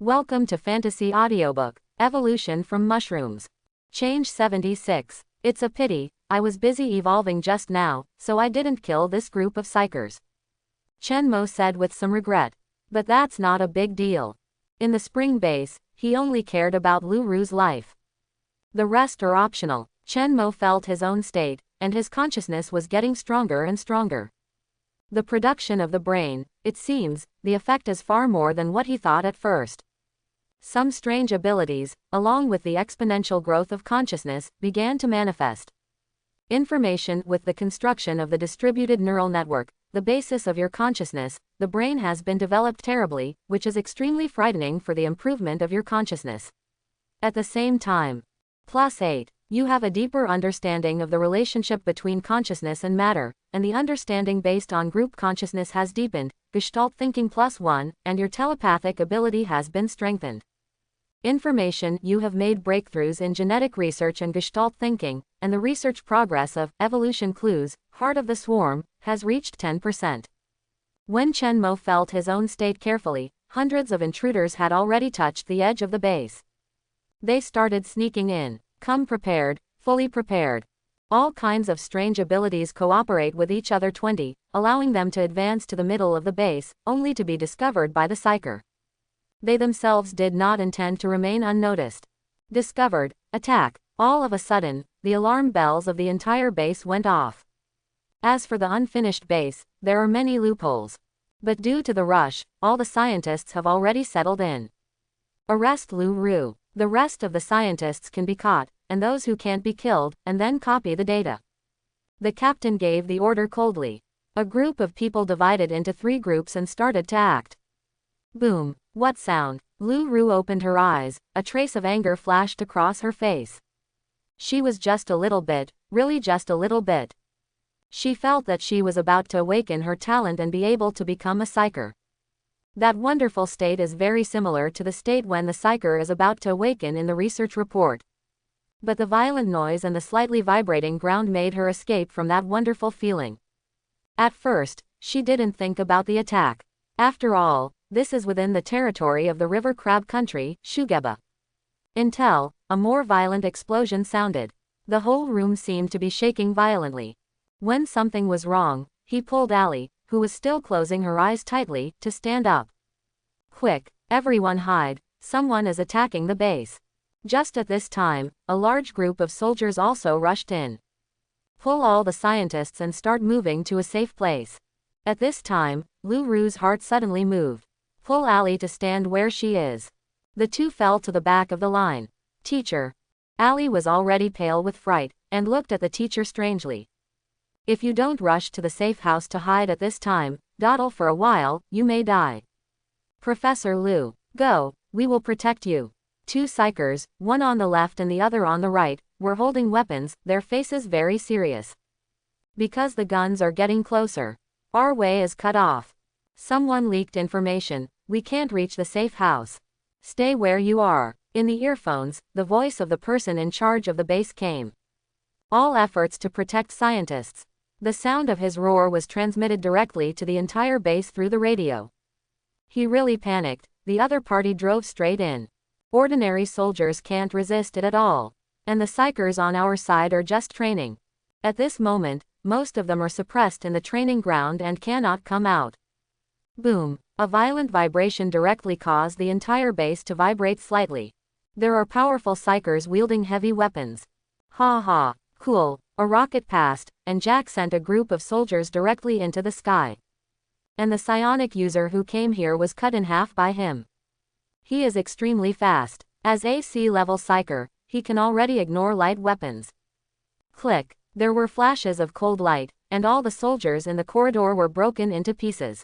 Welcome to Fantasy Audiobook, Evolution from Mushrooms. Change 76. It's a pity, I was busy evolving just now, so I didn't kill this group of psychers. Chenmo said with some regret. But that's not a big deal. In the spring base, he only cared about Lu Ru's life. The rest are optional. Chenmo felt his own state, and his consciousness was getting stronger and stronger. The production of the brain, it seems, the effect is far more than what he thought at first. Some strange abilities, along with the exponential growth of consciousness, began to manifest. Information with the construction of the distributed neural network, the basis of your consciousness, the brain has been developed terribly, which is extremely frightening for the improvement of your consciousness. At the same time, +8, you have a deeper understanding of the relationship between consciousness and matter, and the understanding based on group consciousness has deepened, Gestalt thinking +1, and your telepathic ability has been strengthened. Information, you have made breakthroughs in genetic research and Gestalt thinking, and the research progress of evolution clues, heart of the swarm, has reached 10%. When Chenmo felt his own state carefully, hundreds of intruders had already touched the edge of the base. They started sneaking in. Come prepared, fully prepared. All kinds of strange abilities cooperate with each other 20, allowing them to advance to the middle of the base, only to be discovered by the psyker. They themselves did not intend to remain unnoticed. Discovered, attack. All of a sudden, the alarm bells of the entire base went off. As for the unfinished base, there are many loopholes. But due to the rush, all the scientists have already settled in. Arrest Lu Ru. The rest of the scientists can be caught, and those who can't be killed, and then copy the data. The captain gave the order coldly. A group of people divided into 3 groups and started to act. Boom. What sound? Lu Ru opened her eyes, a trace of anger flashed across her face. She was just a little bit, really just a little bit. She felt that she was about to awaken her talent and be able to become a psyker. That wonderful state is very similar to the state when the psyker is about to awaken in the research report. But the violent noise and the slightly vibrating ground made her escape from that wonderful feeling. At first, she didn't think about the attack. After all, this is within the territory of the river crab country, Shugeba. Until, a more violent explosion sounded. The whole room seemed to be shaking violently. When something was wrong, he pulled Ali, who was still closing her eyes tightly, to stand up. Quick, everyone hide, someone is attacking the base. Just at this time, a large group of soldiers also rushed in. Pull all the scientists and start moving to a safe place. At this time, Lu Ru's heart suddenly moved. Pull Ali to stand where she is. The two fell to the back of the line. Teacher. Ali was already pale with fright, and looked at the teacher strangely. If you don't rush to the safe house to hide at this time, dawdle for a while, you may die. Professor Lu. Go, we will protect you. 2 psychers, one on the left and the other on the right, were holding weapons, their faces very serious. Because the guns are getting closer. Our way is cut off. Someone leaked information, we can't reach the safe house. Stay where you are. In the earphones, the voice of the person in charge of the base came. All efforts to protect scientists. The sound of his roar was transmitted directly to the entire base through the radio. He really panicked. The other party drove straight in. Ordinary soldiers can't resist it at all. And the psychers on our side are just training. At this moment, most of them are suppressed in the training ground and cannot come out. Boom. A violent vibration directly caused the entire base to vibrate slightly. There are powerful psychers wielding heavy weapons. Ha ha. Cool. A rocket passed, and Jack sent a group of soldiers directly into the sky. And the psionic user who came here was cut in half by him. He is extremely fast. As AC level psyker, he can already ignore light weapons. Click. There were flashes of cold light, and all the soldiers in the corridor were broken into pieces.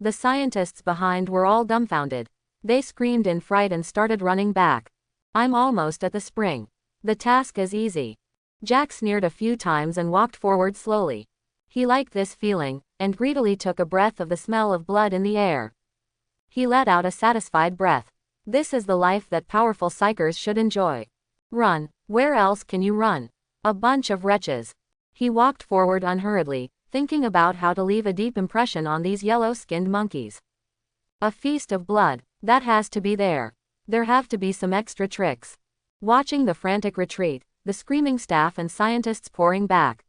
The scientists behind were all dumbfounded. They screamed in fright and started running back. I'm almost at the spring. The task is easy. Jack sneered a few times and walked forward slowly. He liked this feeling, and greedily took a breath of the smell of blood in the air. He let out a satisfied breath. This is the life that powerful psychers should enjoy. Run. Where else can you run? A bunch of wretches. He walked forward unhurriedly, thinking about how to leave a deep impression on these yellow-skinned monkeys. A feast of blood. That has to be there. There have to be some extra tricks. Watching the frantic retreat, the screaming staff and scientists pouring back,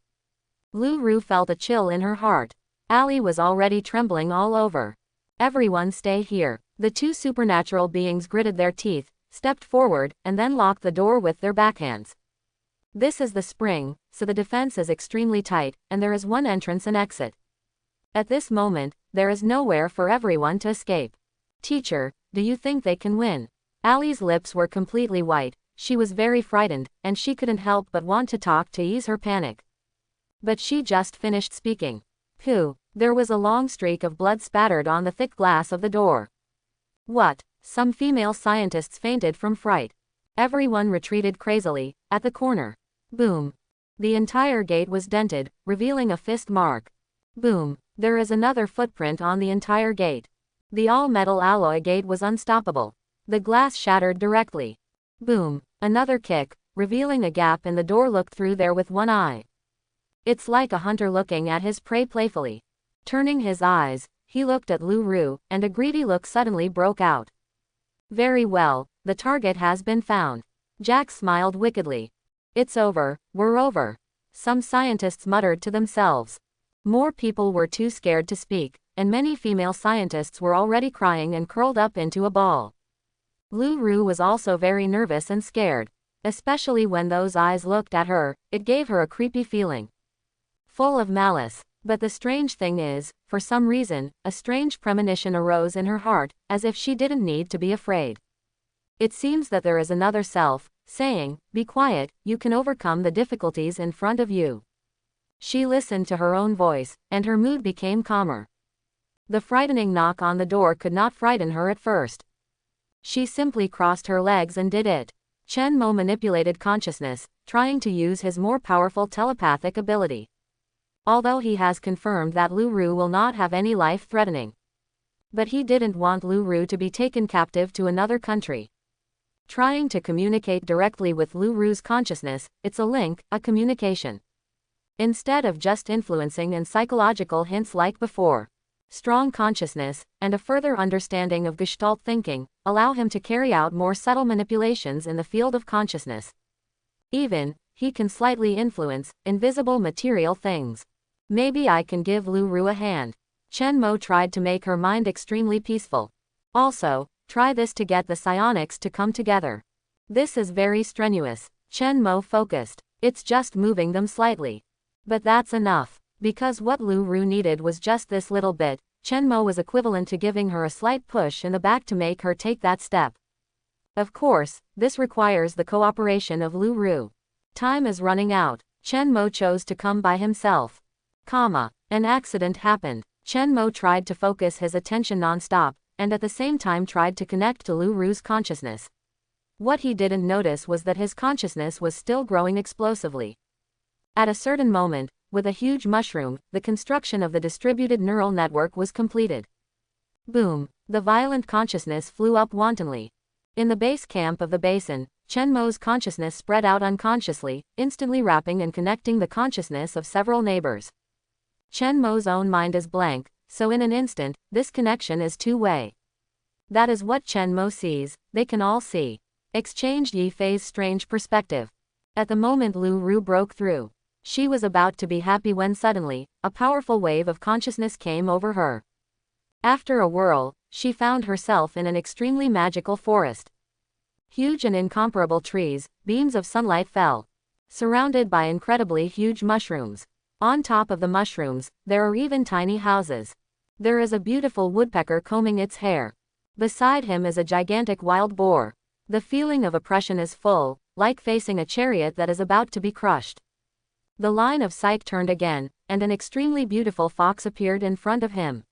Lu Ru felt a chill in her heart. Allie was already trembling all over. Everyone stay here. The two supernatural beings gritted their teeth, stepped forward, and then locked the door with their backhands. This is the spring, so the defense is extremely tight, and there is one entrance and exit. At this moment, there is nowhere for everyone to escape. Teacher, do you think they can win? Allie's lips were completely white, she was very frightened, and she couldn't help but want to talk to ease her panic. But she just finished speaking. Pooh, there was a long streak of blood spattered on the thick glass of the door. What? Some female scientists fainted from fright. Everyone retreated crazily. At the corner. Boom. The entire gate was dented, revealing a fist mark. Boom. There is another footprint on the entire gate. The all-metal alloy gate was unstoppable. The glass shattered directly. Boom. Another kick, revealing a gap in the door. Looked through there with one eye. It's like a hunter looking at his prey playfully. Turning his eyes, he looked at Lu Ru, and a greedy look suddenly broke out. Very well, the target has been found. Jack smiled wickedly. It's over, we're over. Some scientists muttered to themselves. More people were too scared to speak, and many female scientists were already crying and curled up into a ball. Lu Ru was also very nervous and scared. Especially when those eyes looked at her, it gave her a creepy feeling. Full of malice. But the strange thing is, for some reason, a strange premonition arose in her heart, as if she didn't need to be afraid. It seems that there is another self, saying, "Be quiet, you can overcome the difficulties in front of you." She listened to her own voice, and her mood became calmer. The frightening knock on the door could not frighten her at first. She simply crossed her legs and did it. Chen Mo manipulated consciousness, trying to use his more powerful telepathic ability. Although he has confirmed that Lu Ru will not have any life-threatening. But he didn't want Lu Ru to be taken captive to another country. Trying to communicate directly with Lu Ru's consciousness, it's a link, a communication. Instead of just influencing and psychological hints like before. Strong consciousness, and a further understanding of Gestalt thinking, allow him to carry out more subtle manipulations in the field of consciousness. Even, he can slightly influence invisible material things. Maybe I can give Lu Ru a hand. Chen Mo tried to make her mind extremely peaceful. Also, try this to get the psionics to come together. This is very strenuous. Chen Mo focused. It's just moving them slightly. But that's enough. Because what Lu Ru needed was just this little bit, Chen Mo was equivalent to giving her a slight push in the back to make her take that step. Of course, this requires the cooperation of Lu Ru. Time is running out. Chen Mo chose to come by himself. An accident happened. Chen Mo tried to focus his attention non-stop, and at the same time tried to connect to Lu Ru's consciousness. What he didn't notice was that his consciousness was still growing explosively. At a certain moment, with a huge mushroom, the construction of the distributed neural network was completed. Boom! The violent consciousness flew up wantonly. In the base camp of the basin, Chen Mo's consciousness spread out unconsciously, instantly wrapping and connecting the consciousness of several neighbors. Chen Mo's own mind is blank, so in an instant, this connection is two-way. That is what Chen Mo sees, they can all see. Exchanged Yi Fei's strange perspective. At the moment Lu Ru broke through. She was about to be happy when suddenly, a powerful wave of consciousness came over her. After a whirl, she found herself in an extremely magical forest. Huge and incomparable trees, beams of sunlight fell. Surrounded by incredibly huge mushrooms. On top of the mushrooms, there are even tiny houses. There is a beautiful woodpecker combing its hair. Beside him is a gigantic wild boar. The feeling of oppression is full, like facing a chariot that is about to be crushed. The line of sight turned again, and an extremely beautiful fox appeared in front of him.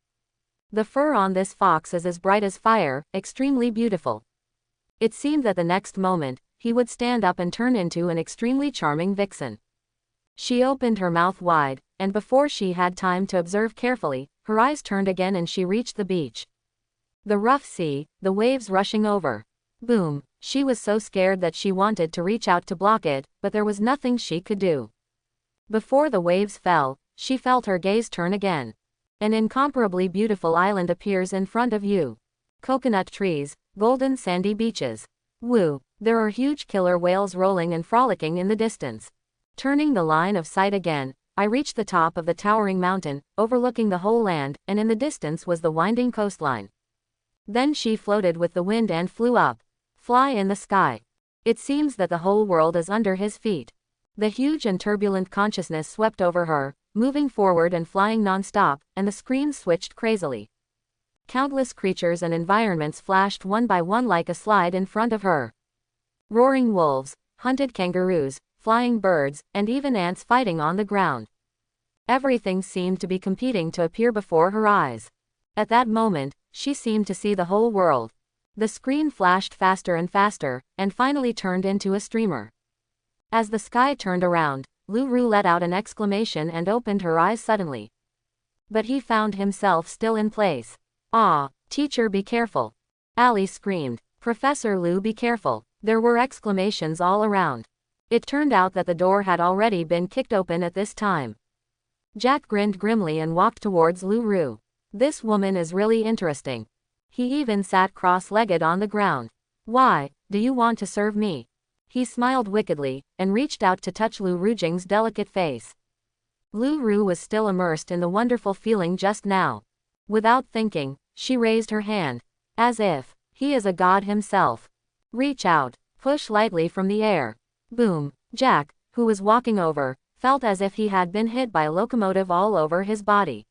The fur on this fox is as bright as fire, extremely beautiful. It seemed that the next moment, he would stand up and turn into an extremely charming vixen. She opened her mouth wide, and before she had time to observe carefully, her eyes turned again and she reached the beach. The rough sea, the waves rushing over. Boom! She was so scared that she wanted to reach out to block it, but there was nothing she could do. Before the waves fell, she felt her gaze turn again. An incomparably beautiful island appears in front of you. Coconut trees, golden sandy beaches. Woo! There are huge killer whales rolling and frolicking in the distance. Turning the line of sight again, I reached the top of the towering mountain, overlooking the whole land, and in the distance was the winding coastline. Then she floated with the wind and flew up. Fly in the sky. It seems that the whole world is under his feet. The huge and turbulent consciousness swept over her, moving forward and flying non-stop, and the screens switched crazily. Countless creatures and environments flashed one by one like a slide in front of her. Roaring wolves, hunted kangaroos, flying birds, and even ants fighting on the ground. Everything seemed to be competing to appear before her eyes. At that moment, she seemed to see the whole world. The screen flashed faster and faster, and finally turned into a streamer. As the sky turned around, Lu Ru let out an exclamation and opened her eyes suddenly. But he found himself still in place. "Ah, teacher, be careful!" Ali screamed. "Professor Lu, be careful!" There were exclamations all around. It turned out that the door had already been kicked open at this time. Jack grinned grimly and walked towards Lu Ru. "This woman is really interesting." He even sat cross-legged on the ground. "Why, do you want to serve me?" He smiled wickedly, and reached out to touch Lu Rujing's delicate face. Lu Ru was still immersed in the wonderful feeling just now. Without thinking, she raised her hand. As if, he is a god himself. "Reach out, push lightly from the air." Boom! Jack, who was walking over, felt as if he had been hit by a locomotive all over his body.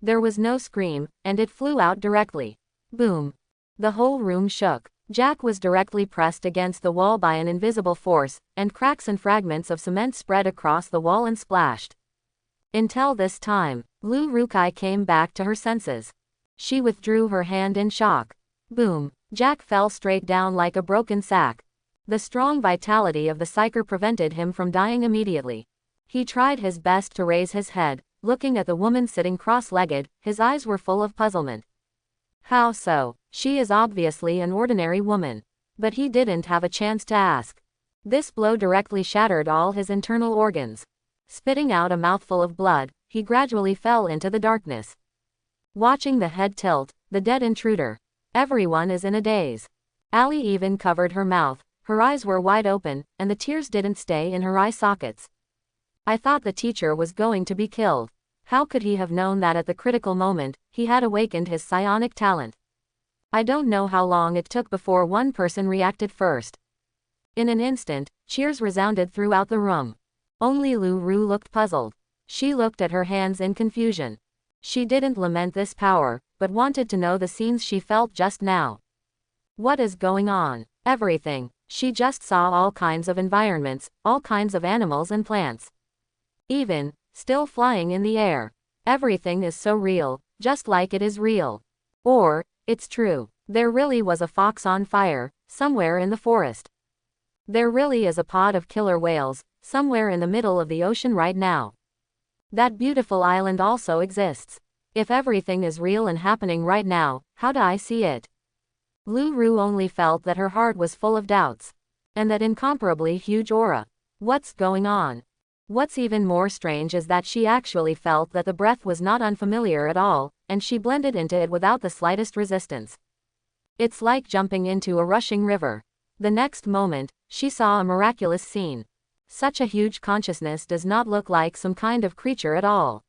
There was no scream, and it flew out directly. Boom! The whole room shook. Jack was directly pressed against the wall by an invisible force, and cracks and fragments of cement spread across the wall and splashed. Until this time, Lu Rukai came back to her senses. She withdrew her hand in shock. Boom! Jack fell straight down like a broken sack. The strong vitality of the psyker prevented him from dying immediately. He tried his best to raise his head, looking at the woman sitting cross-legged, his eyes were full of puzzlement. How so? She is obviously an ordinary woman. But he didn't have a chance to ask. This blow directly shattered all his internal organs. Spitting out a mouthful of blood, he gradually fell into the darkness. Watching the head tilt, the dead intruder. Everyone is in a daze. Ali even covered her mouth, her eyes were wide open, and the tears didn't stay in her eye sockets. I thought the teacher was going to be killed. How could he have known that at the critical moment, he had awakened his psionic talent? I don't know how long it took before one person reacted first. In an instant, cheers resounded throughout the room. Only Lu Ru looked puzzled. She looked at her hands in confusion. She didn't lament this power, but wanted to know the scenes she felt just now. What is going on? Everything. She just saw all kinds of environments, all kinds of animals and plants. Even, still flying in the air. Everything is so real, just like it is real. Or, it's true. There really was a fox on fire, somewhere in the forest. There really is a pod of killer whales, somewhere in the middle of the ocean right now. That beautiful island also exists. If everything is real and happening right now, how do I see it? Lu Ru only felt that her heart was full of doubts. And that incomparably huge aura. What's going on? What's even more strange is that she actually felt that the breath was not unfamiliar at all, and she blended into it without the slightest resistance. It's like jumping into a rushing river. The next moment, she saw a miraculous scene. Such a huge consciousness does not look like some kind of creature at all.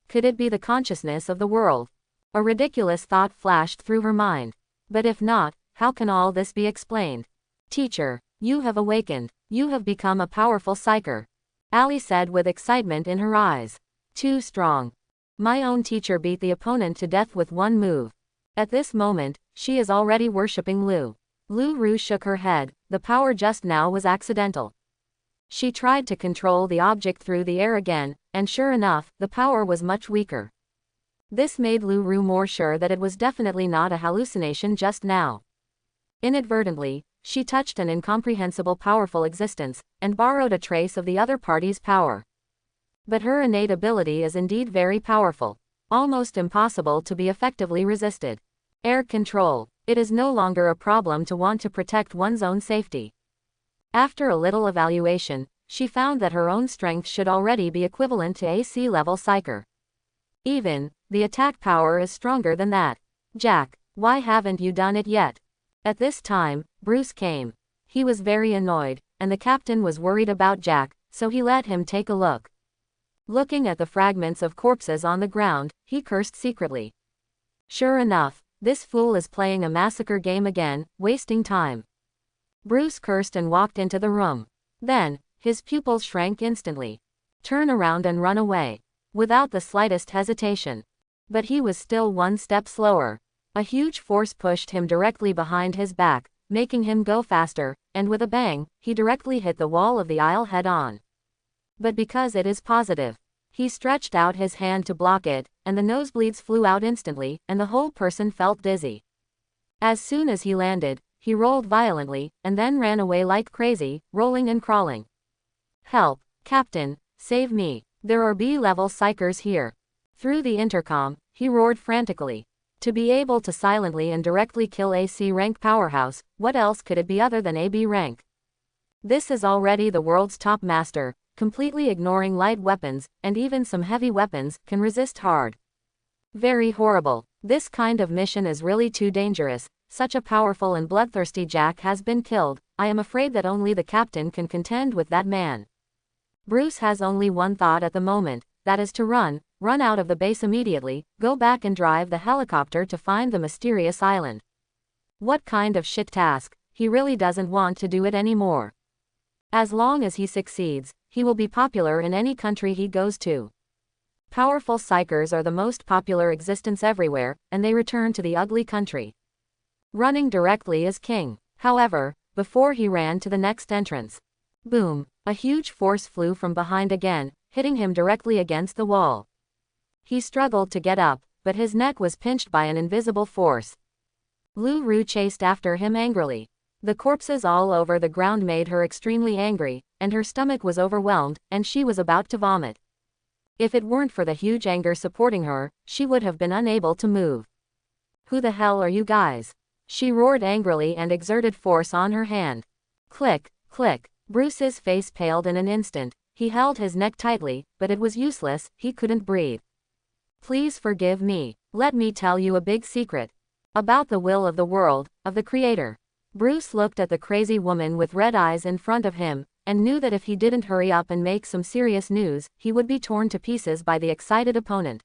Could it be the consciousness of the world? A ridiculous thought flashed through her mind. But if not, how can all this be explained? "Teacher, you have awakened. You have become a powerful psyker," Ali said with excitement in her eyes. "Too strong. My own teacher beat the opponent to death with one move. At this moment, she is already worshipping Lu." Lu Ru shook her head. The power just now was accidental. She tried to control the object through the air again, and sure enough, the power was much weaker. This made Lu Ru more sure that it was definitely not a hallucination just now. Inadvertently, she touched an incomprehensible powerful existence, and borrowed a trace of the other party's power. But her innate ability is indeed very powerful, almost impossible to be effectively resisted. Air control. It is no longer a problem to want to protect one's own safety. After a little evaluation, she found that her own strength should already be equivalent to AC level psyker. Even, the attack power is stronger than that. Jack, Why haven't you done it yet? At this time, Bruce came. He was very annoyed, and the captain was worried about Jack, so he let him take a look. Looking at the fragments of corpses on the ground, he cursed secretly. Sure enough, this fool is playing a massacre game again, wasting time. Bruce cursed and walked into the room. Then, his pupils shrank instantly. Turn around and run away. Without the slightest hesitation. But he was still one step slower. A huge force pushed him directly behind his back, making him go faster, and with a bang, he directly hit the wall of the aisle head-on. But because it is positive, he stretched out his hand to block it, and the nosebleeds flew out instantly, and the whole person felt dizzy. As soon as he landed, he rolled violently, and then ran away like crazy, rolling and crawling. Help, Captain, save me. There are B-level psychers here. Through the intercom, he roared frantically. To be able to silently and directly kill a C-rank powerhouse, what else could it be other than a B rank? This is already the world's top master, completely ignoring light weapons, and even some heavy weapons, can resist hard. Very horrible. This kind of mission is really too dangerous. Such a powerful and bloodthirsty Jack has been killed. I am afraid that only the captain can contend with that man. Bruce has only one thought at the moment, that is to run out of the base immediately, go back and drive the helicopter to find the mysterious island. What kind of shit task, he really doesn't want to do it anymore. As long as he succeeds, he will be popular in any country he goes to. Powerful psychers are the most popular existence everywhere, and they return to the ugly country. Running directly is king. However, before he ran to the next entrance, boom, a huge force flew from behind again, hitting him directly against the wall. He struggled to get up, but his neck was pinched by an invisible force. Lu Ru chased after him angrily. The corpses all over the ground made her extremely angry, and her stomach was overwhelmed, and she was about to vomit. If it weren't for the huge anger supporting her, she would have been unable to move. Who the hell are you guys? She roared angrily and exerted force on her hand. Click, click. Bruce's face paled in an instant. He held his neck tightly, but it was useless, he couldn't breathe. Please forgive me. Let me tell you a big secret. About the will of the world, of the Creator. Bruce looked at the crazy woman with red eyes in front of him, and knew that if he didn't hurry up and make some serious news, he would be torn to pieces by the excited opponent.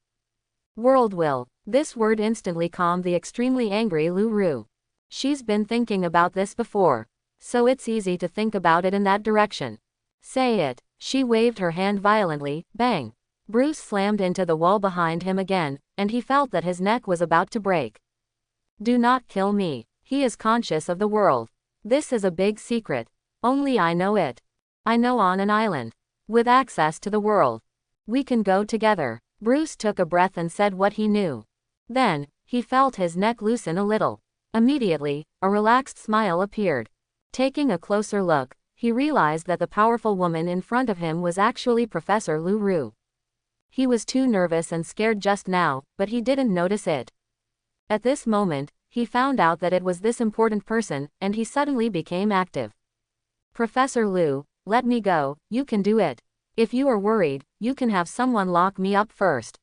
World will. This word instantly calmed the extremely angry Lu Ru. She's been thinking about this before, so it's easy to think about it in that direction. Say it. She waved her hand violently, bang. Bruce slammed into the wall behind him again, and he felt that his neck was about to break. Do not kill me. He is conscious of the world. This is a big secret. Only I know it. I know on an island. With access to the world. We can go together. Bruce took a breath and said what he knew. Then, he felt his neck loosen a little. Immediately, a relaxed smile appeared. Taking a closer look, he realized that the powerful woman in front of him was actually Professor Lu Ru. He was too nervous and scared just now, but he didn't notice it. At this moment, he found out that it was this important person, and he suddenly became active. Professor Lu, let me go, you can do it. If you are worried, you can have someone lock me up first.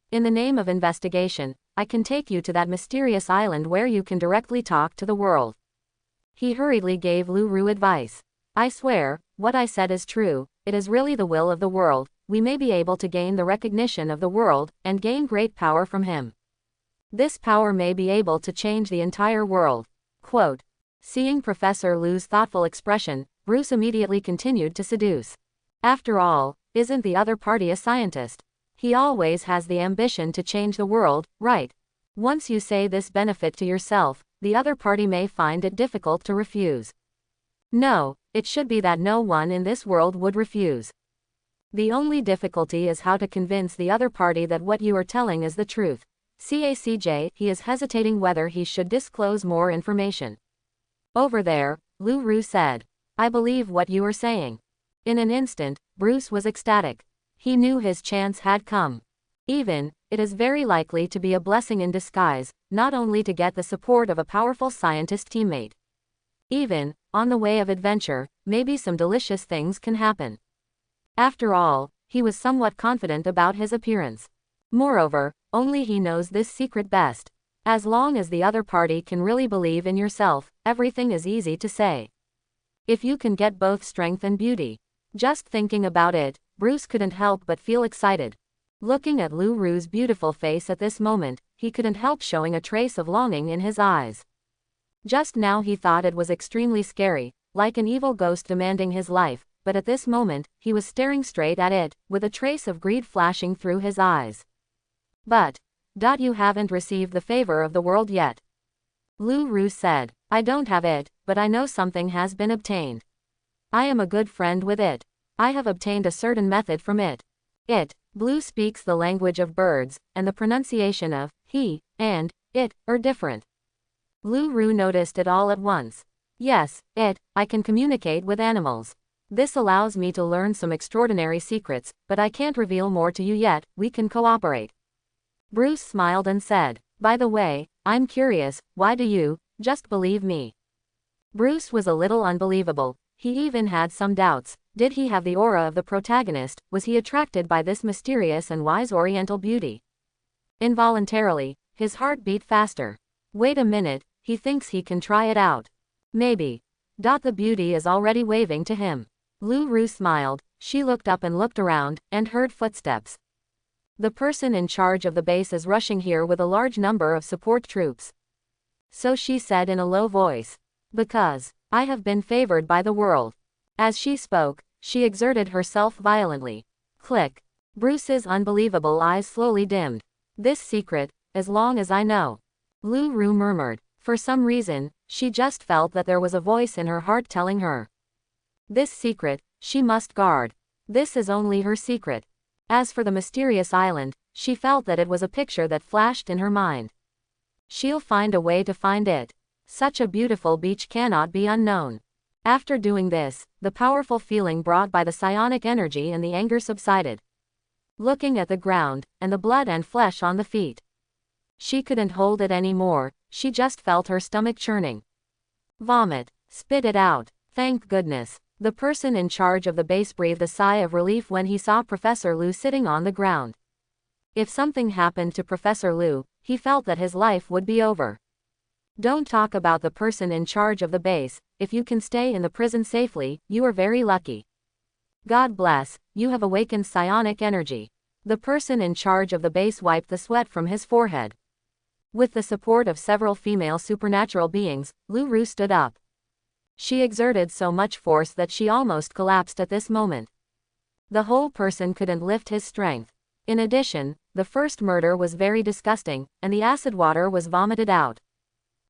In the name of investigation, I can take you to that mysterious island where you can directly talk to the world. He hurriedly gave Lu Ru advice. I swear, what I said is true, it is really the will of the world, we may be able to gain the recognition of the world, and gain great power from him. This power may be able to change the entire world. Quote. Seeing Professor Lu's thoughtful expression, Bruce immediately continued to seduce. After all, isn't the other party a scientist? He always has the ambition to change the world, right? Once you say this benefit to yourself, the other party may find it difficult to refuse. No, it should be that no one in this world would refuse. The only difficulty is how to convince the other party that what you are telling is the truth. CACJ, he is hesitating whether he should disclose more information. Over there, Lu Ru said. I believe what you are saying. In an instant, Bruce was ecstatic. He knew his chance had come. Even, it is very likely to be a blessing in disguise, not only to get the support of a powerful scientist teammate. Even, on the way of adventure, maybe some delicious things can happen. After all, he was somewhat confident about his appearance. Moreover, only he knows this secret best. As long as the other party can really believe in yourself, everything is easy to say. If you can get both strength and beauty. Just thinking about it, Bruce couldn't help but feel excited. Looking at Lu Ru's beautiful face at this moment, he couldn't help showing a trace of longing in his eyes. Just now he thought it was extremely scary, like an evil ghost demanding his life, but at this moment, he was staring straight at it, with a trace of greed flashing through his eyes. But, you haven't received the favor of the world yet. Lu Ru said, I don't have it, but I know something has been obtained. I am a good friend with it. I have obtained a certain method from it. Blue speaks the language of birds, and the pronunciation of he and it are different. Lu Ru noticed it all at once. Yes, I can communicate with animals. This allows me to learn some extraordinary secrets, but I can't reveal more to you yet. We can cooperate. Bruce smiled and said, by the way, I'm curious, why do you just believe me? Bruce was a little unbelievable. He even had some doubts. Did he have the aura of the protagonist? Was he attracted by this mysterious and wise oriental beauty? Involuntarily, his heart beat faster. Wait a minute, he thinks he can try it out. Maybe. The beauty is already waving to him. Lu Ru smiled. She looked up and looked around, and heard footsteps. The person in charge of the base is rushing here with a large number of support troops. So she said in a low voice. Because I have been favored by the world. As she spoke, she exerted herself violently. Click. Bruce's unbelievable eyes slowly dimmed. This secret, as long as I know. Lu Ru murmured. For some reason, she just felt that there was a voice in her heart telling her. This secret, she must guard. This is only her secret. As for the mysterious island, she felt that it was a picture that flashed in her mind. She'll find a way to find it. Such a beautiful beach cannot be unknown. After doing this, the powerful feeling brought by the psionic energy and the anger subsided. Looking at the ground, and the blood and flesh on the feet. She couldn't hold it anymore, she just felt her stomach churning. Vomit. Spit it out. Thank goodness. The person in charge of the base breathed a sigh of relief when he saw Professor Lu sitting on the ground. If something happened to Professor Lu, he felt that his life would be over. Don't talk about the person in charge of the base. If you can stay in the prison safely, you are very lucky. God bless, you have awakened psionic energy. The person in charge of the base wiped the sweat from his forehead. With the support of several female supernatural beings, Lu Ru stood up. She exerted so much force that she almost collapsed at this moment. The whole person couldn't lift his strength. In addition, the first murder was very disgusting, and the acid water was vomited out.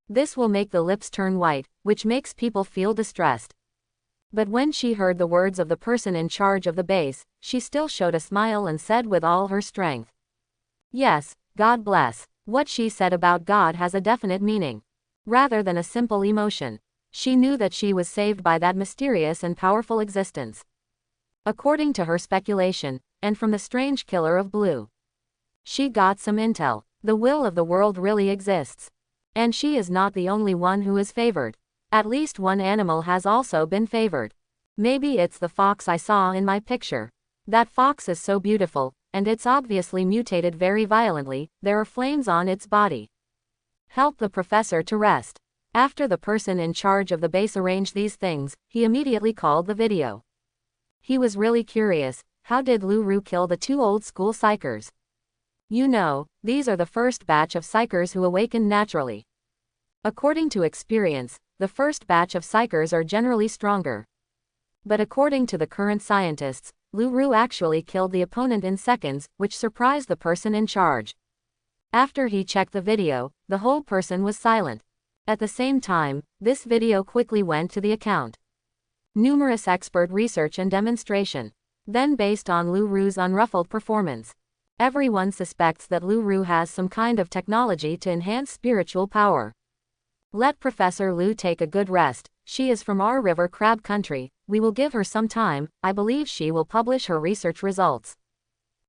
This will make the lips turn white, which makes people feel distressed. But when she heard the words of the person in charge of the base, she still showed a smile and said with all her strength. Yes, God bless. What she said about God has a definite meaning. Rather than a simple emotion. She knew that she was saved by that mysterious and powerful existence. According to her speculation, and from the strange killer of Blue. She got some intel. The will of the world really exists. And she is not the only one who is favored. At least one animal has also been favored. Maybe it's the fox I saw in my picture. That fox is so beautiful, and it's obviously mutated very violently. There are flames on its body. Help the professor to rest. After the person in charge of the base arranged these things, he immediately called the video. He was really curious, how did Lu Ru kill the two old school psychers? You know, these are the first batch of psychers who awakened naturally. According to experience, the first batch of psychers are generally stronger. But according to the current scientists, Lu Ru actually killed the opponent in seconds, which surprised the person in charge. After he checked the video, the whole person was silent. At the same time, this video quickly went to the account. Numerous expert research and demonstration. Then based on Lu Ru's unruffled performance. Everyone suspects that Lu Ru has some kind of technology to enhance spiritual power. Let Professor Lu take a good rest. She is from our river crab country. We will give her some time. I believe she will publish her research results.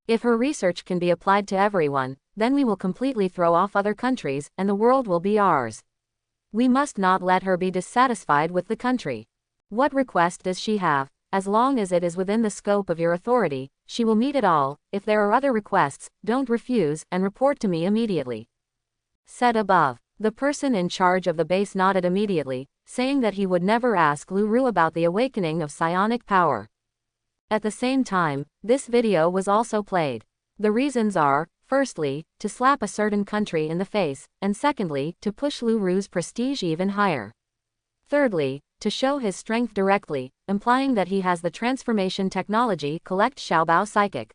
If her research can be applied to everyone, then we will completely throw off other countries, and the world will be ours. We must not let her be dissatisfied with the country. What request does she have? As long as it is within the scope of your authority, she will meet it all. If there are other requests, don't refuse, and report to me immediately. said above. The person in charge of the base nodded immediately, saying that he would never ask Lu Ru about the awakening of psionic power. At the same time, this video was also played. The reasons are, firstly, to slap a certain country in the face, and secondly, to push Lu Ru's prestige even higher. Thirdly, to show his strength directly, implying that he has the transformation technology collect Xiaobao psychic.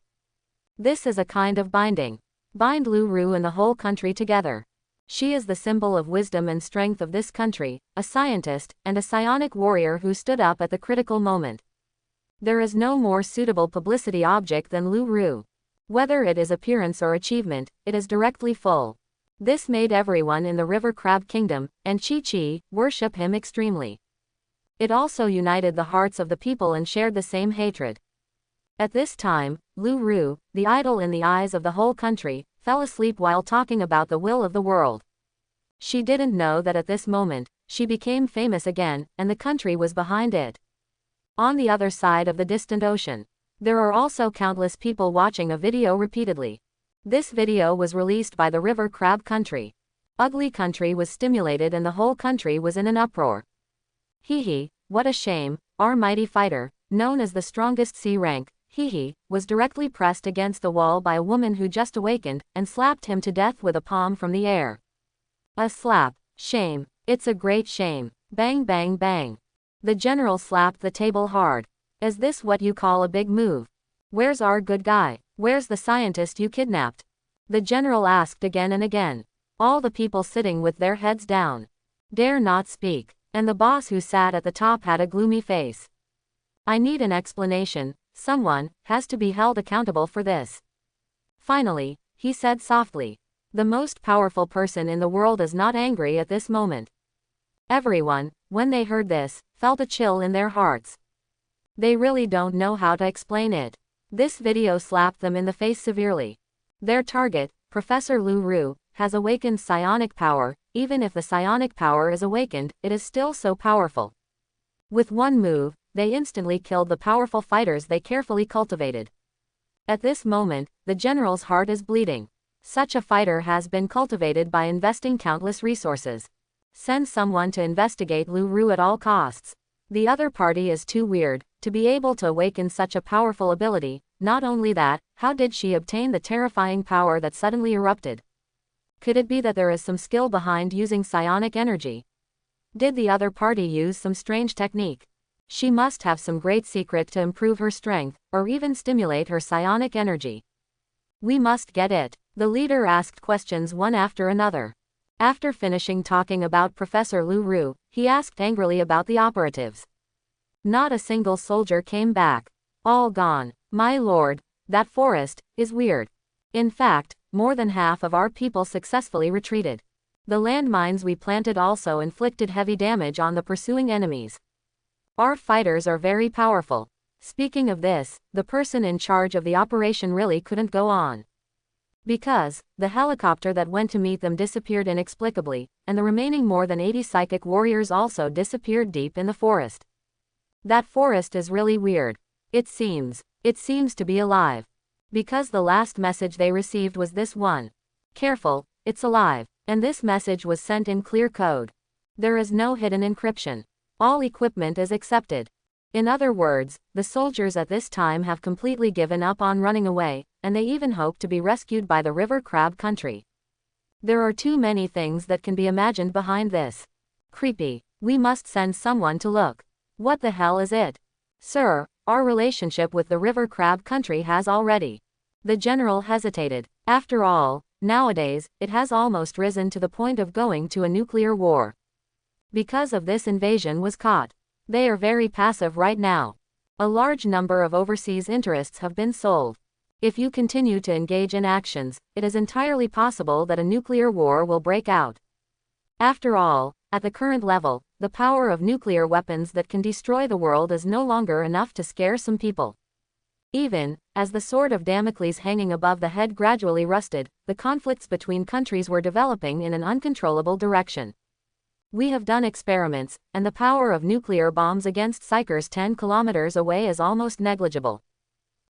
This is a kind of binding. Bind Lu Ru and the whole country together. She is the symbol of wisdom and strength of this country, a scientist, and a psionic warrior who stood up at the critical moment. There is no more suitable publicity object than Lu Ru. Whether it is appearance or achievement, it is directly full. This made everyone in the River Crab Kingdom, and Chi-Chi, worship him extremely. It also united the hearts of the people and shared the same hatred. At this time, Lu Ru, the idol in the eyes of the whole country, fell asleep while talking about the will of the world. She didn't know that at this moment, she became famous again, and the country was behind it. On the other side of the distant ocean, there are also countless people watching a video repeatedly. This video was released by the River Crab Country. Ugly Country was stimulated and the whole country was in an uproar. Hee, what a shame, our mighty fighter, known as the strongest C rank, Hee, was directly pressed against the wall by a woman who just awakened, and slapped him to death with a palm from the air. A slap. Shame. It's a great shame. Bang bang bang. The general slapped the table hard. Is this what you call a big move? Where's our good guy? Where's the scientist you kidnapped? The general asked again and again. All the people sitting with their heads down dare not speak, and the boss who sat at the top had a gloomy face. I need an explanation. Someone has to be held accountable for this. Finally, he said softly, the most powerful person in the world is not angry at this moment. Everyone, when they heard this, felt a chill in their hearts. They really don't know how to explain it. This video slapped them in the face severely. Their target, Professor Lu Ru, has awakened psionic power. Even if the psionic power is awakened, it is still so powerful. With one move, they instantly killed the powerful fighters they carefully cultivated. At this moment, the general's heart is bleeding. Such a fighter has been cultivated by investing countless resources. Send someone to investigate Lu Ru at all costs. The other party is too weird to be able to awaken such a powerful ability. Not only that, how did she obtain the terrifying power that suddenly erupted? Could it be that there is some skill behind using psionic energy? Did the other party use some strange technique? She must have some great secret to improve her strength, or even stimulate her psionic energy. We must get it. The leader asked questions one after another. After finishing talking about Professor Lu Ru, he asked angrily about the operatives. Not a single soldier came back. All gone. My lord, that forest is weird. In fact, more than half of our people successfully retreated. The landmines we planted also inflicted heavy damage on the pursuing enemies. Our fighters are very powerful. Speaking of this, the person in charge of the operation really couldn't go on. Because, the helicopter that went to meet them disappeared inexplicably, and the remaining more than 80 psychic warriors also disappeared deep in the forest. That forest is really weird. It seems to be alive. Because the last message they received was this one. Careful, it's alive. And this message was sent in clear code. There is no hidden encryption. All equipment is accepted. In other words, the soldiers at this time have completely given up on running away, and they even hope to be rescued by the River Crab Country. There are too many things that can be imagined behind this. Creepy. We must send someone to look. What the hell is it? Sir, our relationship with the River Crab Country has already. The general hesitated. After all, nowadays, it has almost risen to the point of going to a nuclear war. Because of this invasion was caught. They are very passive right now. A large number of overseas interests have been sold. If you continue to engage in actions, it is entirely possible that a nuclear war will break out. After all, at the current level, the power of nuclear weapons that can destroy the world is no longer enough to scare some people. Even as the sword of Damocles hanging above the head gradually rusted, the conflicts between countries were developing in an uncontrollable direction. We have done experiments, and the power of nuclear bombs against psychers 10 kilometers away is almost negligible.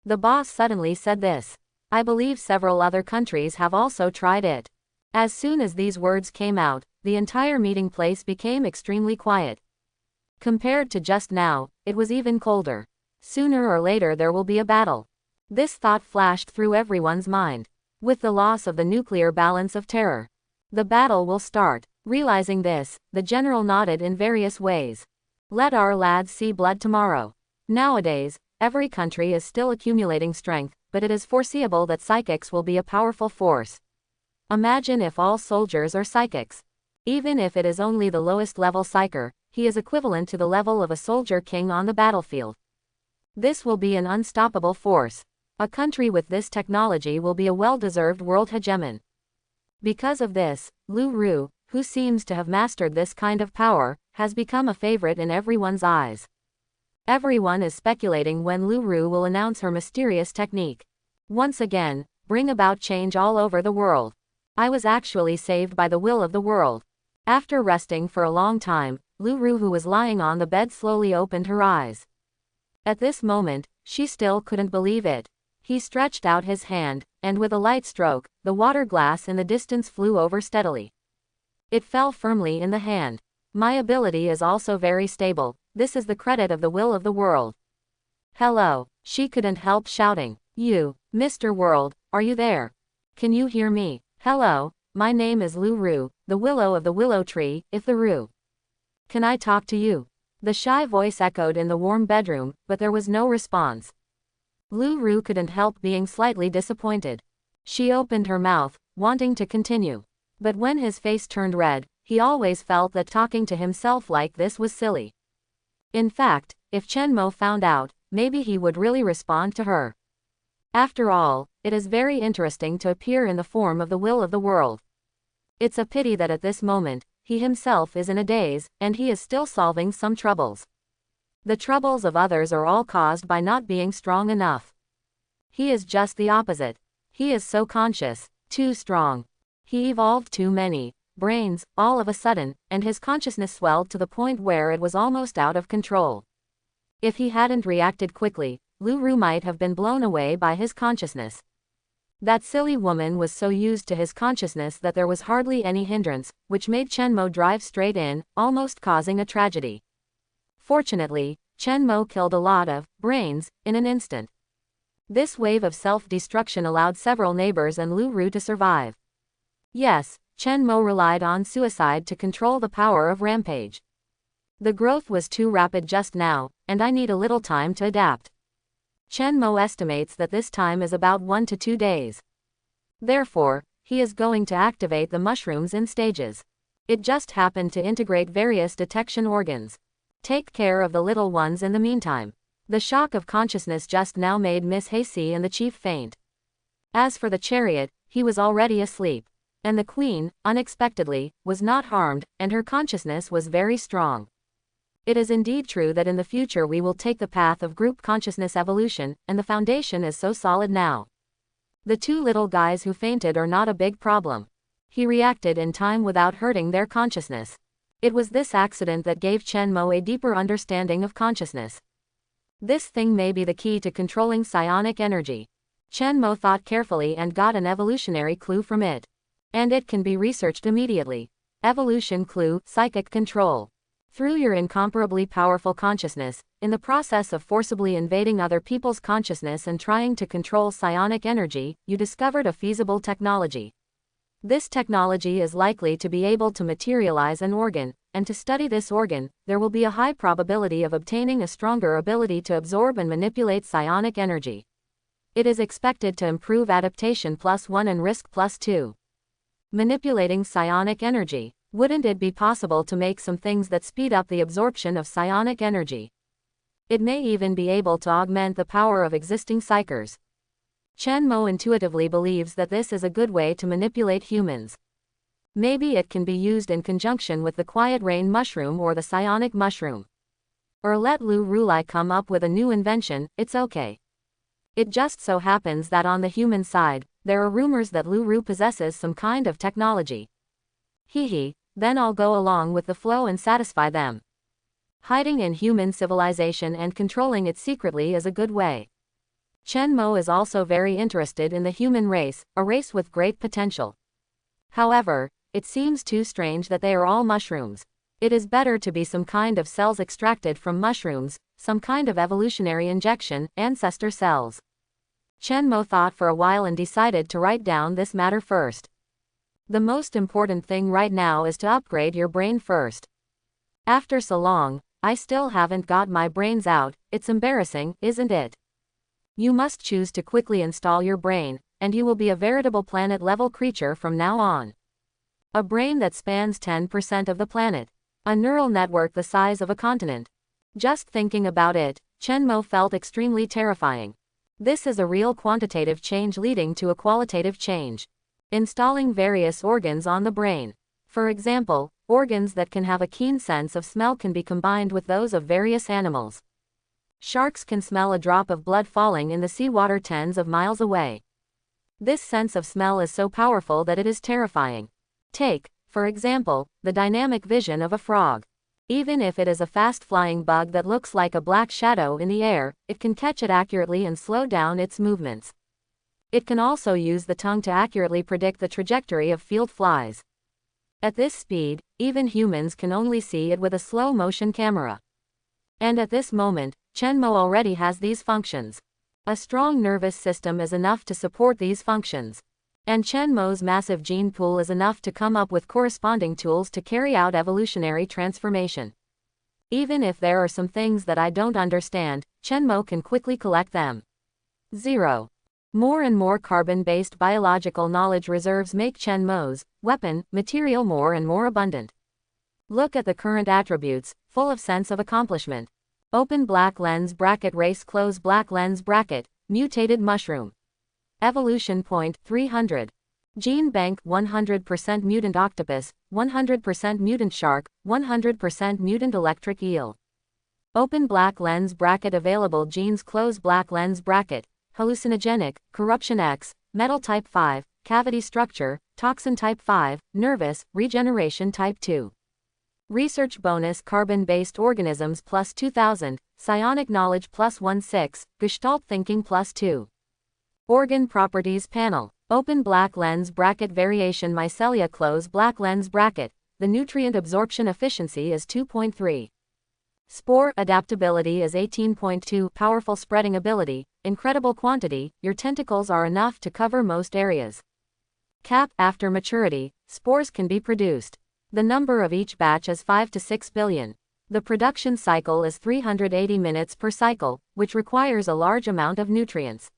The boss suddenly said this. I believe several other countries have also tried it. As soon as these words came out, the entire meeting place became extremely quiet. Compared to just now, it was even colder. Sooner or later there will be a battle. This thought flashed through everyone's mind. With the loss of the nuclear balance of terror, the battle will start. Realizing this, the general nodded in various ways. Let our lads see blood tomorrow. Nowadays, every country is still accumulating strength, but it is foreseeable that psychics will be a powerful force. Imagine if all soldiers are psychics. Even if it is only the lowest level psyker, he is equivalent to the level of a soldier king on the battlefield. This will be an unstoppable force. A country with this technology will be a well-deserved world hegemon. Because of this, Lu Ru, who seems to have mastered this kind of power, has become a favorite in everyone's eyes. Everyone is speculating when Lu Ru will announce her mysterious technique. Once again, bring about change all over the world. I was actually saved by the will of the world. After resting for a long time, Lu Ru, who was lying on the bed, slowly opened her eyes. At this moment, she still couldn't believe it. He stretched out his hand, and with a light stroke, the water glass in the distance flew over steadily. It fell firmly in the hand. My ability is also very stable. This is the credit of the will of the world. Hello, she couldn't help shouting. You, Mr. World, are you there? Can you hear me? Hello, my name is Lu Ru, the willow of the willow tree, if the Ru. Can I talk to you? The shy voice echoed in the warm bedroom, but there was no response. Lu Ru couldn't help being slightly disappointed. She opened her mouth, wanting to continue. But when his face turned red, he always felt that talking to himself like this was silly. In fact, if Chen Mo found out, maybe he would really respond to her. After all, it is very interesting to appear in the form of the will of the world. It's a pity that at this moment, he himself is in a daze, and he is still solving some troubles. The troubles of others are all caused by not being strong enough. He is just the opposite. He is so conscious, too strong. He evolved too many brains, all of a sudden, and his consciousness swelled to the point where it was almost out of control. If he hadn't reacted quickly, Lu Ru might have been blown away by his consciousness. That silly woman was so used to his consciousness that there was hardly any hindrance, which made Chen Mo drive straight in, almost causing a tragedy. Fortunately, Chen Mo killed a lot of brains in an instant. This wave of self-destruction allowed several neighbors and Lu Ru to survive. Yes, Chen Mo relied on suicide to control the power of rampage. The growth was too rapid just now, and I need a little time to adapt. Chen Mo estimates that this time is about 1 to 2 days. Therefore, he is going to activate the mushrooms in stages. It just happened to integrate various detection organs. Take care of the little ones in the meantime. The shock of consciousness just now made Miss Hasey and the chief faint. As for the chariot, he was already asleep. And the queen, unexpectedly, was not harmed, and her consciousness was very strong. It is indeed true that in the future we will take the path of group consciousness evolution, and the foundation is so solid now. The 2 little guys who fainted are not a big problem. He reacted in time without hurting their consciousness. It was this accident that gave Chen Mo a deeper understanding of consciousness. This thing may be the key to controlling psionic energy. Chen Mo thought carefully and got an evolutionary clue from it. And it can be researched immediately. Evolution clue, psychic control. Through your incomparably powerful consciousness, in the process of forcibly invading other people's consciousness and trying to control psionic energy, you discovered a feasible technology. This technology is likely to be able to materialize an organ, and to study this organ, there will be a high probability of obtaining a stronger ability to absorb and manipulate psionic energy. It is expected to improve adaptation +1 and risk +2. Manipulating psionic energy. Wouldn't it be possible to make some things that speed up the absorption of psionic energy? It may even be able to augment the power of existing psychers. Chen Mo intuitively believes that this is a good way to manipulate humans. Maybe it can be used in conjunction with the quiet rain mushroom or the psionic mushroom. Or let Lu Rulai come up with a new invention, it's okay. It just so happens that on the human side, there are rumors that Lu Ru possesses some kind of technology. Hee, then I'll go along with the flow and satisfy them. Hiding in human civilization and controlling it secretly is a good way. Chen Mo is also very interested in the human race, a race with great potential. However, it seems too strange that they are all mushrooms. It is better to be some kind of cells extracted from mushrooms, some kind of evolutionary injection, ancestor cells. Chenmo thought for a while and decided to write down this matter first. The most important thing right now is to upgrade your brain first. After so long, I still haven't got my brains out. It's embarrassing, isn't it? You must choose to quickly install your brain, and you will be a veritable planet-level creature from now on. A brain that spans 10% of the planet. A neural network the size of a continent. Just thinking about it, Chenmo felt extremely terrifying. This is a real quantitative change leading to a qualitative change. Installing various organs on the brain. For example, organs that can have a keen sense of smell can be combined with those of various animals. Sharks can smell a drop of blood falling in the seawater tens of miles away. This sense of smell is so powerful that it is terrifying. Take, for example, the dynamic vision of a frog. Even if it is a fast-flying bug that looks like a black shadow in the air, it can catch it accurately and slow down its movements. It can also use the tongue to accurately predict the trajectory of field flies. At this speed, even humans can only see it with a slow-motion camera. And at this moment, Chenmo already has these functions. A strong nervous system is enough to support these functions. And Chenmo's massive gene pool is enough to come up with corresponding tools to carry out evolutionary transformation. Even if there are some things that I don't understand, Chenmo can quickly collect them. 0. More and more carbon-based biological knowledge reserves make Chenmo's weapon material more and more abundant. Look at the current attributes, full of sense of accomplishment. Open black lens bracket race close black lens bracket, mutated mushroom. Evolution point 300. Gene bank 100% mutant octopus, 100% mutant shark, 100% mutant electric eel. Open black lens bracket available genes close black lens bracket, hallucinogenic, corruption X, metal type 5, cavity structure, toxin type 5, nervous, regeneration type 2. Research bonus carbon-based organisms plus 2000, psionic knowledge plus 16, gestalt thinking plus 2. Organ properties panel. Open black lens bracket variation mycelia close black lens bracket. The nutrient absorption efficiency is 2.3. Spore adaptability is 18.2. Powerful spreading ability, incredible quantity, your tentacles are enough to cover most areas. Cap after maturity, spores can be produced. The number of each batch is 5 to 6 billion. The production cycle is 380 minutes per cycle, which requires a large amount of nutrients.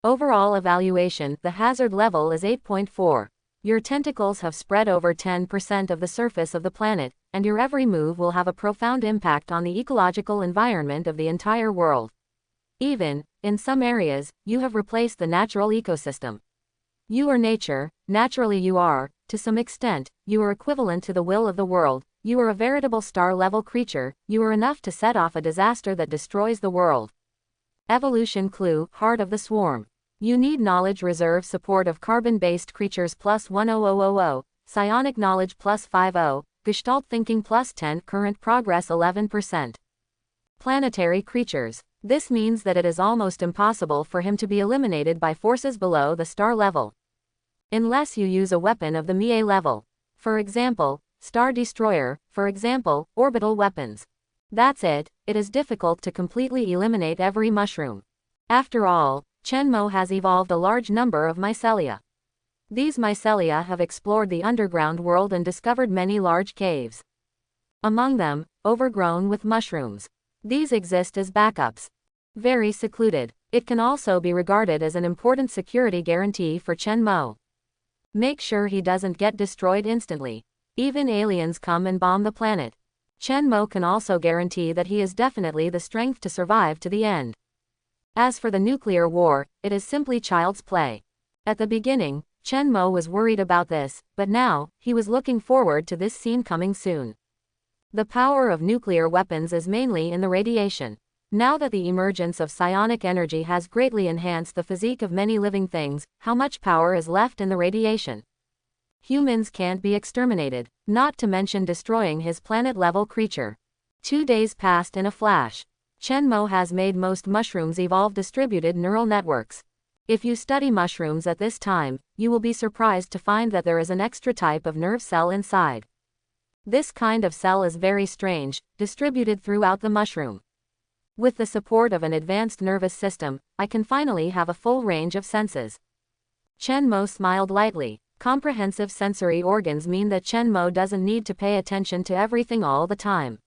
Overall evaluation, the hazard level is 8.4. Your tentacles have spread over 10% of the surface of the planet, and your every move will have a profound impact on the ecological environment of the entire world. Even, in some areas, you have replaced the natural ecosystem. You are nature, naturally you are, to some extent, you are equivalent to the will of the world, you are a veritable star-level creature, you are enough to set off a disaster that destroys the world. Evolution clue, heart of the swarm. You need knowledge reserve support of carbon-based creatures plus 10000, psionic knowledge plus 50, gestalt thinking plus 10, current progress 11%. Planetary creatures. This means that it is almost impossible for him to be eliminated by forces below the star level. Unless you use a weapon of the Mie level. For example, Star Destroyer, for example, orbital weapons. That's it, it is difficult to completely eliminate every mushroom. After all, Chenmo has evolved a large number of mycelia. These mycelia have explored the underground world and discovered many large caves. Among them, overgrown with mushrooms. These exist as backups. Very secluded. It can also be regarded as an important security guarantee for Chenmo. Make sure he doesn't get destroyed instantly. Even aliens come and bomb the planet. Chenmo can also guarantee that he has definitely the strength to survive to the end. As for the nuclear war, it is simply child's play. At the beginning, Chenmo was worried about this, but now, he was looking forward to this scene coming soon. The power of nuclear weapons is mainly in the radiation. Now that the emergence of psionic energy has greatly enhanced the physique of many living things, how much power is left in the radiation? Humans can't be exterminated, not to mention destroying his planet-level creature. 2 days passed in a flash. Chenmo has made most mushrooms evolve distributed neural networks. If you study mushrooms at this time, you will be surprised to find that there is an extra type of nerve cell inside. This kind of cell is very strange, distributed throughout the mushroom. With the support of an advanced nervous system, I can finally have a full range of senses. Chen Mo smiled lightly. Comprehensive sensory organs mean that Chen Mo doesn't need to pay attention to everything all the time.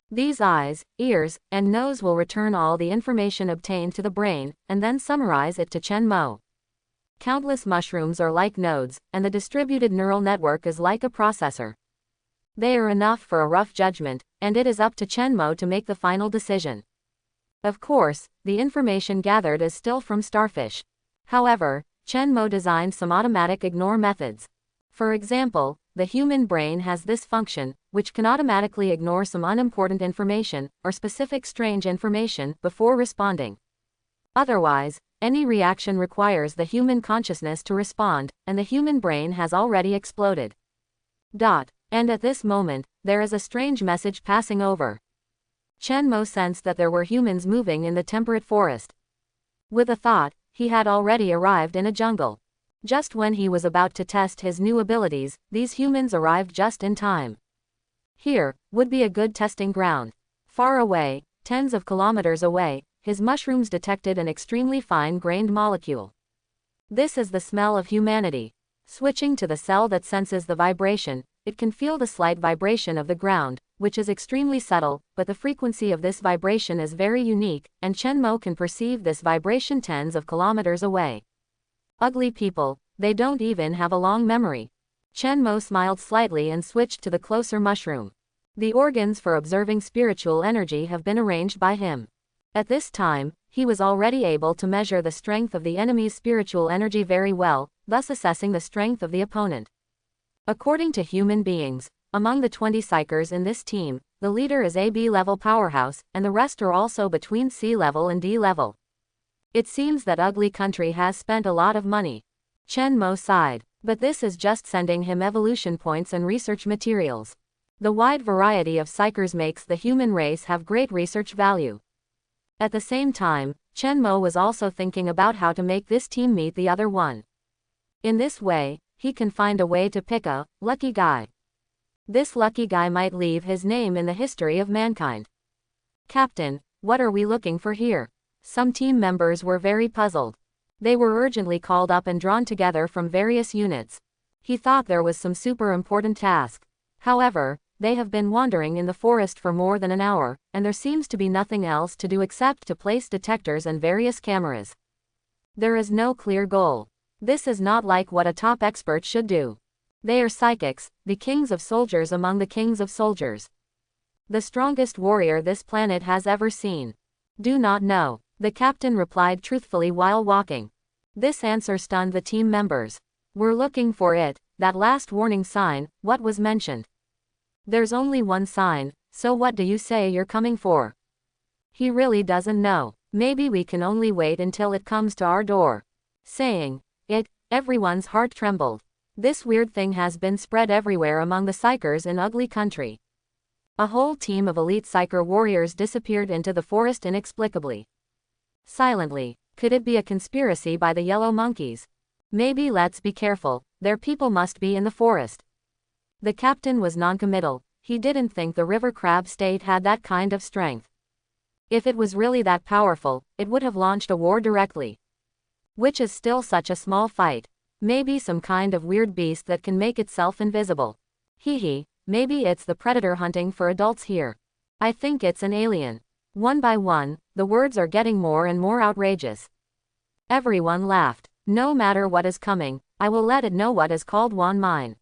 These eyes, ears, and nose will return all the information obtained to the brain, and then summarize it to Chen Mo. Countless mushrooms are like nodes, and the distributed neural network is like a processor. They are enough for a rough judgment, and it is up to Chen Mo to make the final decision. Of course, the information gathered is still from starfish. However, Chen Mo designed some automatic ignore methods. For example, the human brain has this function, which can automatically ignore some unimportant information, or specific strange information, before responding. Otherwise, any reaction requires the human consciousness to respond, and the human brain has already exploded. And at this moment, there is a strange message passing over. Chen Mo sensed that there were humans moving in the temperate forest. With a thought, he had already arrived in a jungle. Just when he was about to test his new abilities, these humans arrived just in time. Here would be a good testing ground. Far away, tens of kilometers away, his mushrooms detected an extremely fine-grained molecule. This is the smell of humanity. Switching to the cell that senses the vibration, it can feel the slight vibration of the ground, which is extremely subtle, but the frequency of this vibration is very unique, and Chen Mo can perceive this vibration tens of kilometers away. Ugly people, they don't even have a long memory. Chen Mo smiled slightly and switched to the closer mushroom. The organs for observing spiritual energy have been arranged by him. At this time, he was already able to measure the strength of the enemy's spiritual energy very well, thus assessing the strength of the opponent. According to human beings, among the 20 psychers in this team, the leader is a B-level powerhouse, and the rest are also between C-level and D-level. It seems that Ugly Country has spent a lot of money. Chen Mo sighed. But this is just sending him evolution points and research materials. The wide variety of psychers makes the human race have great research value. At the same time, Chen Mo was also thinking about how to make this team meet the other one. In this way, he can find a way to pick a lucky guy. This lucky guy might leave his name in the history of mankind. Captain, what are we looking for here? Some team members were very puzzled. They were urgently called up and drawn together from various units. He thought there was some super important task. However, they have been wandering in the forest for more than an hour, and there seems to be nothing else to do except to place detectors and various cameras. There is no clear goal. This is not like what a top expert should do. They are psychics, the kings of soldiers among the kings of soldiers. The strongest warrior this planet has ever seen. Do not know. The captain replied truthfully while walking. This answer stunned the team members. We're looking for it, that last warning sign, what was mentioned. There's only one sign, so what do you say you're coming for? He really doesn't know. Maybe we can only wait until it comes to our door. Saying it, everyone's heart trembled. This weird thing has been spread everywhere among the psychers in Ugly Country. A whole team of elite psycher warriors disappeared into the forest inexplicably. Silently, could it be a conspiracy by the yellow monkeys? Maybe let's be careful, their people must be in the forest. The captain was noncommittal. He didn't think the river crab state had that kind of strength. If it was really that powerful, it would have launched a war directly. Which is still such a small fight. Maybe some kind of weird beast that can make itself invisible. Maybe it's the predator hunting for adults here. I think it's an alien. One by one, the words are getting more and more outrageous. Everyone laughed. No matter what is coming, I will let it know what is called one mine.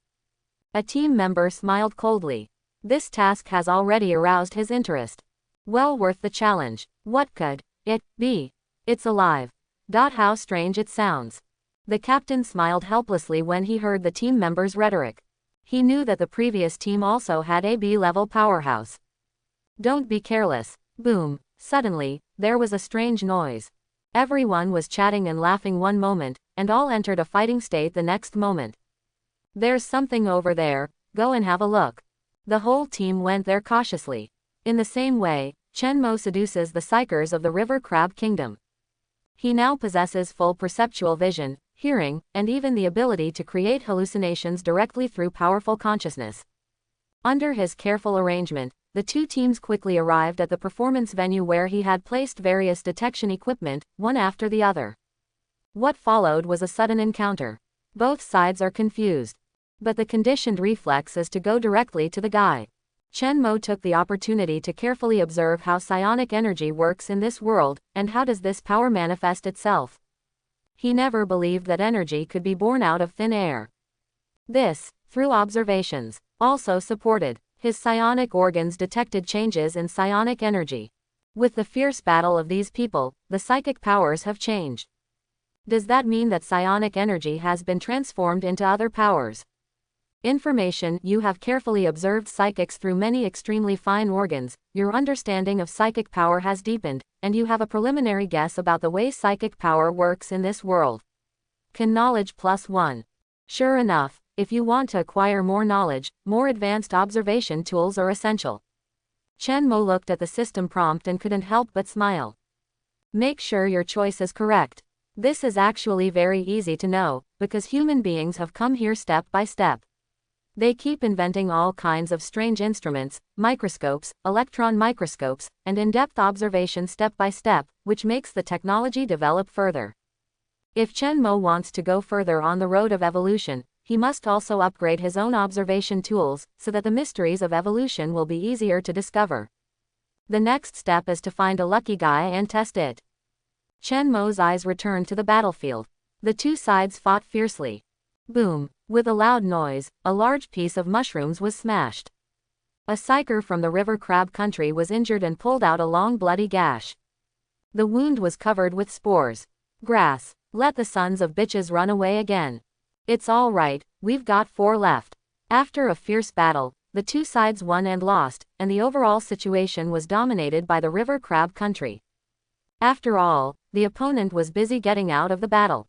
A team member smiled coldly. This task has already aroused his interest. Well worth the challenge. What could it be? It's alive. How strange it sounds. The captain smiled helplessly when he heard the team members' rhetoric. He knew that the previous team also had a B-level powerhouse. Don't be careless. Boom. Suddenly, there was a strange noise. Everyone was chatting and laughing one moment, and all entered a fighting state the next moment. There's something over there, go and have a look. The whole team went there cautiously. In the same way, Chen Mo seduces the psychers of the River Crab Kingdom. He now possesses full perceptual vision, hearing, and even the ability to create hallucinations directly through powerful consciousness. Under his careful arrangement, the two teams quickly arrived at the performance venue where he had placed various detection equipment, one after the other. What followed was a sudden encounter. Both sides are confused. But the conditioned reflex is to go directly to the guy. Chen Mo took the opportunity to carefully observe how psionic energy works in this world, and how does this power manifest itself. He never believed that energy could be born out of thin air. This, through observations, also supported. His psionic organs detected changes in psionic energy. With the fierce battle of these people, the psychic powers have changed. Does that mean that psionic energy has been transformed into other powers? Information. You have carefully observed psychics through many extremely fine organs, your understanding of psychic power has deepened, and you have a preliminary guess about the way psychic power works in this world. Can knowledge +1. Sure enough, if you want to acquire more knowledge, more advanced observation tools are essential. Chen Mo looked at the system prompt and couldn't help but smile. Make sure your choice is correct. This is actually very easy to know, because human beings have come here step by step. They keep inventing all kinds of strange instruments, microscopes, electron microscopes, and in-depth observation step by step, which makes the technology develop further. If Chen Mo wants to go further on the road of evolution, he must also upgrade his own observation tools, so that the mysteries of evolution will be easier to discover. The next step is to find a lucky guy and test it. Chen Mo's eyes returned to the battlefield. The two sides fought fiercely. Boom! With a loud noise, a large piece of mushrooms was smashed. A psyker from the river crab country was injured and pulled out a long bloody gash. The wound was covered with spores. Grass. Let the sons of bitches run away again. It's all right, we've got 4 left. After a fierce battle, the two sides won and lost, and the overall situation was dominated by the river crab country. After all, the opponent was busy getting out of the battle.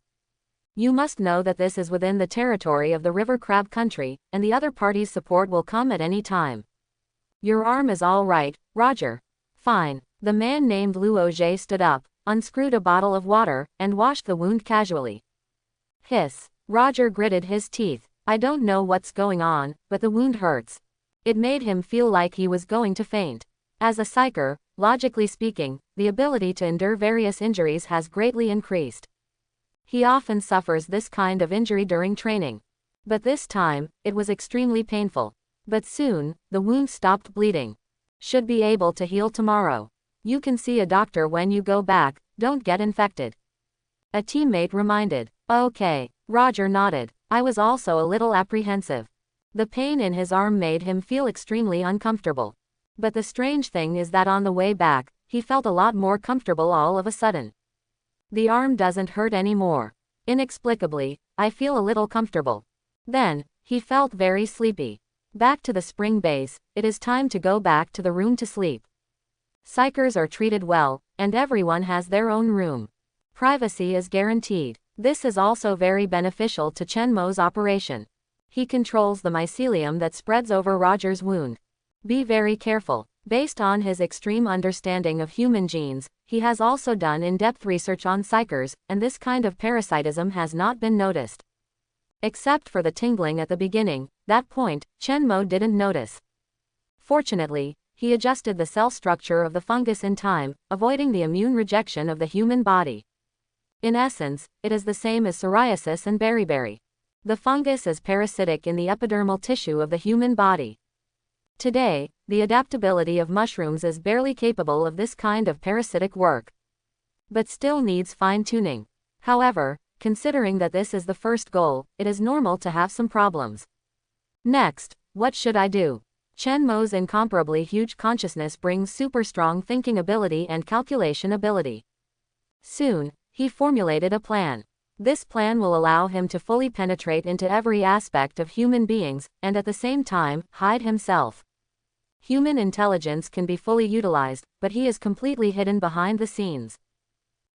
You must know that this is within the territory of the river crab country, and the other party's support will come at any time. Your arm is all right, Roger. Fine. The man named Luo Jie stood up, unscrewed a bottle of water, and washed the wound casually. Hiss. Roger gritted his teeth. I don't know what's going on, but the wound hurts. It made him feel like he was going to faint. As a psyker, logically speaking, the ability to endure various injuries has greatly increased. He often suffers this kind of injury during training. But this time, it was extremely painful. But soon, the wound stopped bleeding. Should be able to heal tomorrow. You can see a doctor when you go back, don't get infected. A teammate reminded. Okay. Roger nodded. I was also a little apprehensive. The pain in his arm made him feel extremely uncomfortable. But the strange thing is that on the way back, he felt a lot more comfortable all of a sudden. The arm doesn't hurt anymore. Inexplicably, I feel a little comfortable. Then, he felt very sleepy. Back to the spring base, it is time to go back to the room to sleep. Psychers are treated well, and everyone has their own room. Privacy is guaranteed. This is also very beneficial to Chen Mo's operation. He controls the mycelium that spreads over Roger's wound. Be very careful. Based on his extreme understanding of human genes, he has also done in-depth research on psychers, and this kind of parasitism has not been noticed. Except for the tingling at the beginning, that point, Chen Mo didn't notice. Fortunately, he adjusted the cell structure of the fungus in time, avoiding the immune rejection of the human body. In essence, it is the same as psoriasis and beriberi. The fungus is parasitic in the epidermal tissue of the human body. Today, the adaptability of mushrooms is barely capable of this kind of parasitic work. But still needs fine-tuning. However, considering that this is the first goal, it is normal to have some problems. Next, what should I do? Chen Mo's incomparably huge consciousness brings super strong thinking ability and calculation ability. Soon, he formulated a plan. This plan will allow him to fully penetrate into every aspect of human beings, and at the same time, hide himself. Human intelligence can be fully utilized, but he is completely hidden behind the scenes.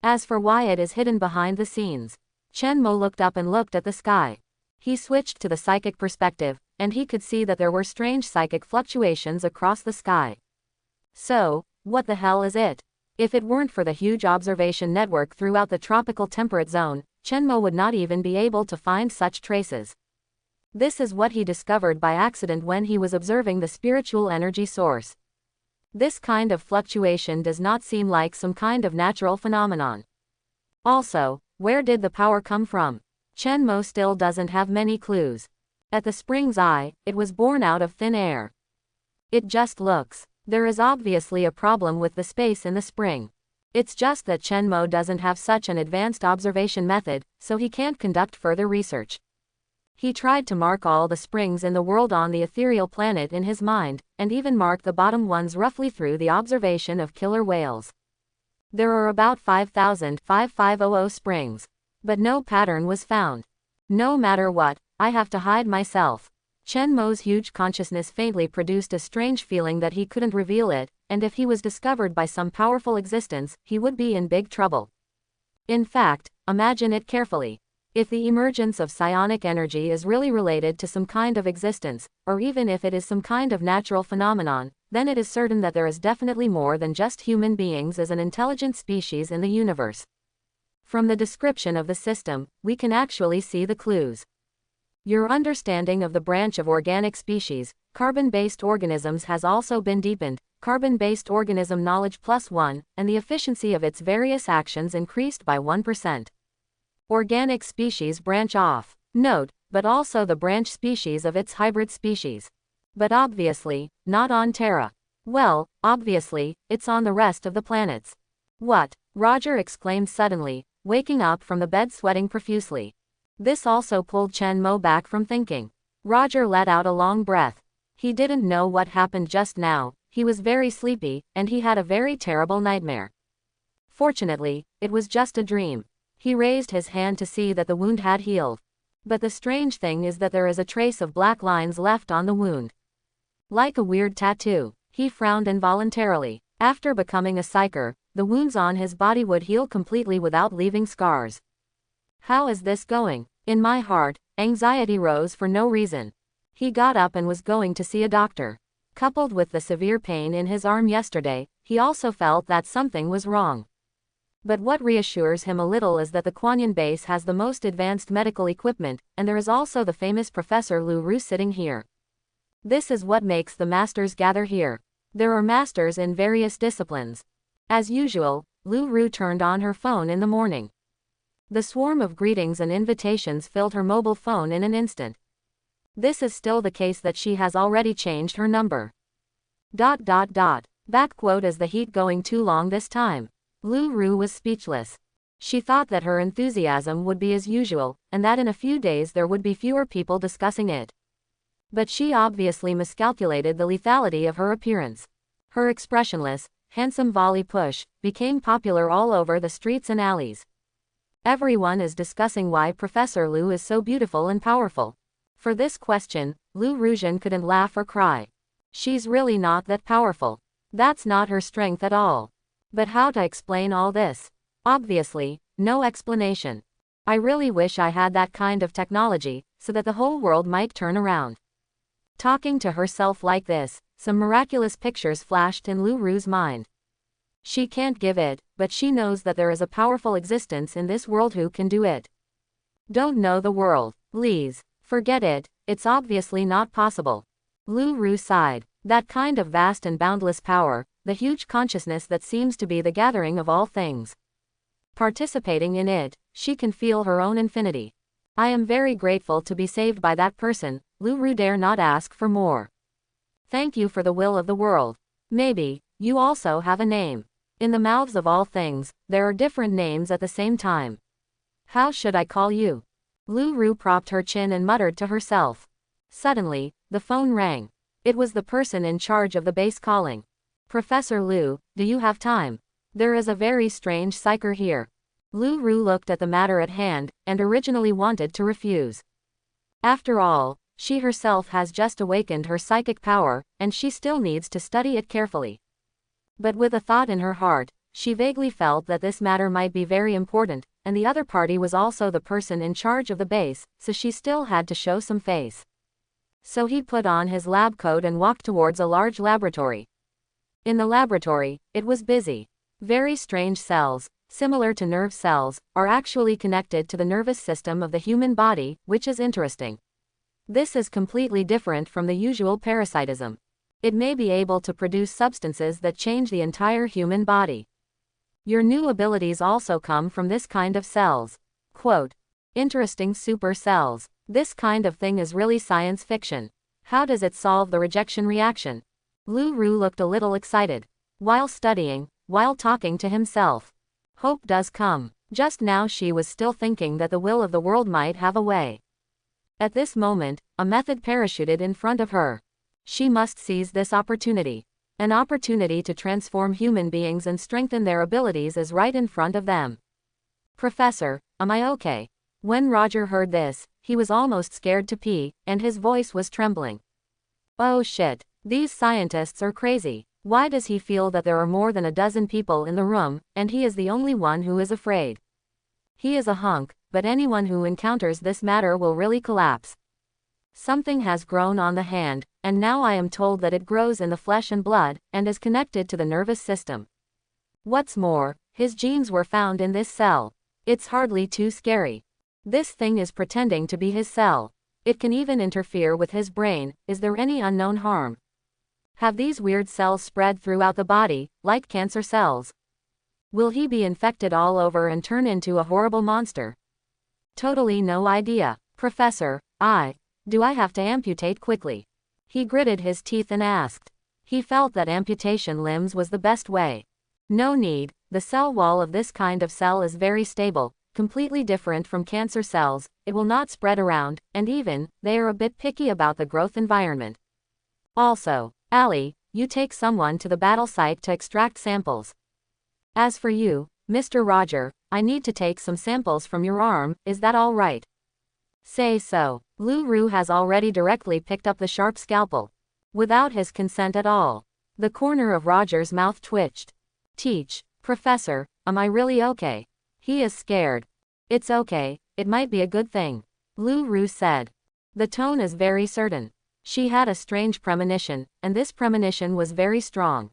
As for why it is hidden behind the scenes, Chen Mo looked up and looked at the sky. He switched to the psychic perspective, and he could see that there were strange psychic fluctuations across the sky. So, what the hell is it? If it weren't for the huge observation network throughout the tropical temperate zone, Chenmo would not even be able to find such traces. This is what he discovered by accident when he was observing the spiritual energy source. This kind of fluctuation does not seem like some kind of natural phenomenon. Also, where did the power come from? Chenmo still doesn't have many clues. At the spring's eye, it was born out of thin air. It just looks. There is obviously a problem with the space in the spring. It's just that Chenmo doesn't have such an advanced observation method, so he can't conduct further research. He tried to mark all the springs in the world on the ethereal planet in his mind, and even mark the bottom ones roughly through the observation of killer whales. There are about 5,500 springs. But no pattern was found. No matter what, I have to hide myself. Chenmo's huge consciousness faintly produced a strange feeling that he couldn't reveal it, and if he was discovered by some powerful existence, he would be in big trouble. In fact, imagine it carefully. If the emergence of psionic energy is really related to some kind of existence, or even if it is some kind of natural phenomenon, then it is certain that there is definitely more than just human beings as an intelligent species in the universe. From the description of the system, we can actually see the clues. Your understanding of the branch of organic species, carbon-based organisms has also been deepened, carbon-based organism knowledge +1, and the efficiency of its various actions increased by 1%. Organic species branch off. Note, but also the branch species of its hybrid species. But obviously, not on Terra. Well, obviously, it's on the rest of the planets. What? Roger exclaimed suddenly, waking up from the bed sweating profusely. This also pulled Chenmo back from thinking. Roger let out a long breath. He didn't know what happened just now, he was very sleepy, and he had a very terrible nightmare. Fortunately, it was just a dream. He raised his hand to see that the wound had healed. But the strange thing is that there is a trace of black lines left on the wound. Like a weird tattoo. He frowned involuntarily. After becoming a psyker, the wounds on his body would heal completely without leaving scars. How is this going? In my heart, anxiety rose for no reason. He got up and was going to see a doctor. Coupled with the severe pain in his arm yesterday, he also felt that something was wrong. But what reassures him a little is that the Kuanyan base has the most advanced medical equipment, and there is also the famous Professor Lu Ru sitting here. This is what makes the masters gather here. There are masters in various disciplines. As usual, Lu Ru turned on her phone in the morning. The swarm of greetings and invitations filled her mobile phone in an instant. This is still the case that she has already changed her number. ... Backquote, is the heat going too long this time? Lu Ru was speechless. She thought that her enthusiasm would be as usual, and that in a few days there would be fewer people discussing it. But she obviously miscalculated the lethality of her appearance. Her expressionless, handsome volley push became popular all over the streets and alleys. Everyone is discussing why Professor Lu is so beautiful and powerful. For this question, Lu Ruzhen couldn't laugh or cry. She's really not that powerful. That's not her strength at all. But how to explain all this? Obviously, no explanation. I really wish I had that kind of technology, so that the whole world might turn around. Talking to herself like this, some miraculous pictures flashed in Lu Ru's mind. She can't give it, but she knows that there is a powerful existence in this world who can do it. Don't know the world. Please, forget it, it's obviously not possible. Lu Ru sighed. That kind of vast and boundless power, the huge consciousness that seems to be the gathering of all things. Participating in it, she can feel her own infinity. I am very grateful to be saved by that person. Lu Ru dare not ask for more. Thank you for the will of the world. Maybe, you also have a name. In the mouths of all things, there are different names at the same time. How should I call you? Lu Ru propped her chin and muttered to herself. Suddenly, the phone rang. It was the person in charge of the base calling. Professor Lu, do you have time? There is a very strange psyker here. Lu Ru looked at the matter at hand, and originally wanted to refuse. After all, she herself has just awakened her psychic power, and she still needs to study it carefully. But with a thought in her heart, she vaguely felt that this matter might be very important, and the other party was also the person in charge of the base, so she still had to show some face. So he put on his lab coat and walked towards a large laboratory. In the laboratory, it was busy. Very strange cells, similar to nerve cells, are actually connected to the nervous system of the human body, which is interesting. This is completely different from the usual parasitism. It may be able to produce substances that change the entire human body. Your new abilities also come from this kind of cells. Quote, interesting super cells. This kind of thing is really science fiction. How does it solve the rejection reaction? Lu Ru looked a little excited. While studying, while talking to himself. Hope does come. Just now she was still thinking that the will of the world might have a way. At this moment, a method parachuted in front of her. She must seize this opportunity. An opportunity to transform human beings and strengthen their abilities is right in front of them. Professor, am I okay? When Roger heard this, he was almost scared to pee, and his voice was trembling. Oh shit, these scientists are crazy. Why does he feel that there are more than a dozen people in the room, and he is the only one who is afraid? He is a hunk, but anyone who encounters this matter will really collapse. Something has grown on the hand, and now I am told that it grows in the flesh and blood, and is connected to the nervous system. What's more, his genes were found in this cell. It's hardly too scary. This thing is pretending to be his cell. It can even interfere with his brain. Is there any unknown harm? Have these weird cells spread throughout the body, like cancer cells? Will he be infected all over and turn into a horrible monster? Totally no idea. Professor, do I have to amputate quickly? He gritted his teeth and asked. He felt that amputation limbs was the best way. No need, the cell wall of this kind of cell is very stable, completely different from cancer cells, it will not spread around, and even, they are a bit picky about the growth environment. Also, Allie, you take someone to the battle site to extract samples. As for you, Mr. Roger, I need to take some samples from your arm, is that all right? Say so. Lu Ru has already directly picked up the sharp scalpel. Without his consent at all. The corner of Roger's mouth twitched. Professor, am I really okay? He is scared. It's okay, it might be a good thing. Lu Ru said. The tone is very certain. She had a strange premonition, and this premonition was very strong.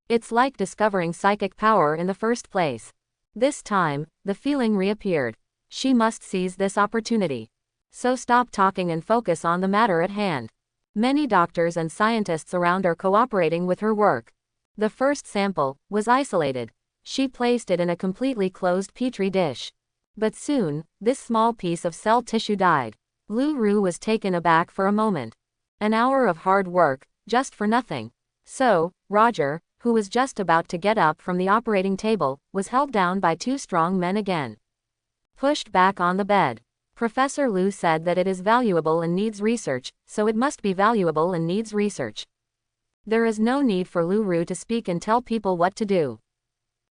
It's like discovering psychic power in the first place. This time, the feeling reappeared. She must seize this opportunity. So stop talking and focus on the matter at hand. Many doctors and scientists around are cooperating with her work. The first sample was isolated. She placed it in a completely closed petri dish. But soon, this small piece of cell tissue died. Lu Ru was taken aback for a moment. An hour of hard work, just for nothing. So, Roger, who was just about to get up from the operating table, was held down by two strong men again. Pushed back on the bed. Professor Lu said that it is valuable and needs research, so it must be valuable and needs research. There is no need for Lu Ru to speak and tell people what to do.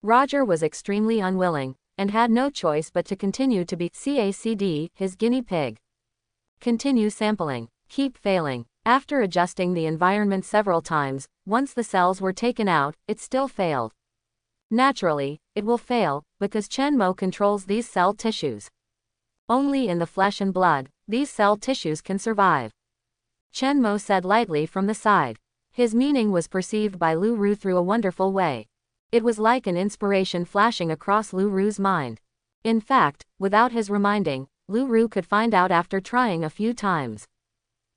Roger was extremely unwilling, and had no choice but to continue to be CACD, his guinea pig. Continue sampling. Keep failing. After adjusting the environment several times, once the cells were taken out, it still failed. Naturally, it will fail, because Chen Mo controls these cell tissues. Only in the flesh and blood, these cell tissues can survive. Chen Mo said lightly from the side. His meaning was perceived by Lu Ru through a wonderful way. It was like an inspiration flashing across Lu Ru's mind. In fact, without his reminding, Lu Ru could find out after trying a few times.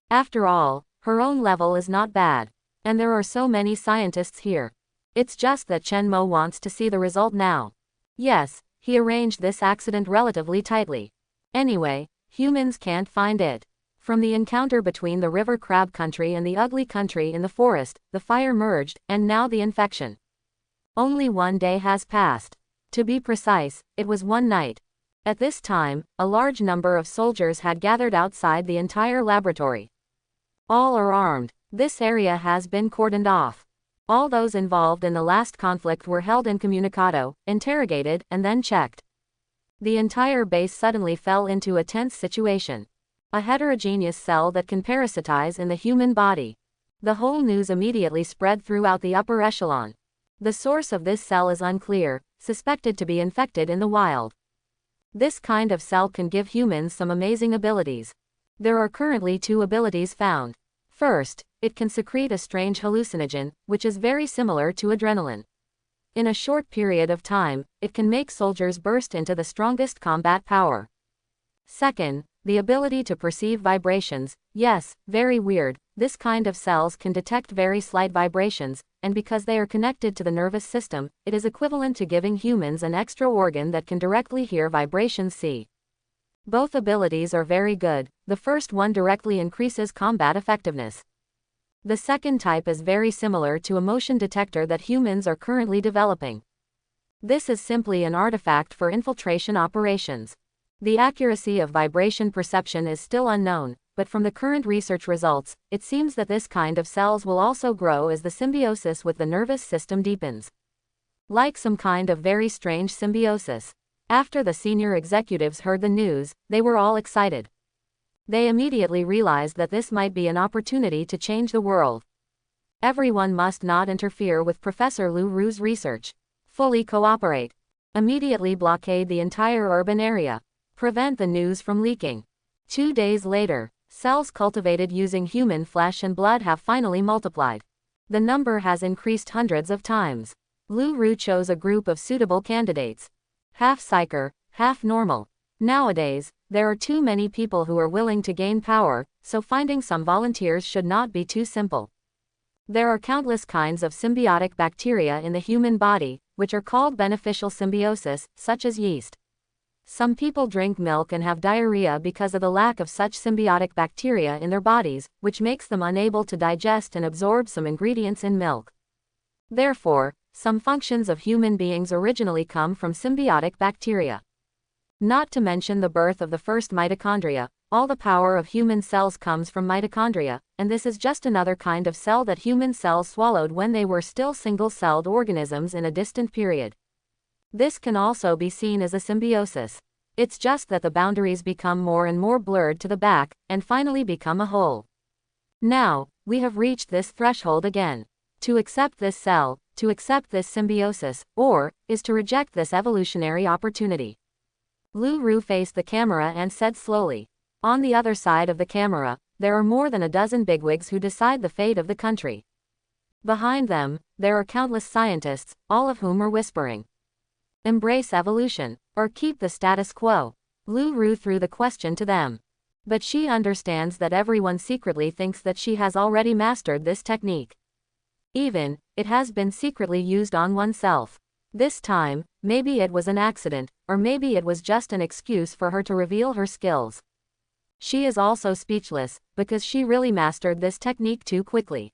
After all, her own level is not bad. And there are so many scientists here. It's just that Chen Mo wants to see the result now. Yes, he arranged this accident relatively tightly. Anyway, humans can't find it. From the encounter between the river crab country and the ugly country in the forest, the fire merged, and now the infection. Only 1 day has passed. To be precise, it was 1 night. At this time, a large number of soldiers had gathered outside the entire laboratory. All are armed. This area has been cordoned off. All those involved in the last conflict were held incommunicado, interrogated, and then checked. The entire base suddenly fell into a tense situation. A heterogeneous cell that can parasitize in the human body. The whole news immediately spread throughout the upper echelon. The source of this cell is unclear, suspected to be infected in the wild. This kind of cell can give humans some amazing abilities. There are currently 2 abilities found. First, it can secrete a strange hallucinogen, which is very similar to adrenaline. In a short period of time, it can make soldiers burst into the strongest combat power. Second, the ability to perceive vibrations. Yes, very weird. This kind of cells can detect very slight vibrations, and because they are connected to the nervous system, it is equivalent to giving humans an extra organ that can directly hear vibrations. See. Both abilities are very good. The first one directly increases combat effectiveness. The second type is very similar to a motion detector that humans are currently developing. This is simply an artifact for infiltration operations. The accuracy of vibration perception is still unknown, but from the current research results, it seems that this kind of cells will also grow as the symbiosis with the nervous system deepens. Like some kind of very strange symbiosis. After the senior executives heard the news, they were all excited. They immediately realized that this might be an opportunity to change the world. Everyone must not interfere with Professor Lu Ru's research. Fully cooperate. Immediately blockade the entire urban area. Prevent the news from leaking. 2 days later, cells cultivated using human flesh and blood have finally multiplied. The number has increased hundreds of times. Lu Ru chose a group of suitable candidates. Half psyker, half normal. Nowadays, there are too many people who are willing to gain power, so finding some volunteers should not be too simple. There are countless kinds of symbiotic bacteria in the human body, which are called beneficial symbiosis, such as yeast. Some people drink milk and have diarrhea because of the lack of such symbiotic bacteria in their bodies, which makes them unable to digest and absorb some ingredients in milk. Therefore, some functions of human beings originally come from symbiotic bacteria. Not to mention the birth of the first mitochondria. All the power of human cells comes from mitochondria, and this is just another kind of cell that human cells swallowed when they were still single-celled organisms in a distant period. This can also be seen as a symbiosis. It's just that the boundaries become more and more blurred to the back, and finally become a whole. Now, we have reached this threshold again. To accept this cell, to accept this symbiosis, or, is to reject this evolutionary opportunity. Lu Ru faced the camera and said slowly. On the other side of the camera, there are more than a dozen bigwigs who decide the fate of the country. Behind them, there are countless scientists, all of whom are whispering. Embrace evolution, or keep the status quo. Lu Ru threw the question to them. But she understands that everyone secretly thinks that she has already mastered this technique. Even, it has been secretly used on oneself. This time, maybe it was an accident, or maybe it was just an excuse for her to reveal her skills. She is also speechless, because she really mastered this technique too quickly.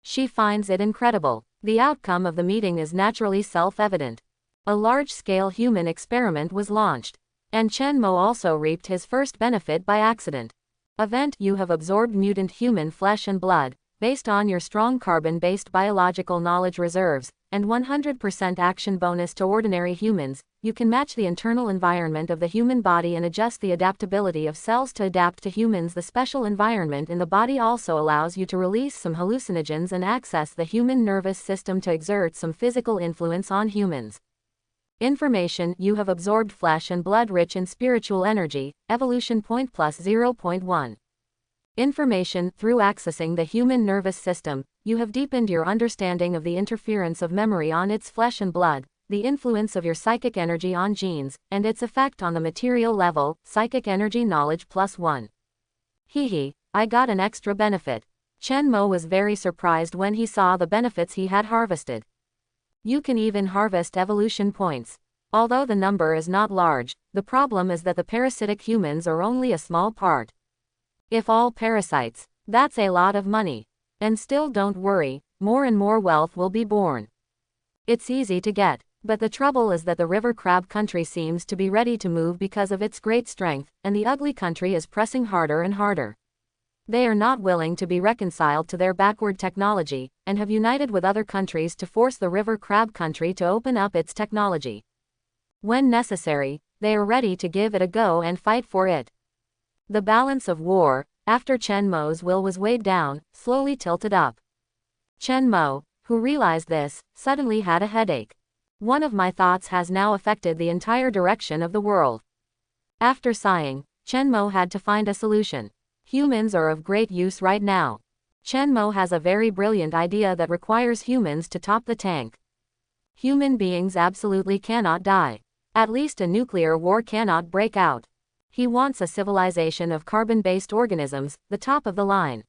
She finds it incredible. The outcome of the meeting is naturally self-evident. A large-scale human experiment was launched. And Chen Mo also reaped his first benefit by accident. Event: you have absorbed mutant human flesh and blood, based on your strong carbon-based biological knowledge reserves, and 100% action bonus to ordinary humans. You can match the internal environment of the human body and adjust the adaptability of cells to adapt to humans. The special environment in the body also allows you to release some hallucinogens and access the human nervous system to exert some physical influence on humans. Information: you have absorbed flesh and blood rich in spiritual energy, evolution point plus 0.1. Information: through accessing the human nervous system, you have deepened your understanding of the interference of memory on its flesh and blood, the influence of your psychic energy on genes, and its effect on the material level, psychic energy knowledge plus 1. Hehe, I got an extra benefit. Chen Mo was very surprised when he saw the benefits he had harvested. You can even harvest evolution points. Although the number is not large, the problem is that the parasitic humans are only a small part. If all parasites, that's a lot of money. And still don't worry, more and more wealth will be born. It's easy to get, but the trouble is that the river crab country seems to be ready to move because of its great strength, and the ugly country is pressing harder and harder. They are not willing to be reconciled to their backward technology, and have united with other countries to force the river crab country to open up its technology. When necessary, they are ready to give it a go and fight for it. The balance of war, after Chen Mo's will was weighed down, slowly tilted up. Chen Mo, who realized this, suddenly had a headache. One of my thoughts has now affected the entire direction of the world. After sighing, Chen Mo had to find a solution. Humans are of great use right now. Chen Mo has a very brilliant idea that requires humans to top the tank. Human beings absolutely cannot die. At least a nuclear war cannot break out. He wants a civilization of carbon-based organisms, the top of the line.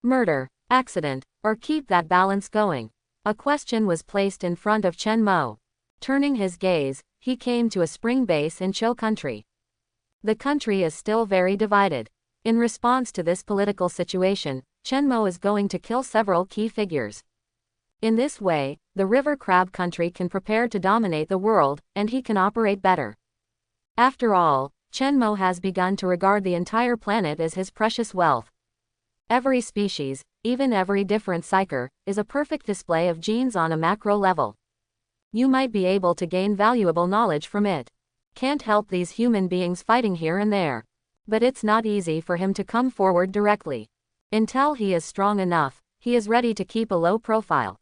Murder, accident, or keep that balance going? A question was placed in front of Chen Mo. Turning his gaze, he came to a spring base in Chou country. The country is still very divided. In response to this political situation, Chen Mo is going to kill several key figures. In this way, the river crab country can prepare to dominate the world, and he can operate better. After all, Chen Mo has begun to regard the entire planet as his precious wealth. Every species, even every different psyker, is a perfect display of genes on a macro level. You might be able to gain valuable knowledge from it. Can't help these human beings fighting here and there. But it's not easy for him to come forward directly. Until he is strong enough, he is ready to keep a low profile.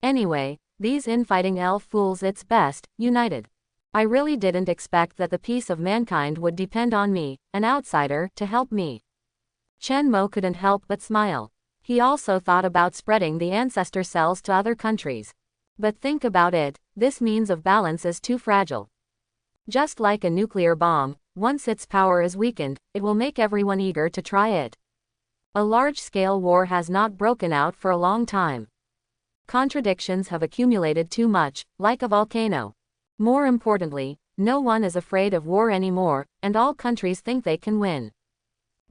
Anyway, these infighting elf fools it's best, united. I really didn't expect that the peace of mankind would depend on me, an outsider, to help me. Chen Mo couldn't help but smile. He also thought about spreading the ancestor cells to other countries. But think about it, this means of balance is too fragile. Just like a nuclear bomb, once its power is weakened, it will make everyone eager to try it. A large-scale war has not broken out for a long time. Contradictions have accumulated too much, like a volcano. More importantly, no one is afraid of war anymore, and all countries think they can win.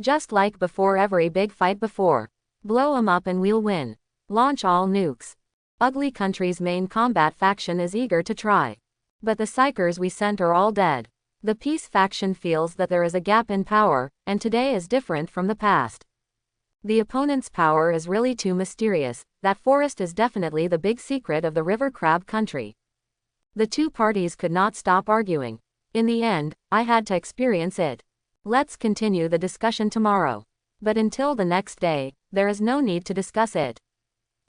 Just like before every big fight before. Blow 'em up and we'll win. Launch all nukes. Ugly country's main combat faction is eager to try. But the psychers we sent are all dead. The peace faction feels that there is a gap in power, and today is different from the past. The opponent's power is really too mysterious. That forest is definitely the big secret of the river crab country. The two parties could not stop arguing. In the end, I had to experience it. Let's continue the discussion tomorrow. But until the next day, there is no need to discuss it.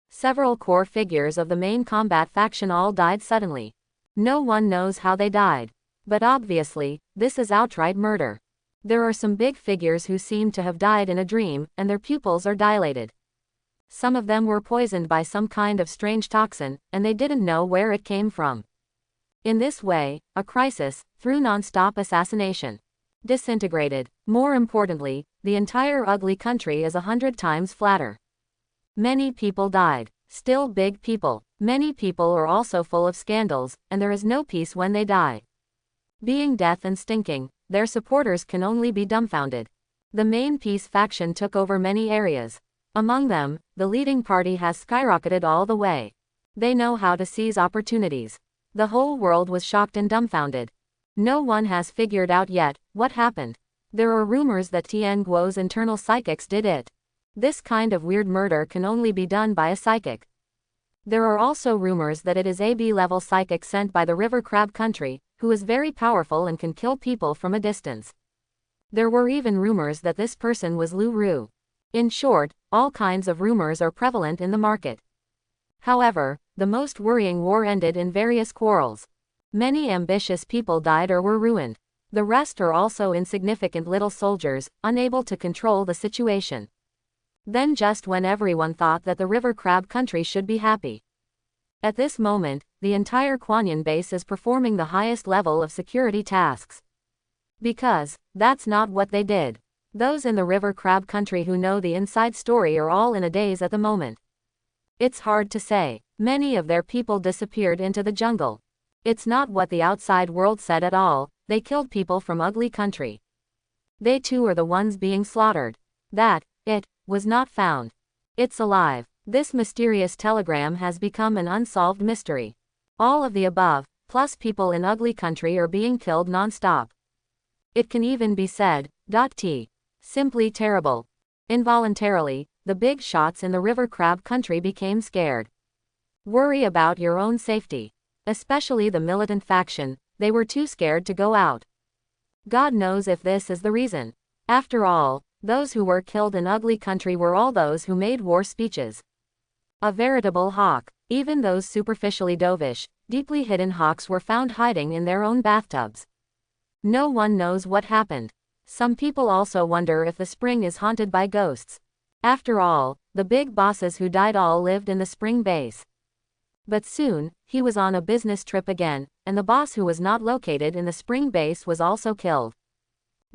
Several core figures of the main combat faction all died suddenly. No one knows how they died. But obviously, this is outright murder. There are some big figures who seem to have died in a dream, and their pupils are dilated. Some of them were poisoned by some kind of strange toxin, and they didn't know where it came from. In this way, a crisis, through non-stop assassination. Disintegrated. More importantly, the entire ugly country is 100 times flatter. Many people died. Still big people. Many people are also full of scandals, and there is no peace when they die. Being death and stinking, their supporters can only be dumbfounded. The main peace faction took over many areas. Among them, the leading party has skyrocketed all the way. They know how to seize opportunities. The whole world was shocked and dumbfounded. No one has figured out yet what happened. There are rumors that Tian Guo's internal psychics did it. This kind of weird murder can only be done by a psychic. There are also rumors that it is a B-level psychic sent by the river crab country, who is very powerful and can kill people from a distance. There were even rumors that this person was Lu Ru. In short, all kinds of rumors are prevalent in the market. However, the most worrying war ended in various quarrels. Many ambitious people died or were ruined. The rest are also insignificant little soldiers, unable to control the situation. Then just when everyone thought that the river crab country should be happy. At this moment, the entire Quanyan base is performing the highest level of security tasks. Because, that's not what they did. Those in the river crab country who know the inside story are all in a daze at the moment. It's hard to say. Many of their people disappeared into the jungle. It's not what the outside world said at all. They killed people from ugly country. They too are the ones being slaughtered. That, it, was not found. It's alive. This mysterious telegram has become an unsolved mystery. All of the above, plus people in ugly country are being killed non-stop. It can even be said, t. Simply terrible. Involuntarily, the big shots in the river crab country became scared. Worry about your own safety. Especially the militant faction, they were too scared to go out. God knows if this is the reason. After all, those who were killed in ugly country were all those who made war speeches. A veritable hawk. Even those superficially dovish, deeply hidden hawks were found hiding in their own bathtubs. No one knows what happened. Some people also wonder if the spring is haunted by ghosts. After all, the big bosses who died all lived in the spring base. But soon, he was on a business trip again, and the boss who was not located in the spring base was also killed.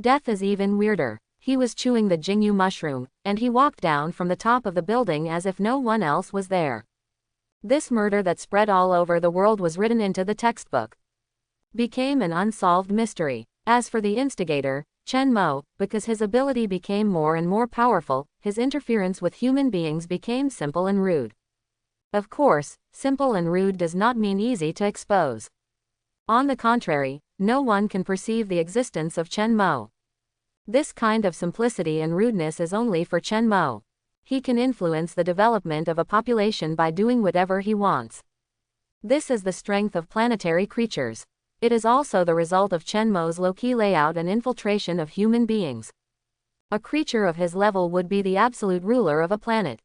Death is even weirder. He was chewing the Jingyu mushroom, and he walked down from the top of the building as if no one else was there. This murder that spread all over the world was written into the textbook. Became an unsolved mystery. As for the instigator, Chen Mo, because his ability became more and more powerful, his interference with human beings became simple and rude. Of course, simple and rude does not mean easy to expose. On the contrary, no one can perceive the existence of Chen Mo. This kind of simplicity and rudeness is only for Chen Mo. He can influence the development of a population by doing whatever he wants. This is the strength of planetary creatures. It is also the result of Chen Mo's low-key layout and infiltration of human beings. A creature of his level would be the absolute ruler of a planet.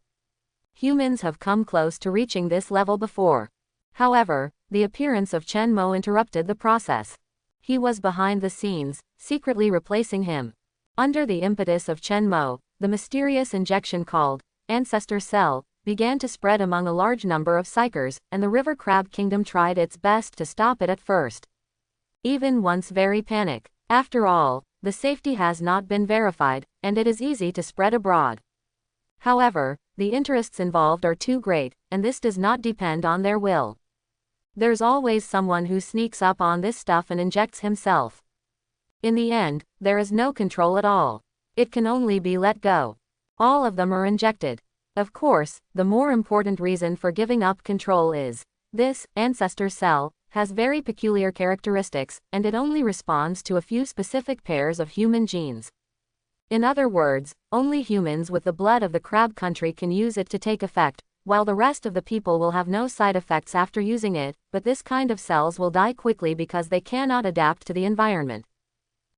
Humans have come close to reaching this level before. However, the appearance of Chen Mo interrupted the process. He was behind the scenes, secretly replacing him. Under the impetus of Chen Mo, the mysterious injection called Ancestor Cell began to spread among a large number of psychers, and the River Crab Kingdom tried its best to stop it at first. Even once very panic. After all, the safety has not been verified, and it is easy to spread abroad. However, the interests involved are too great, and this does not depend on their will. There's always someone who sneaks up on this stuff and injects himself. In the end, there is no control at all. It can only be let go. All of them are injected. Of course, the more important reason for giving up control is, this ancestor cell has very peculiar characteristics, and it only responds to a few specific pairs of human genes. In other words, only humans with the blood of the crab country can use it to take effect, while the rest of the people will have no side effects after using it, but this kind of cells will die quickly because they cannot adapt to the environment.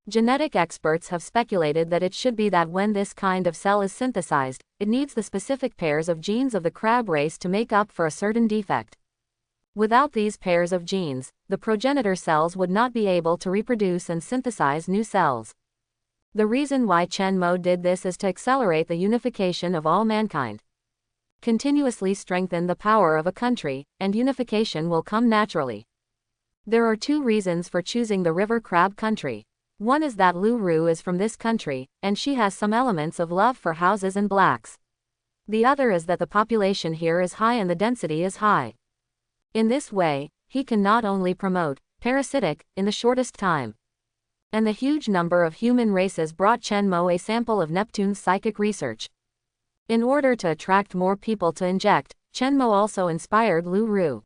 Genetic experts have speculated that it should be that when this kind of cell is synthesized, it needs the specific pairs of genes of the crab race to make up for a certain defect. Without these pairs of genes, the progenitor cells would not be able to reproduce and synthesize new cells. The reason why Chen Mo did this is to accelerate the unification of all mankind. Continuously strengthen the power of a country, and unification will come naturally. There are two reasons for choosing the river crab country. One is that Lu Ru is from this country, and she has some elements of love for houses and blacks. The other is that the population here is high and the density is high. In this way, he can not only promote parasitic in the shortest time. And the huge number of human races brought Chen Mo a sample of Neptune's psychic research. In order to attract more people to inject, Chen Mo also inspired Lu Ru.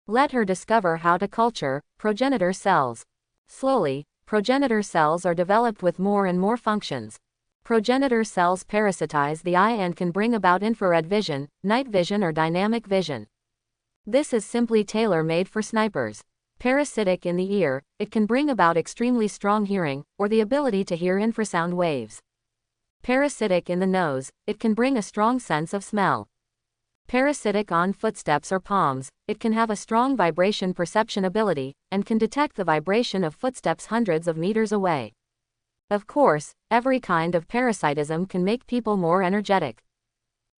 Let her discover how to culture progenitor cells. Slowly, progenitor cells are developed with more and more functions. Progenitor cells parasitize the eye and can bring about infrared vision, night vision or dynamic vision. This is simply tailor-made for snipers. Parasitic in the ear, it can bring about extremely strong hearing, or the ability to hear infrasound waves. Parasitic in the nose, it can bring a strong sense of smell. Parasitic on footsteps or palms, it can have a strong vibration perception ability, and can detect the vibration of footsteps hundreds of meters away. Of course, every kind of parasitism can make people more energetic.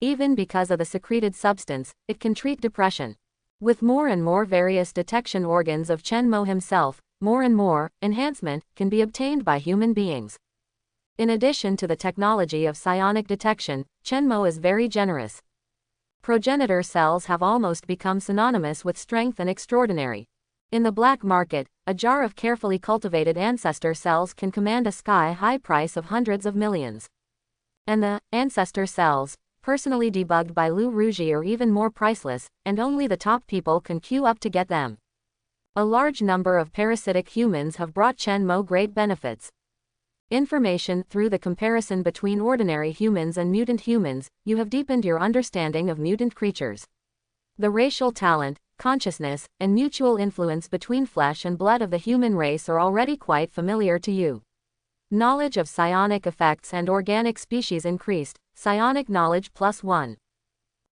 Even because of the secreted substance, it can treat depression. With more and more various detection organs of Chen Mo himself, more and more enhancement can be obtained by human beings. In addition to the technology of psionic detection, Chen Mo is very generous. Progenitor cells have almost become synonymous with strength and extraordinary. In the black market, a jar of carefully cultivated ancestor cells can command a sky-high price of hundreds of millions. And the ancestor cells, personally debugged by Lu Ruji, are even more priceless, and only the top people can queue up to get them. A large number of parasitic humans have brought Chen Mo great benefits. Information through the comparison between ordinary humans and mutant humans, you have deepened your understanding of mutant creatures. The racial talent, consciousness, and mutual influence between flesh and blood of the human race are already quite familiar to you. Knowledge of psionic effects and organic species increased, psionic knowledge +1.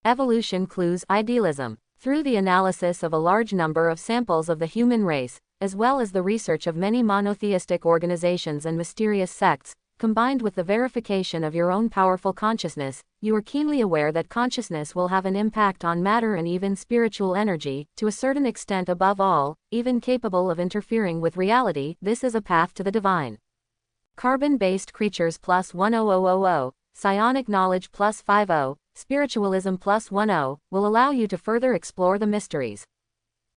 Evolution clues idealism. Through the analysis of a large number of samples of the human race, as well as the research of many monotheistic organizations and mysterious sects, combined with the verification of your own powerful consciousness, you are keenly aware that consciousness will have an impact on matter and even spiritual energy, to a certain extent above all, even capable of interfering with reality. This is a path to the divine. Carbon-based creatures plus 10000, psionic knowledge plus 50, spiritualism plus 10, will allow you to further explore the mysteries.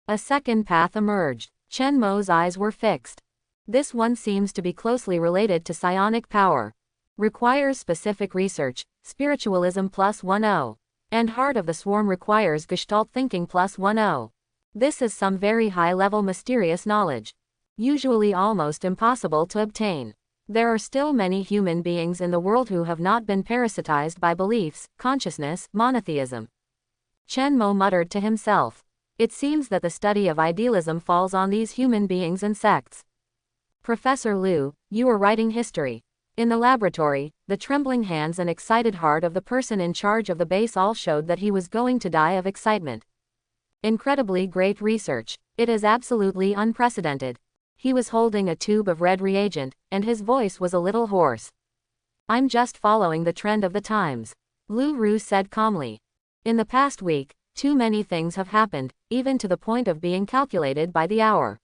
A second path emerged. Chen Mo's eyes were fixed. This one seems to be closely related to psionic power. Requires specific research, spiritualism plus 10. And heart of the swarm requires gestalt thinking plus 10. This is some very high-level mysterious knowledge. Usually almost impossible to obtain. There are still many human beings in the world who have not been parasitized by beliefs, consciousness, monotheism. Chen Mo muttered to himself. It seems that the study of idealism falls on these human beings and sects. Professor Liu, you are writing history. In the laboratory, the trembling hands and excited heart of the person in charge of the base all showed that he was going to die of excitement. Incredibly great research. It is absolutely unprecedented. He was holding a tube of red reagent, and his voice was a little hoarse. I'm just following the trend of the times, Lu Ru said calmly. In the past week, too many things have happened, even to the point of being calculated by the hour.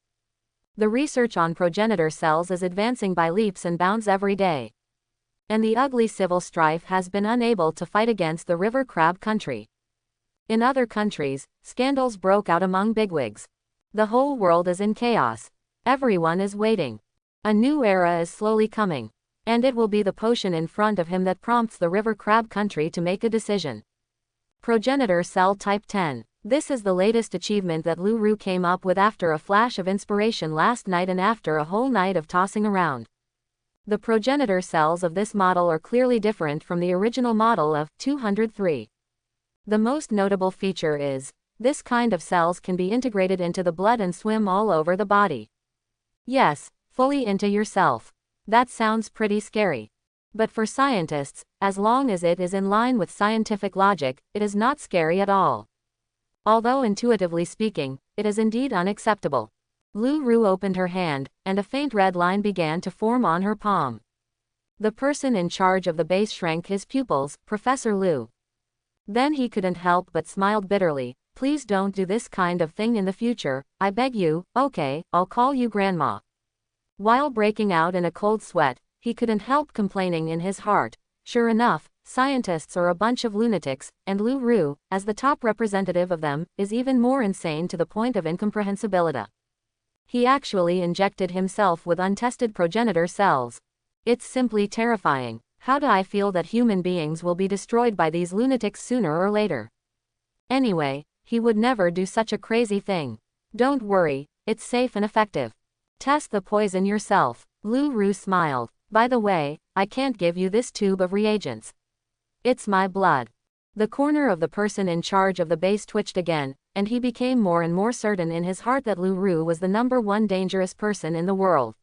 The research on progenitor cells is advancing by leaps and bounds every day. And the ugly civil strife has been unable to fight against the river crab country. In other countries, scandals broke out among bigwigs. The whole world is in chaos. Everyone is waiting. A new era is slowly coming. And it will be the potion in front of him that prompts the river crab country to make a decision. Progenitor cell type 10. This is the latest achievement that Lu Ru came up with after a flash of inspiration last night and after a whole night of tossing around. The progenitor cells of this model are clearly different from the original model of 203. The most notable feature is, this kind of cells can be integrated into the blood and swim all over the body. Yes, fully into yourself. That sounds pretty scary. But for scientists, as long as it is in line with scientific logic, it is not scary at all. Although intuitively speaking, it is indeed unacceptable. Lu Ru opened her hand, and a faint red line began to form on her palm. The person in charge of the base shrank his pupils, Professor Liu. Then he couldn't help but smiled bitterly. Please don't do this kind of thing in the future, I beg you. Okay, I'll call you Grandma. While breaking out in a cold sweat, he couldn't help complaining in his heart. Sure enough, scientists are a bunch of lunatics, and Lu Ru, as the top representative of them, is even more insane to the point of incomprehensibility. He actually injected himself with untested progenitor cells. It's simply terrifying. How do I feel that human beings will be destroyed by these lunatics sooner or later? Anyway, he would never do such a crazy thing. Don't worry, it's safe and effective. Test the poison yourself. Lu Ru smiled. By the way, I can't give you this tube of reagents. It's my blood. The corner of the person in charge of the base twitched again, and he became more and more certain in his heart that Lu Ru was the #1 dangerous person in the world.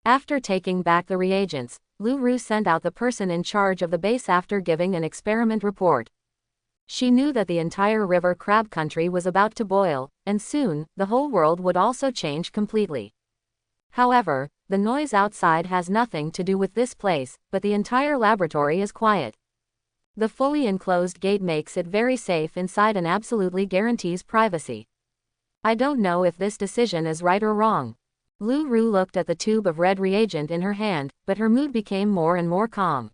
After taking back the reagents, Lu Ru sent out the person in charge of the base after giving an experiment report. She knew that the entire river crab country was about to boil, and soon, the whole world would also change completely. However, the noise outside has nothing to do with this place, but the entire laboratory is quiet. The fully enclosed gate makes it very safe inside and absolutely guarantees privacy. I don't know if this decision is right or wrong. Lu Ru looked at the tube of red reagent in her hand, but her mood became more and more calm.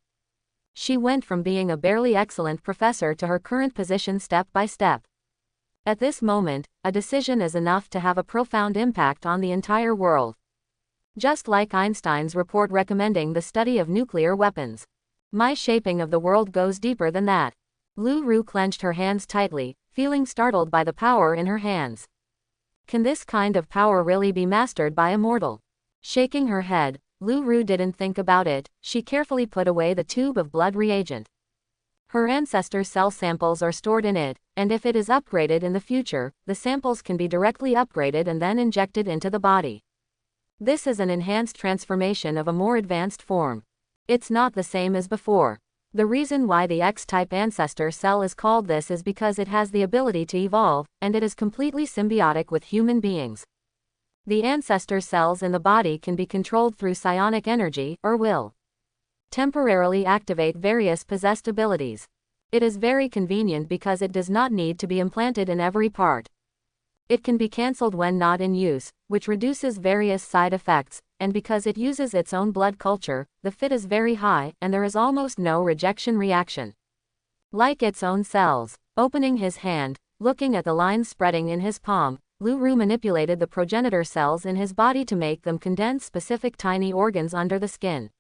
She went from being a barely excellent professor to her current position step by step. At this moment, a decision is enough to have a profound impact on the entire world. Just like Einstein's report recommending the study of nuclear weapons. My shaping of the world goes deeper than that. Lu Ru clenched her hands tightly, feeling startled by the power in her hands. Can this kind of power really be mastered by a mortal? Shaking her head, Lu Ru didn't think about it. She carefully put away the tube of blood reagent. Her ancestor cell samples are stored in it, and if it is upgraded in the future, the samples can be directly upgraded and then injected into the body. This is an enhanced transformation of a more advanced form. It's not the same as before. The reason why the X-type ancestor cell is called this is because it has the ability to evolve, and it is completely symbiotic with human beings. The ancestor cells in the body can be controlled through psionic energy, or will. Temporarily activate various possessed abilities. It is very convenient because it does not need to be implanted in every part. It can be cancelled when not in use, which reduces various side effects, and because it uses its own blood culture, the fit is very high and there is almost no rejection reaction. Like its own cells. Opening his hand, looking at the lines spreading in his palm, Lu Ru manipulated the progenitor cells in his body to make them condense specific tiny organs under the skin.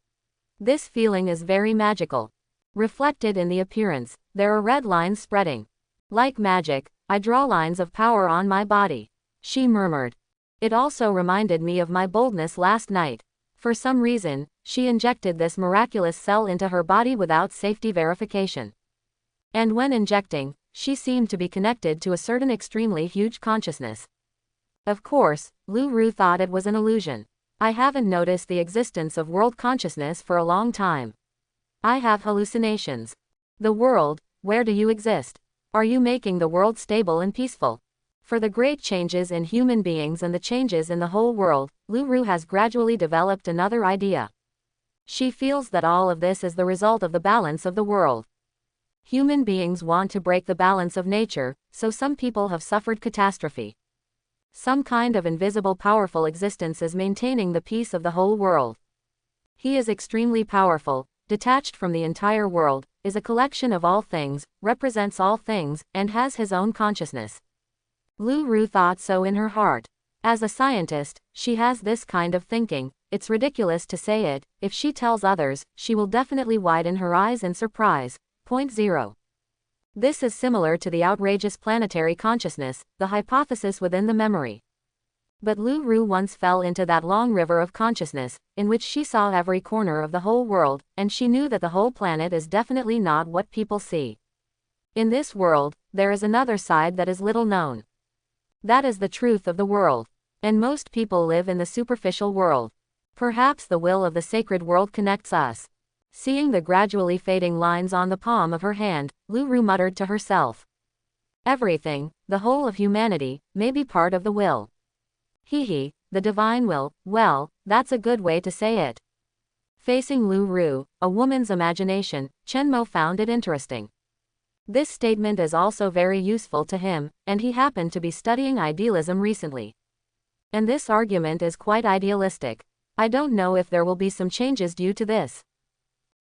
This feeling is very magical. Reflected in the appearance, there are red lines spreading. Like magic, I draw lines of power on my body, she murmured. It also reminded me of my boldness last night. For some reason, she injected this miraculous cell into her body without safety verification. And when injecting, she seemed to be connected to a certain extremely huge consciousness. Of course, Lu Ru thought it was an illusion. I haven't noticed the existence of world consciousness for a long time. I have hallucinations. The world, where do you exist? Are you making the world stable and peaceful? For the great changes in human beings and the changes in the whole world, Lu Ru has gradually developed another idea. She feels that all of this is the result of the balance of the world. Human beings want to break the balance of nature, so some people have suffered catastrophe. Some kind of invisible powerful existence is maintaining the peace of the whole world. He is extremely powerful, detached from the entire world, is a collection of all things, represents all things, and has his own consciousness. Lu Ru thought so in her heart. As a scientist, she has this kind of thinking. It's ridiculous to say it, if she tells others, she will definitely widen her eyes in surprise. Point 0. This is similar to the outrageous planetary consciousness, the hypothesis within the memory. But Lu Ru once fell into that long river of consciousness, in which she saw every corner of the whole world, and she knew that the whole planet is definitely not what people see. In this world, there is another side that is little known. That is the truth of the world. And most people live in the superficial world. Perhaps the will of the sacred world connects us. Seeing the gradually fading lines on the palm of her hand, Lu Ru muttered to herself. Everything, the whole of humanity, may be part of the will. He, the divine will, well, that's a good way to say it. Facing Lu Ru, a woman's imagination, Chen Mo found it interesting. This statement is also very useful to him, and he happened to be studying idealism recently. And this argument is quite idealistic. I don't know if there will be some changes due to this.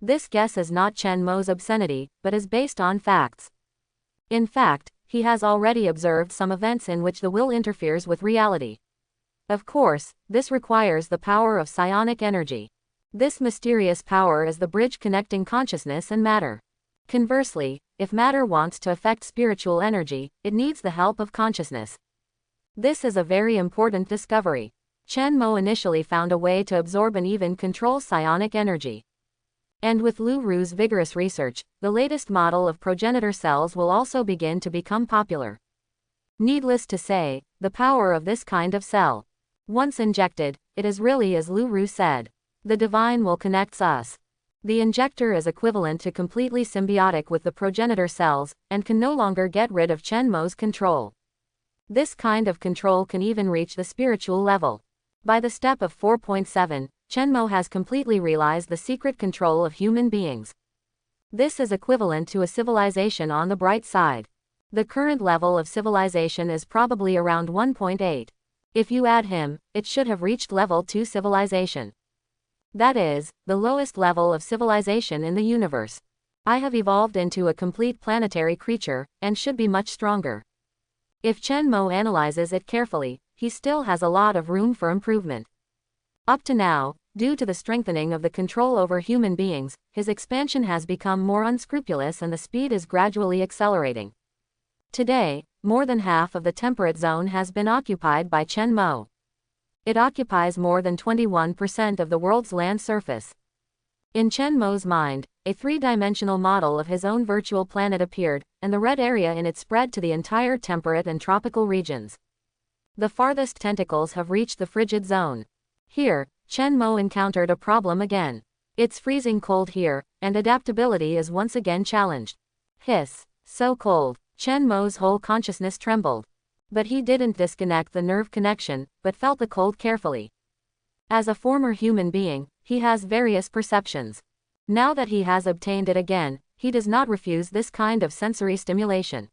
This guess is not Chen Mo's obscenity, but is based on facts. In fact, he has already observed some events in which the will interferes with reality. Of course, this requires the power of psionic energy. This mysterious power is the bridge connecting consciousness and matter. Conversely, if matter wants to affect spiritual energy, it needs the help of consciousness. This is a very important discovery. Chen Mo initially found a way to absorb and even control psionic energy. And with Lu Ru's vigorous research, the latest model of progenitor cells will also begin to become popular. Needless to say, the power of this kind of cell. Once injected, it is really as Lu Ru said. The divine will connects us. The injector is equivalent to completely symbiotic with the progenitor cells, and can no longer get rid of Chen Mo's control. This kind of control can even reach the spiritual level. By the step of 4.7, Chen Mo has completely realized the secret control of human beings. This is equivalent to a civilization on the bright side. The current level of civilization is probably around 1.8. If you add him, it should have reached level 2 civilization. That is, the lowest level of civilization in the universe. I have evolved into a complete planetary creature, and should be much stronger. If Chen Mo analyzes it carefully, he still has a lot of room for improvement. Up to now, due to the strengthening of the control over human beings, his expansion has become more unscrupulous and the speed is gradually accelerating. Today, more than half of the temperate zone has been occupied by Chen Mo. It occupies more than 21% of the world's land surface. In Chen Mo's mind, a three-dimensional model of his own virtual planet appeared, and the red area in it spread to the entire temperate and tropical regions. The farthest tentacles have reached the frigid zone. Here, Chen Mo encountered a problem again. It's freezing cold here, and adaptability is once again challenged. Hiss, so cold. Chen Mo's whole consciousness trembled. But he didn't disconnect the nerve connection, but felt the cold carefully. As a former human being, he has various perceptions. Now that he has obtained it again, he does not refuse this kind of sensory stimulation.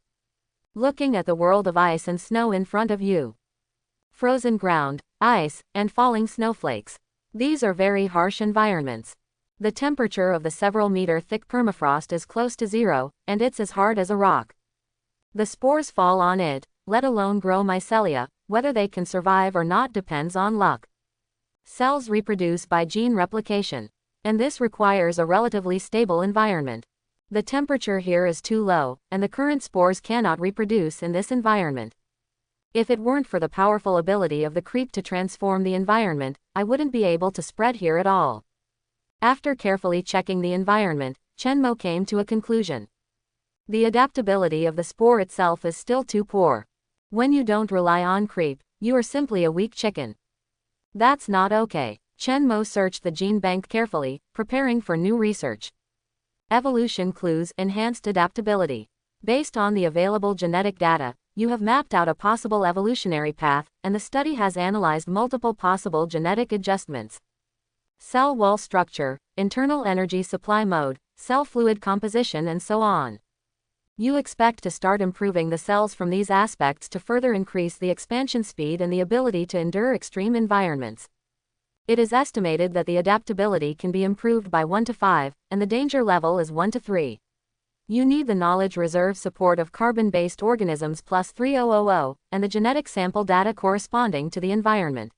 Looking at the world of ice and snow in front of you. Frozen ground, ice, and falling snowflakes. These are very harsh environments. The temperature of the several meter thick permafrost is close to zero, and it's as hard as a rock. The spores fall on it, let alone grow mycelia. Whether they can survive or not depends on luck. Cells reproduce by gene replication, and this requires a relatively stable environment. The temperature here is too low, and the current spores cannot reproduce in this environment. If it weren't for the powerful ability of the creep to transform the environment, I wouldn't be able to spread here at all. After carefully checking the environment, Chenmo came to a conclusion. The adaptability of the spore itself is still too poor. When you don't rely on creep, you are simply a weak chicken. That's not okay. Chenmo searched the gene bank carefully, preparing for new research. Evolution clues, enhanced adaptability. Based on the available genetic data, you have mapped out a possible evolutionary path, and the study has analyzed multiple possible genetic adjustments. Cell wall structure, internal energy supply mode, cell fluid composition, and so on. You expect to start improving the cells from these aspects to further increase the expansion speed and the ability to endure extreme environments. It is estimated that the adaptability can be improved by 1 to 5, and the danger level is 1 to 3. You need the knowledge reserve support of carbon-based organisms plus 3000, and the genetic sample data corresponding to the environment.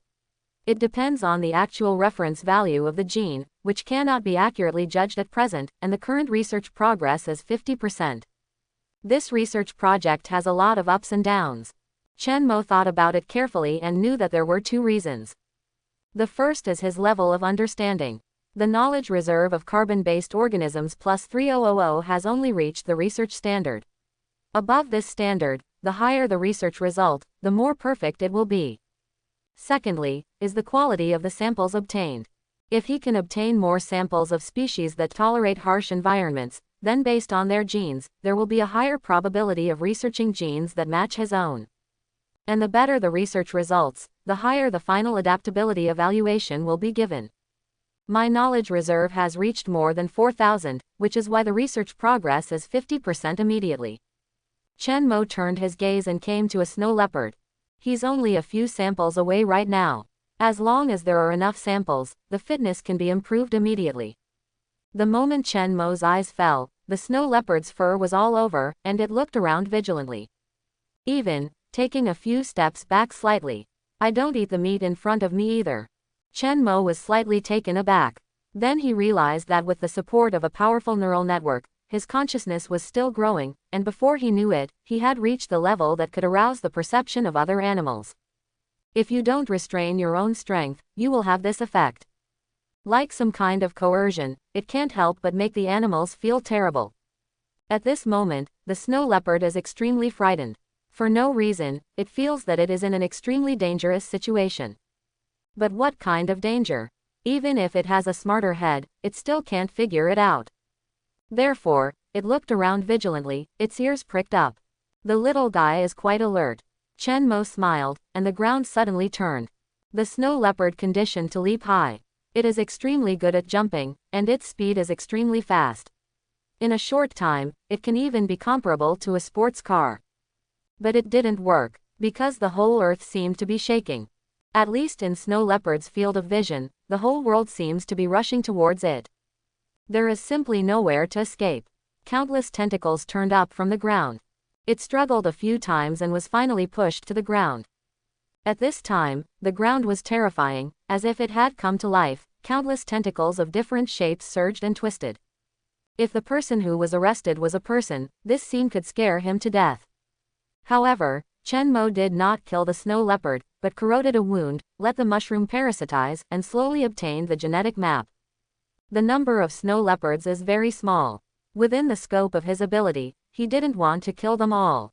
It depends on the actual reference value of the gene, which cannot be accurately judged at present, and the current research progress is 50%. This research project has a lot of ups and downs. Chenmo thought about it carefully and knew that there were two reasons. The first is his level of understanding. The knowledge reserve of carbon-based organisms plus 3000 has only reached the research standard. Above this standard, the higher the research result, the more perfect it will be. Secondly, is the quality of the samples obtained. If he can obtain more samples of species that tolerate harsh environments, then based on their genes, there will be a higher probability of researching genes that match his own. And the better the research results, the higher the final adaptability evaluation will be given. My knowledge reserve has reached more than 4,000, which is why the research progress is 50% immediately. Chenmo turned his gaze and came to a snow leopard. He's only a few samples away right now. As long as there are enough samples, the fitness can be improved immediately. The moment Chenmo's eyes fell, the snow leopard's fur was all over, and it looked around vigilantly. Even, taking a few steps back slightly. I don't eat the meat in front of me either. Chenmo was slightly taken aback. Then he realized that with the support of a powerful neural network, his consciousness was still growing, and before he knew it, he had reached the level that could arouse the perception of other animals. If you don't restrain your own strength, you will have this effect. Like some kind of coercion, it can't help but make the animals feel terrible. At this moment, the snow leopard is extremely frightened. For no reason, it feels that it is in an extremely dangerous situation. But what kind of danger? Even if it has a smarter head, it still can't figure it out. Therefore, it looked around vigilantly, its ears pricked up. The little guy is quite alert. Chenmo smiled, and the ground suddenly turned. The snow leopard conditioned to leap high. It is extremely good at jumping, and its speed is extremely fast. In a short time, it can even be comparable to a sports car. But it didn't work, because the whole earth seemed to be shaking. At least in Snow Leopard's field of vision, the whole world seems to be rushing towards it. There is simply nowhere to escape. Countless tentacles turned up from the ground. It struggled a few times and was finally pushed to the ground. At this time, the ground was terrifying, as if it had come to life. Countless tentacles of different shapes surged and twisted. If the person who was arrested was a person, this scene could scare him to death. However, Chenmo did not kill the snow leopard, but corroded a wound, let the mushroom parasitize, and slowly obtained the genetic map. The number of snow leopards is very small. Within the scope of his ability, he didn't want to kill them all.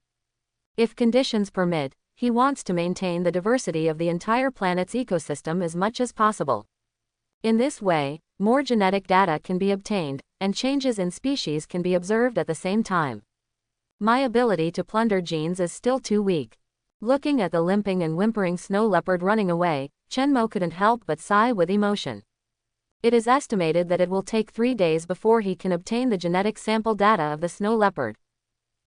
If conditions permit, he wants to maintain the diversity of the entire planet's ecosystem as much as possible. In this way, more genetic data can be obtained, and changes in species can be observed at the same time. My ability to plunder genes is still too weak. Looking at the limping and whimpering snow leopard running away, Chenmo couldn't help but sigh with emotion. It is estimated that it will take 3 days before he can obtain the genetic sample data of the snow leopard.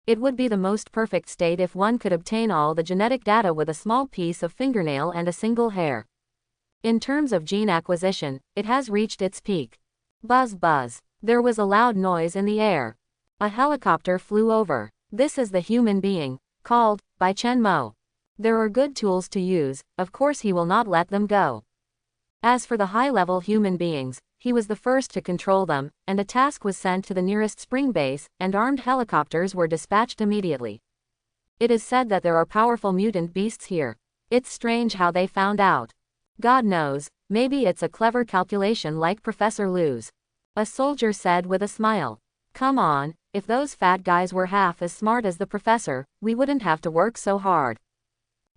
It would be the most perfect state if one could obtain all the genetic data with a small piece of fingernail and a single hair. In terms of gene acquisition, it has reached its peak. Buzz buzz. There was a loud noise in the air. A helicopter flew over. This is the human being, called, by Chen Mo. There are good tools to use, of course he will not let them go. As for the high-level human beings, he was the first to control them, and a task was sent to the nearest spring base, and armed helicopters were dispatched immediately. It is said that there are powerful mutant beasts here. It's strange how they found out. God knows, maybe it's a clever calculation like Professor Liu's. A soldier said with a smile. Come on, if those fat guys were half as smart as the professor, we wouldn't have to work so hard.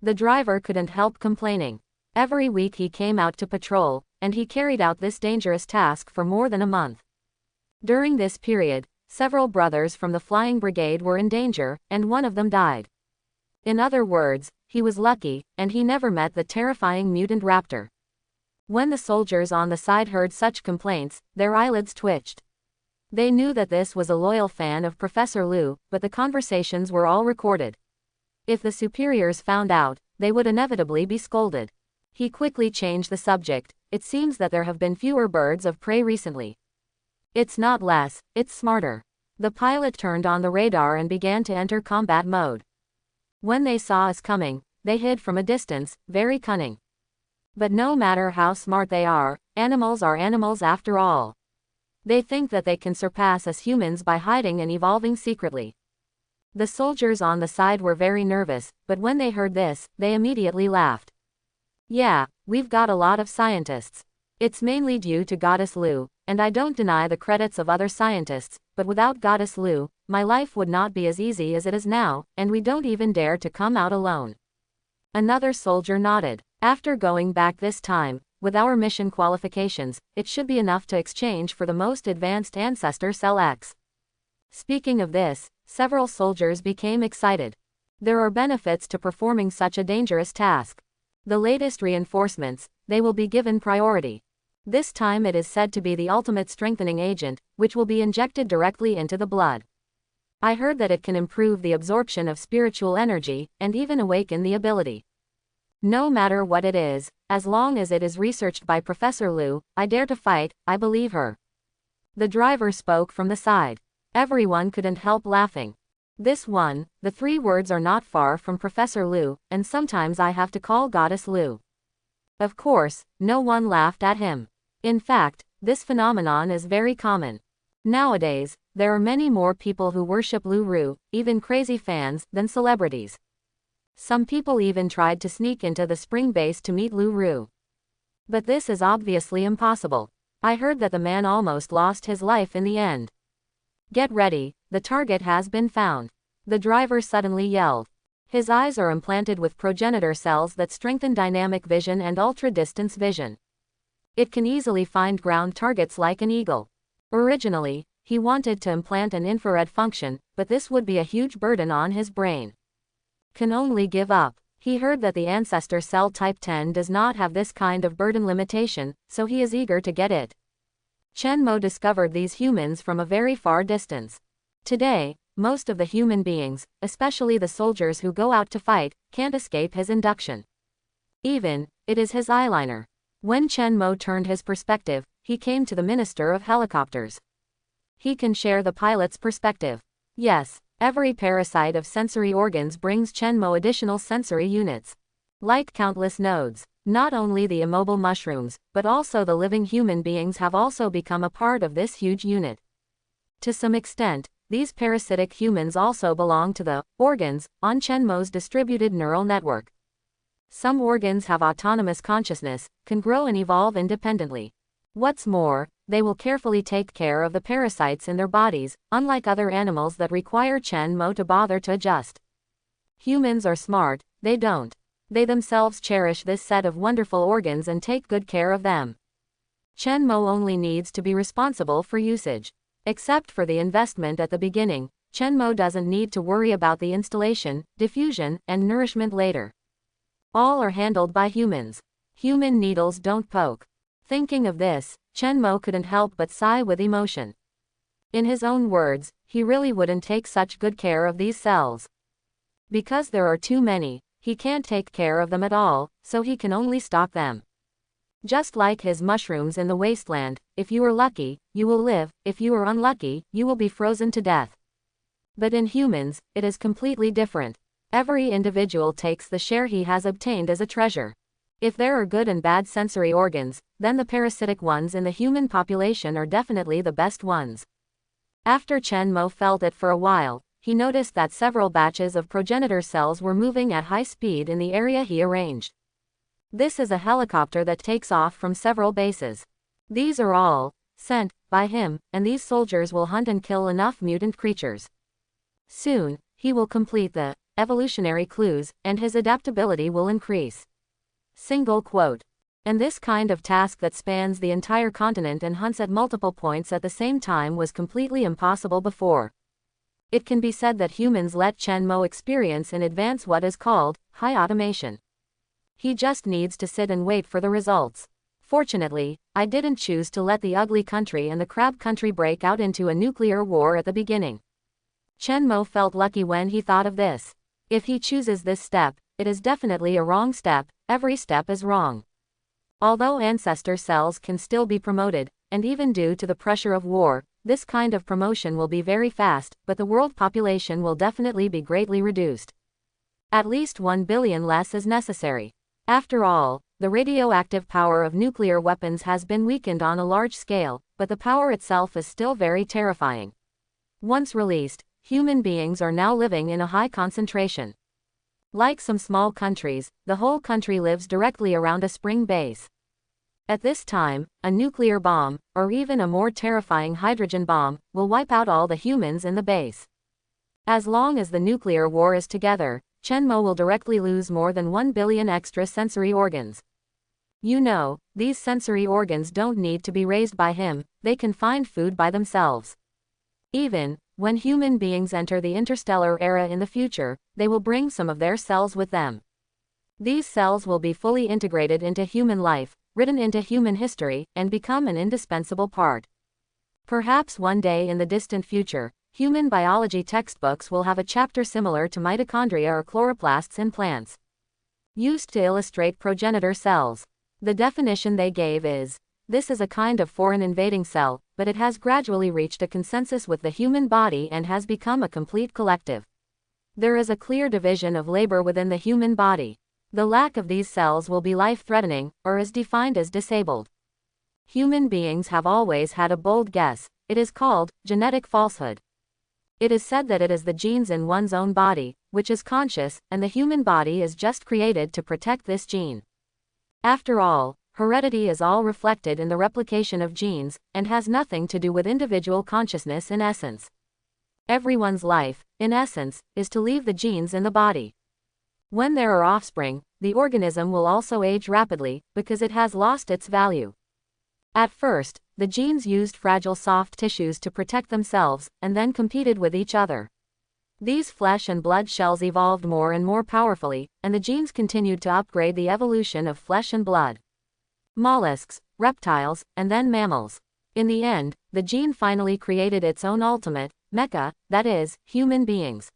The driver couldn't help complaining. Every week he came out to patrol, and he carried out this dangerous task for more than a month. During this period, several brothers from the flying brigade were in danger, and one of them died. In other words, he was lucky, and he never met the terrifying mutant raptor. When the soldiers on the side heard such complaints, their eyelids twitched. They knew that this was a loyal fan of Professor Liu, but the conversations were all recorded. If the superiors found out, they would inevitably be scolded. He quickly changed the subject. It seems that there have been fewer birds of prey recently. It's not less, it's smarter. The pilot turned on the radar and began to enter combat mode. When they saw us coming, they hid from a distance, very cunning. But no matter how smart they are animals after all. They think that they can surpass us humans by hiding and evolving secretly. The soldiers on the side were very nervous, but when they heard this, they immediately laughed. Yeah, we've got a lot of scientists. It's mainly due to Goddess Liu, and I don't deny the credits of other scientists, but without Goddess Liu, my life would not be as easy as it is now, and we don't even dare to come out alone. Another soldier nodded. After going back this time, with our mission qualifications, it should be enough to exchange for the most advanced ancestor cell X. Speaking of this, several soldiers became excited. There are benefits to performing such a dangerous task. The latest reinforcements, they will be given priority. This time it is said to be the ultimate strengthening agent, which will be injected directly into the blood. I heard that it can improve the absorption of spiritual energy, and even awaken the ability. No matter what it is, as long as it is researched by Professor Liu, I dare to fight, I believe her. The driver spoke from the side. Everyone couldn't help laughing. This one, the 3 words are not far from Professor Liu, and sometimes I have to call Goddess Liu. Of course, no one laughed at him. In fact, this phenomenon is very common. Nowadays, there are many more people who worship Lu Ru, even crazy fans, than celebrities. Some people even tried to sneak into the spring base to meet Lu Ru. But this is obviously impossible. I heard that the man almost lost his life in the end. Get ready, the target has been found. The driver suddenly yelled. His eyes are implanted with progenitor cells that strengthen dynamic vision and ultra-distance vision. It can easily find ground targets like an eagle. Originally, he wanted to implant an infrared function, but this would be a huge burden on his brain. Can only give up. He heard that the ancestor cell type 10 does not have this kind of burden limitation, so he is eager to get it. Chen Mo discovered these humans from a very far distance. Today, most of the human beings, especially the soldiers who go out to fight, can't escape his induction. Even, it is his eyeliner. When Chen Mo turned his perspective, he came to the Minister of Helicopters. He can share the pilot's perspective. Yes, every parasite of sensory organs brings Chen Mo additional sensory units. Like countless nodes. Not only the immobile mushrooms, but also the living human beings have also become a part of this huge unit. To some extent, these parasitic humans also belong to the organs on Chen Mo's distributed neural network. Some organs have autonomous consciousness, can grow and evolve independently. What's more, they will carefully take care of the parasites in their bodies, unlike other animals that require Chen Mo to bother to adjust. Humans are smart, they don't. They themselves cherish this set of wonderful organs and take good care of them. Chen Mo only needs to be responsible for usage. Except for the investment at the beginning, Chen Mo doesn't need to worry about the installation, diffusion, and nourishment later. All are handled by humans. Human needles don't poke. Thinking of this, Chen Mo couldn't help but sigh with emotion. In his own words, he really wouldn't take such good care of these cells. Because there are too many, he can't take care of them at all, so he can only stock them. Just like his mushrooms in the wasteland, if you are lucky, you will live, if you are unlucky, you will be frozen to death. But in humans, it is completely different. Every individual takes the share he has obtained as a treasure. If there are good and bad sensory organs, then the parasitic ones in the human population are definitely the best ones. After Chen Mo felt it for a while, he noticed that several batches of progenitor cells were moving at high speed in the area he arranged. This is a helicopter that takes off from several bases. These are all sent by him, and these soldiers will hunt and kill enough mutant creatures. Soon, he will complete the evolutionary clues, and his adaptability will increase. Single quote. And this kind of task that spans the entire continent and hunts at multiple points at the same time was completely impossible before. It can be said that humans let Chen Mo experience in advance what is called high automation. He just needs to sit and wait for the results. Fortunately, I didn't choose to let the ugly country and the crab country break out into a nuclear war at the beginning. Chen Mo felt lucky when he thought of this. If he chooses this step, it is definitely a wrong step, every step is wrong. Although ancestor cells can still be promoted, and even due to the pressure of war, this kind of promotion will be very fast, but the world population will definitely be greatly reduced. At least 1 billion less is necessary. After all, the radioactive power of nuclear weapons has been weakened on a large scale, but the power itself is still very terrifying. Once released, human beings are now living in a high concentration. Like some small countries, the whole country lives directly around a spring base. At this time, a nuclear bomb, or even a more terrifying hydrogen bomb, will wipe out all the humans in the base. As long as the nuclear war is together, Chen Mo will directly lose more than 1 billion extra sensory organs. You know, these sensory organs don't need to be raised by him, they can find food by themselves. Even when human beings enter the interstellar era in the future, they will bring some of their cells with them. These cells will be fully integrated into human life, written into human history, and become an indispensable part. Perhaps one day in the distant future, human biology textbooks will have a chapter similar to mitochondria or chloroplasts in plants, used to illustrate progenitor cells. The definition they gave is, this is a kind of foreign invading cell, but it has gradually reached a consensus with the human body and has become a complete collective. There is a clear division of labor within the human body. The lack of these cells will be life-threatening, or is defined as disabled. Human beings have always had a bold guess. It is called genetic falsehood. It is said that it is the genes in one's own body, which is conscious, and the human body is just created to protect this gene. After all, heredity is all reflected in the replication of genes, and has nothing to do with individual consciousness in essence. Everyone's life, in essence, is to leave the genes in the body. When there are offspring, the organism will also age rapidly, because it has lost its value. At first, the genes used fragile soft tissues to protect themselves, and then competed with each other. These flesh and blood shells evolved more and more powerfully, and the genes continued to upgrade the evolution of flesh and blood. Mollusks, reptiles, and then mammals. In the end, the gene finally created its own ultimate mecha, that is, human beings.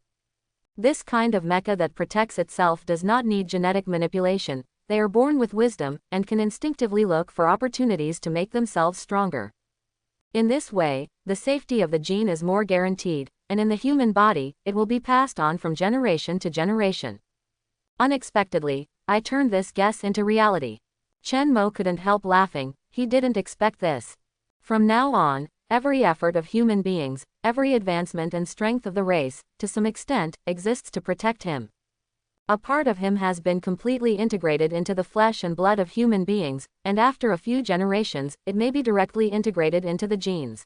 This kind of mecha that protects itself does not need genetic manipulation. They are born with wisdom, and can instinctively look for opportunities to make themselves stronger. In this way, the safety of the gene is more guaranteed, and in the human body, it will be passed on from generation to generation. Unexpectedly, I turned this guess into reality. Chen Mo couldn't help laughing. He didn't expect this. From now on, every effort of human beings, every advancement and strength of the race, to some extent, exists to protect him. A part of him has been completely integrated into the flesh and blood of human beings, and after a few generations, it may be directly integrated into the genes.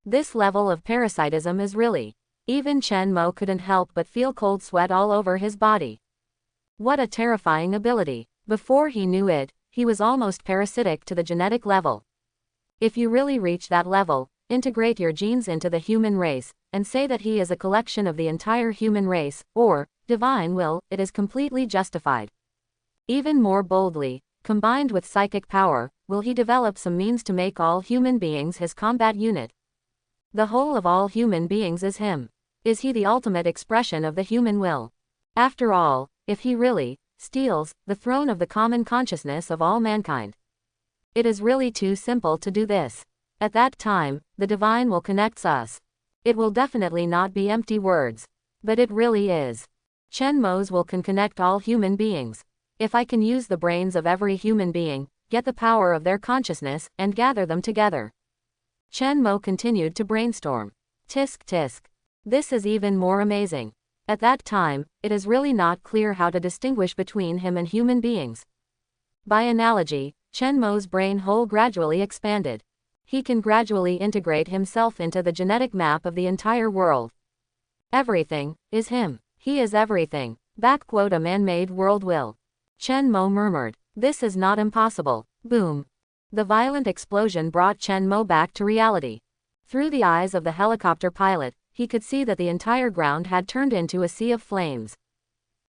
This level of parasitism is really. Even Chen Mo couldn't help but feel cold sweat all over his body. What a terrifying ability. Before he knew it, he was almost parasitic to the genetic level. If you really reach that level, integrate your genes into the human race, and say that he is a collection of the entire human race, or divine will, it is completely justified. Even more boldly, combined with psychic power, will he develop some means to make all human beings his combat unit? The whole of all human beings is him. Is he the ultimate expression of the human will? After all, if he really steals the throne of the common consciousness of all mankind, it is really too simple to do this. At that time, the divine will connect us. It will definitely not be empty words. But it really is. Chen Mo's will can connect all human beings. If I can use the brains of every human being, get the power of their consciousness, and gather them together. Chen Mo continued to brainstorm. Tisk tisk. This is even more amazing. At that time, it is really not clear how to distinguish between him and human beings. By analogy, Chen Mo's brain hole gradually expanded. He can gradually integrate himself into the genetic map of the entire world. Everything is him. He is everything. A man-made world will. Chen Mo murmured. This is not impossible. Boom. The violent explosion brought Chen Mo back to reality. Through the eyes of the helicopter pilot, he could see that the entire ground had turned into a sea of flames.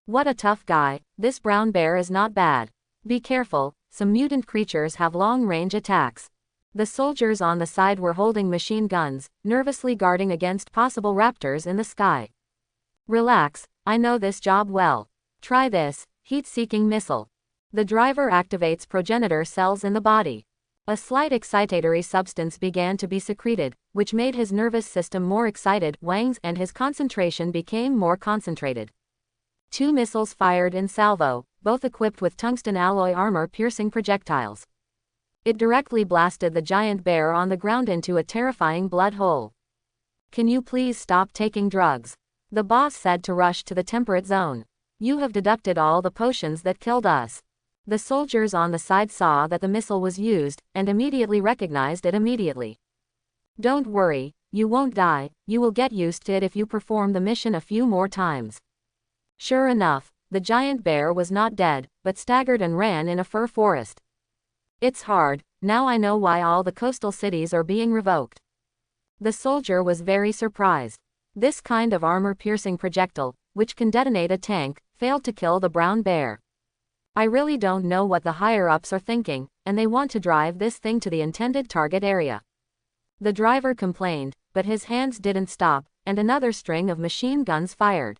What a tough guy. This brown bear is not bad. Be careful, some mutant creatures have long-range attacks. The soldiers on the side were holding machine guns, nervously guarding against possible raptors in the sky. Relax, I know this job well. Try this, heat-seeking missile. The driver activates progenitor cells in the body. A slight excitatory substance began to be secreted, which made his nervous system more excited, and his concentration became more concentrated. 2 missiles fired in salvo, both equipped with tungsten alloy armor-piercing projectiles. It directly blasted the giant bear on the ground into a terrifying blood hole. Can you please stop taking drugs? The boss said to rush to the temperate zone. You have deducted all the potions that killed us. The soldiers on the side saw that the missile was used, and immediately recognized it immediately. Don't worry, you won't die, you will get used to it if you perform the mission a few more times. Sure enough, the giant bear was not dead, but staggered and ran in a fir forest. It's hard, now I know why all the coastal cities are being revoked. The soldier was very surprised. This kind of armor-piercing projectile, which can detonate a tank, failed to kill the brown bear. I really don't know what the higher-ups are thinking, and they want to drive this thing to the intended target area. The driver complained, but his hands didn't stop, and another string of machine guns fired.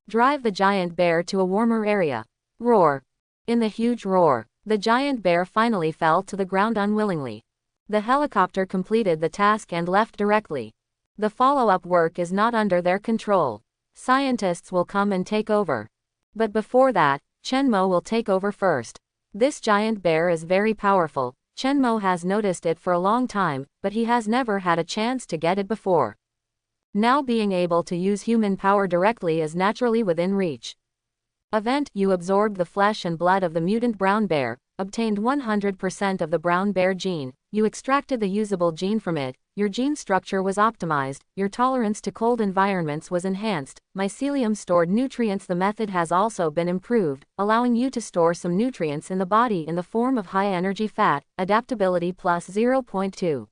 Drive the giant bear to a warmer area. Roar. In the huge roar, the giant bear finally fell to the ground unwillingly. The helicopter completed the task and left directly. The follow-up work is not under their control. Scientists will come and take over. But before that, Chen Mo will take over first. This giant bear is very powerful. Chen Mo has noticed it for a long time, but he has never had a chance to get it before. Now being able to use human power directly is naturally within reach. Event: you absorbed the flesh and blood of the mutant brown bear, obtained 100% of the brown bear gene, you extracted the usable gene from it, your gene structure was optimized, your tolerance to cold environments was enhanced, mycelium stored nutrients. The method has also been improved, allowing you to store some nutrients in the body in the form of high-energy fat, adaptability plus 0.2.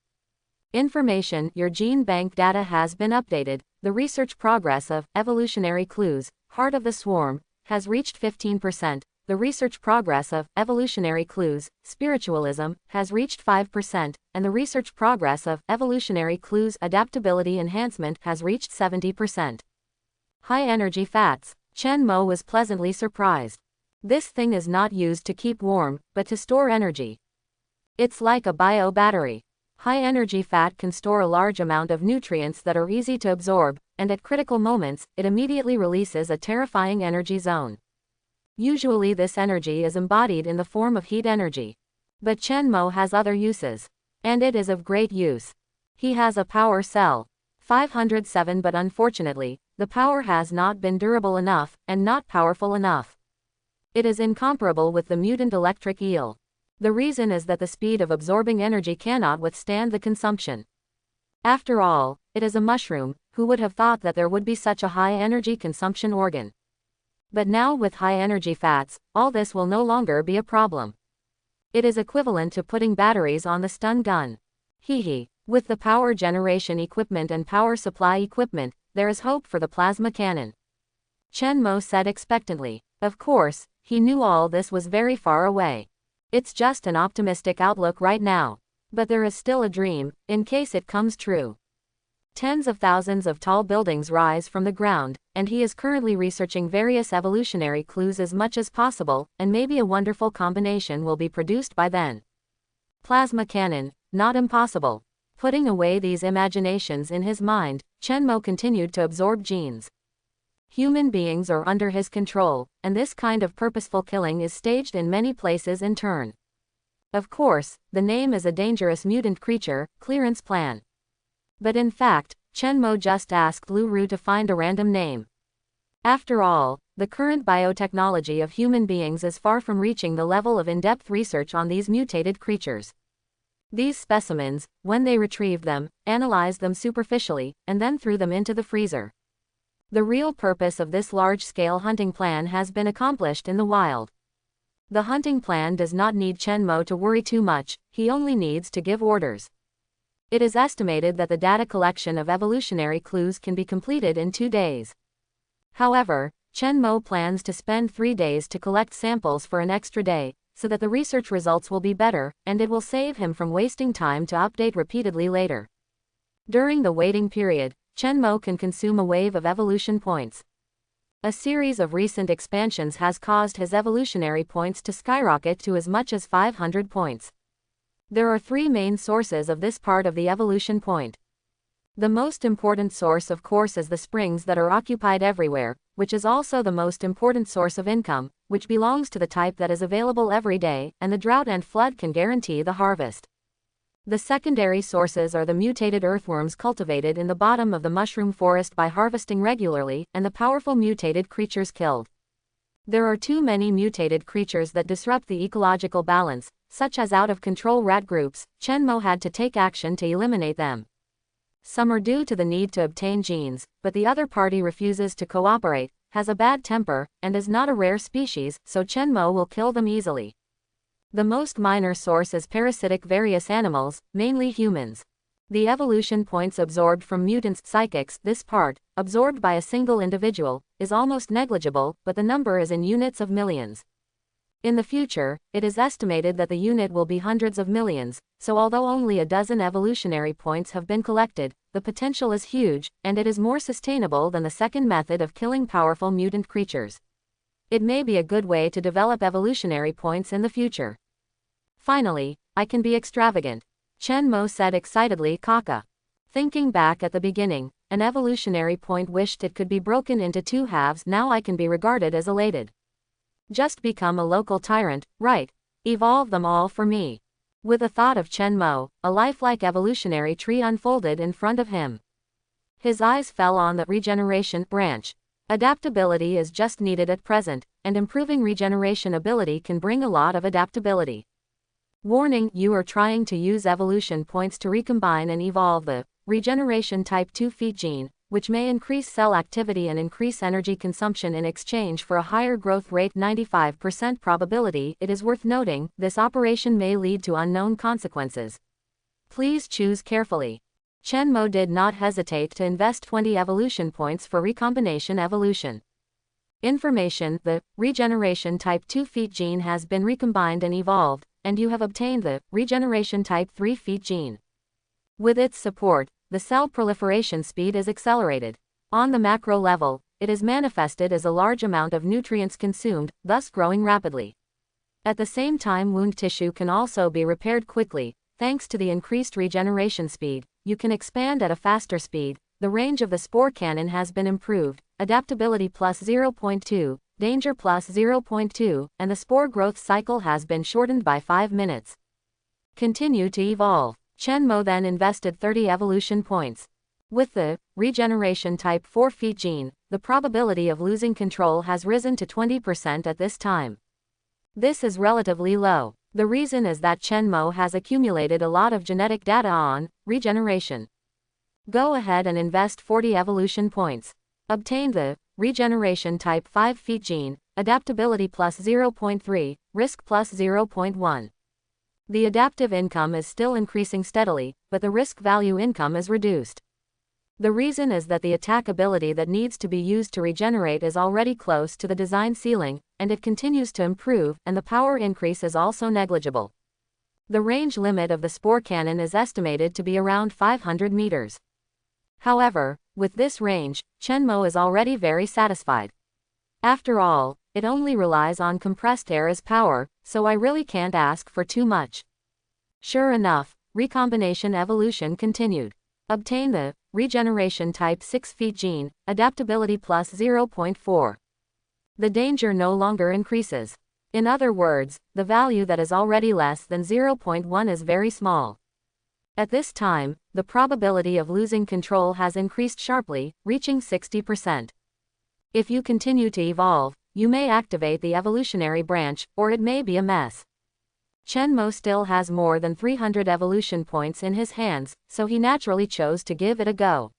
Information: your gene bank data has been updated, the research progress of evolutionary clues, heart of the swarm, has reached 15%, the research progress of evolutionary clues, spiritualism, has reached 5%, and the research progress of evolutionary clues, adaptability enhancement, has reached 70%. High-energy fats. Chen Mo was pleasantly surprised. This thing is not used to keep warm, but to store energy. It's like a bio-battery. High-energy fat can store a large amount of nutrients that are easy to absorb, and at critical moments, it immediately releases a terrifying energy zone. Usually this energy is embodied in the form of heat energy. But Chen Mo has other uses. And it is of great use. He has a power cell. 507, but unfortunately, the power has not been durable enough, and not powerful enough. It is incomparable with the mutant electric eel. The reason is that the speed of absorbing energy cannot withstand the consumption. After all, it is a mushroom. Who would have thought that there would be such a high energy consumption organ? But now with high energy fats, all this will no longer be a problem. It is equivalent to putting batteries on the stun gun. Hehe. With the power generation equipment and power supply equipment, there is hope for the plasma cannon. Chen Mo said expectantly. Of course, he knew all this was very far away. It's just an optimistic outlook right now. But there is still a dream, in case it comes true. Tens of thousands of tall buildings rise from the ground, and he is currently researching various evolutionary clues as much as possible, and maybe a wonderful combination will be produced by then. Plasma cannon, not impossible. Putting away these imaginations in his mind, Chenmo continued to absorb genes. Human beings are under his control, and this kind of purposeful killing is staged in many places in turn. Of course, the name is a dangerous mutant creature, clearance plan. But in fact, Chenmo just asked Lu Ru to find a random name. After all, the current biotechnology of human beings is far from reaching the level of in-depth research on these mutated creatures. These specimens, when they retrieved them, analyzed them superficially, and then threw them into the freezer. The real purpose of this large-scale hunting plan has been accomplished in the wild. The hunting plan does not need Chenmo to worry too much, he only needs to give orders. It is estimated that the data collection of evolutionary clues can be completed in 2 days. However, Chenmo plans to spend 3 days to collect samples for an extra day, so that the research results will be better, and it will save him from wasting time to update repeatedly later. During the waiting period, Chenmo can consume a wave of evolution points. A series of recent expansions has caused his evolutionary points to skyrocket to as much as 500 points. There are 3 main sources of this part of the evolution point. The most important source of course is the springs that are occupied everywhere, which is also the most important source of income, which belongs to the type that is available every day, and the drought and flood can guarantee the harvest. The secondary sources are the mutated earthworms cultivated in the bottom of the mushroom forest by harvesting regularly, and the powerful mutated creatures killed. There are too many mutated creatures that disrupt the ecological balance, such as out-of-control rat groups. Chenmo had to take action to eliminate them. Some are due to the need to obtain genes, but the other party refuses to cooperate, has a bad temper, and is not a rare species, so Chenmo will kill them easily. The most minor source is parasitic various animals, mainly humans. The evolution points absorbed from mutants psychics, this part, absorbed by a single individual, is almost negligible, but the number is in units of millions. In the future, it is estimated that the unit will be hundreds of millions, so although only a dozen evolutionary points have been collected, the potential is huge, and it is more sustainable than the second method of killing powerful mutant creatures. It may be a good way to develop evolutionary points in the future. Finally, I can be extravagant, Chenmo said excitedly. Kaka. Thinking back at the beginning, an evolutionary point wished it could be broken into 2 halves. Now I can be regarded as elated. Just become a local tyrant, right? Evolve them all for me. With the thought of Chenmo, a lifelike evolutionary tree unfolded in front of him. His eyes fell on the regeneration branch. Adaptability is just needed at present, and improving regeneration ability can bring a lot of adaptability. Warning: you are trying to use evolution points to recombine and evolve the regeneration type 2 feat gene, which may increase cell activity and increase energy consumption in exchange for a higher growth rate. 95% probability. It is worth noting, this operation may lead to unknown consequences. Please choose carefully. Chenmo did not hesitate to invest 20 evolution points for recombination evolution. Information: the regeneration type 2 feat gene has been recombined and evolved, and you have obtained the regeneration type 3 feat gene. With its support, the cell proliferation speed is accelerated. On the macro level, it is manifested as a large amount of nutrients consumed, thus growing rapidly. At the same time, wound tissue can also be repaired quickly. Thanks to the increased regeneration speed, you can expand at a faster speed. The range of the spore cannon has been improved, adaptability plus 0.2, danger plus 0.2, and the spore growth cycle has been shortened by 5 minutes. Continue to evolve. Chenmo then invested 30 evolution points. With the regeneration type 4 feat gene, the probability of losing control has risen to 20% at this time. This is relatively low. The reason is that Chenmo has accumulated a lot of genetic data on regeneration. Go ahead and invest 40 evolution points. Obtain the regeneration type 5 feat gene, adaptability plus 0.3, risk plus 0.1. The adaptive income is still increasing steadily, but the risk value income is reduced. The reason is that the attack ability that needs to be used to regenerate is already close to the design ceiling, and it continues to improve, and the power increase is also negligible. The range limit of the spore cannon is estimated to be around 500 meters. However, with this range, Chenmo is already very satisfied. After all, it only relies on compressed air as power, so I really can't ask for too much. Sure enough, recombination evolution continued. Obtain the regeneration type 6 feet gene, adaptability plus 0.4. The danger no longer increases. In other words, the value that is already less than 0.1 is very small. At this time, the probability of losing control has increased sharply, reaching 60%. If you continue to evolve, you may activate the evolutionary branch, or it may be a mess. Chenmo still has more than 300 evolution points in his hands, so he naturally chose to give it a go.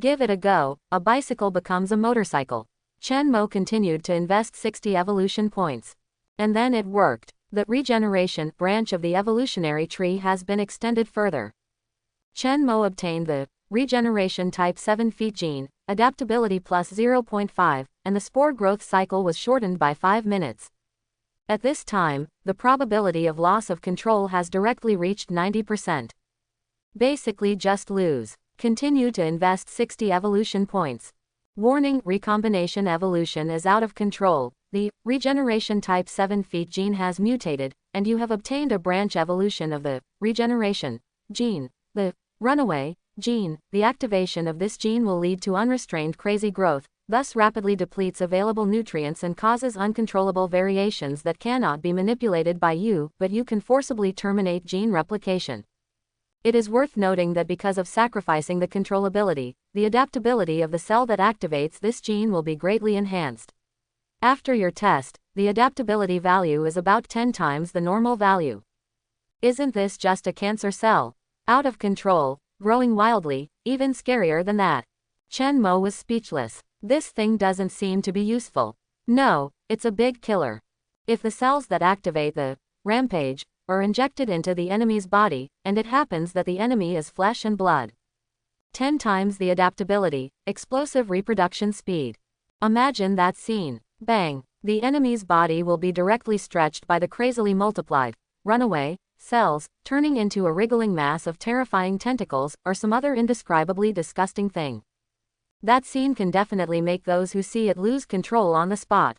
Give it a go, a bicycle becomes a motorcycle. Chenmo continued to invest 60 evolution points. And then it worked. The regeneration branch of the evolutionary tree has been extended further. Chenmo obtained the regeneration type 7 feet gene, adaptability plus 0.5, and the spore growth cycle was shortened by 5 minutes. At this time, the probability of loss of control has directly reached 90%. Basically just lose. Continue to invest 60 evolution points. Warning: recombination evolution is out of control. The regeneration type 7 feet gene has mutated, and you have obtained a branch evolution of the regeneration gene, the runaway gene. The activation of this gene will lead to unrestrained crazy growth, thus rapidly depletes available nutrients and causes uncontrollable variations that cannot be manipulated by you, but you can forcibly terminate gene replication. It is worth noting that because of sacrificing the controllability, the adaptability of the cell that activates this gene will be greatly enhanced. After your test, the adaptability value is about 10 times the normal value. Isn't this just a cancer cell? Out of control, growing wildly, even scarier than that. Chenmo was speechless. This thing doesn't seem to be useful. No, it's a big killer. If the cells that activate the rampage are injected into the enemy's body, and it happens that the enemy is flesh and blood. 10 times the adaptability, explosive reproduction speed. Imagine that scene. Bang! The enemy's body will be directly stretched by the crazily multiplied runaway cells, turning into a wriggling mass of terrifying tentacles or some other indescribably disgusting thing. That scene can definitely make those who see it lose control on the spot.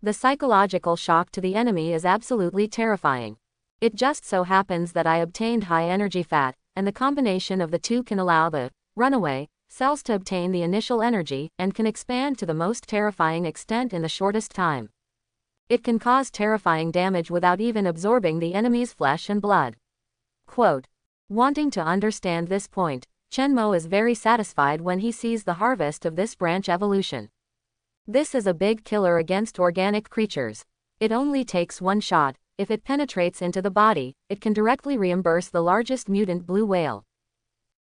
The psychological shock to the enemy is absolutely terrifying. It just so happens that I obtained high energy fat, and the combination of the two can allow the runaway cells to obtain the initial energy and can expand to the most terrifying extent in the shortest time. It can cause terrifying damage without even absorbing the enemy's flesh and blood. Quote, wanting to understand this point, Chenmo is very satisfied when he sees the harvest of this branch evolution. This is a big killer against organic creatures. It only takes one shot. If it penetrates into the body, it can directly reimburse the largest mutant blue whale.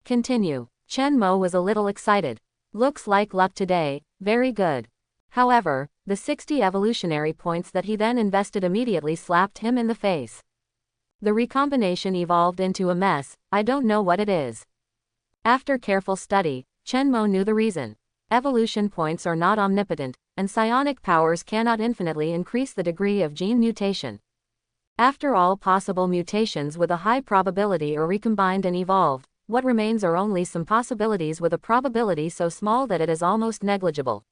Continue. Chenmo was a little excited. Looks like luck today, very good. However, the 60 evolutionary points that he then invested immediately slapped him in the face. The recombination evolved into a mess. I don't know what it is. After careful study, Chenmo knew the reason. Evolution points are not omnipotent, and psionic powers cannot infinitely increase the degree of gene mutation. After all possible mutations with a high probability are recombined and evolved, what remains are only some possibilities with a probability so small that it is almost negligible.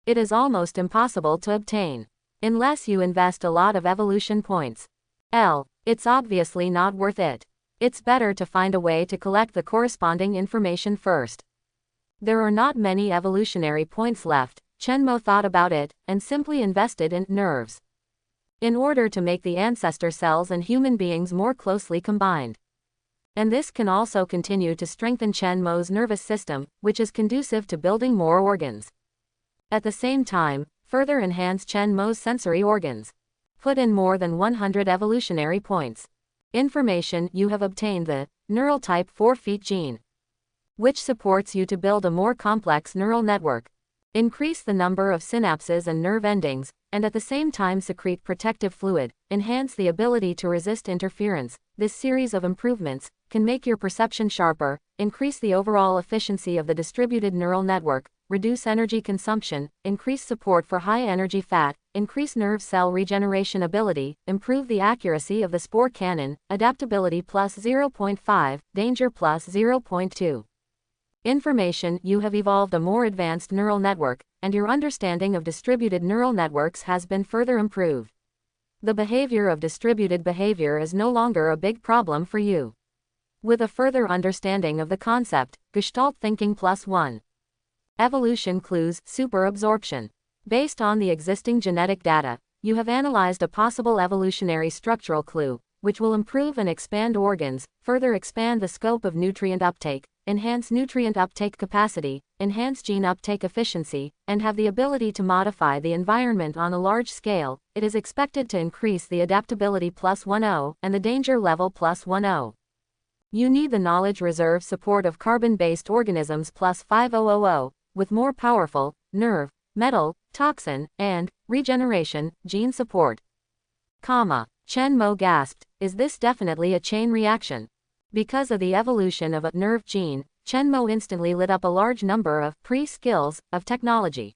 It is almost impossible to obtain. Unless you invest a lot of evolution points. It's obviously not worth it. It's better to find a way to collect the corresponding information first. There are not many evolutionary points left. Chenmo thought about it, and simply invested in nerves. In order to make the ancestor cells and human beings more closely combined. And this can also continue to strengthen Chenmo's nervous system, which is conducive to building more organs. At the same time, further enhance Chenmo's sensory organs. Put in more than 100 evolutionary points. Information: you have obtained the neural type 4 feet gene, which supports you to build a more complex neural network. increase the number of synapses and nerve endings, and at the same time secrete protective fluid, enhance the ability to resist interference. This series of improvements can make your perception sharper, increase the overall efficiency of the distributed neural network, reduce energy consumption, increase support for high-energy fat, increase nerve cell regeneration ability, improve the accuracy of the spore cannon, adaptability plus 0.5, danger plus 0.2. Information: you have evolved a more advanced neural network, and your understanding of distributed neural networks has been further improved. The behavior of distributed behavior is no longer a big problem for you. With a further understanding of the concept, Gestalt thinking plus 1. Evolution clues: super absorption. Based on the existing genetic data, you have analyzed a possible evolutionary structural clue, which will improve and expand organs, further expand the scope of nutrient uptake, enhance nutrient uptake capacity, enhance gene uptake efficiency, and have the ability to modify the environment on a large scale. It is expected to increase the adaptability plus 10 and the danger level plus 10. You need the knowledge reserve support of carbon-based organisms plus 5000, with more powerful nerve, metal, toxin, and regeneration gene support. Chen Mo gasped, "Is this definitely a chain reaction?" Because of the evolution of a nerve gene, Chen Mo instantly lit up a large number of pre-skills of technology.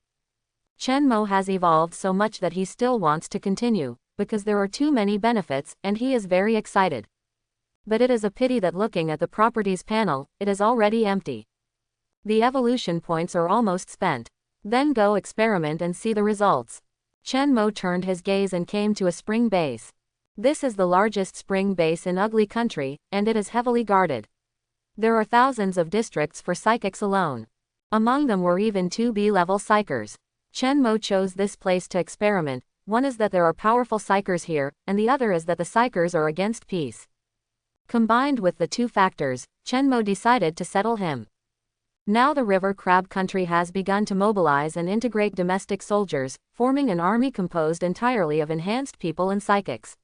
Chen Mo has evolved so much that he still wants to continue, because there are too many benefits, and he is very excited. But it is a pity that looking at the properties panel, it is already empty. The evolution points are almost spent. Then go experiment and see the results. Chen Mo turned his gaze and came to a spring base. This is the largest spring base in Ugly Country, and it is heavily guarded. There are thousands of districts for psychics alone. Among them were even 2 B-level psychers. Chen Mo chose this place to experiment. One is that there are powerful psychers here, and the other is that the psychers are against peace. Combined with the two factors, Chen Mo decided to settle him. Now the River Crab Country has begun to mobilize and integrate domestic soldiers, forming an army composed entirely of enhanced people and psychics.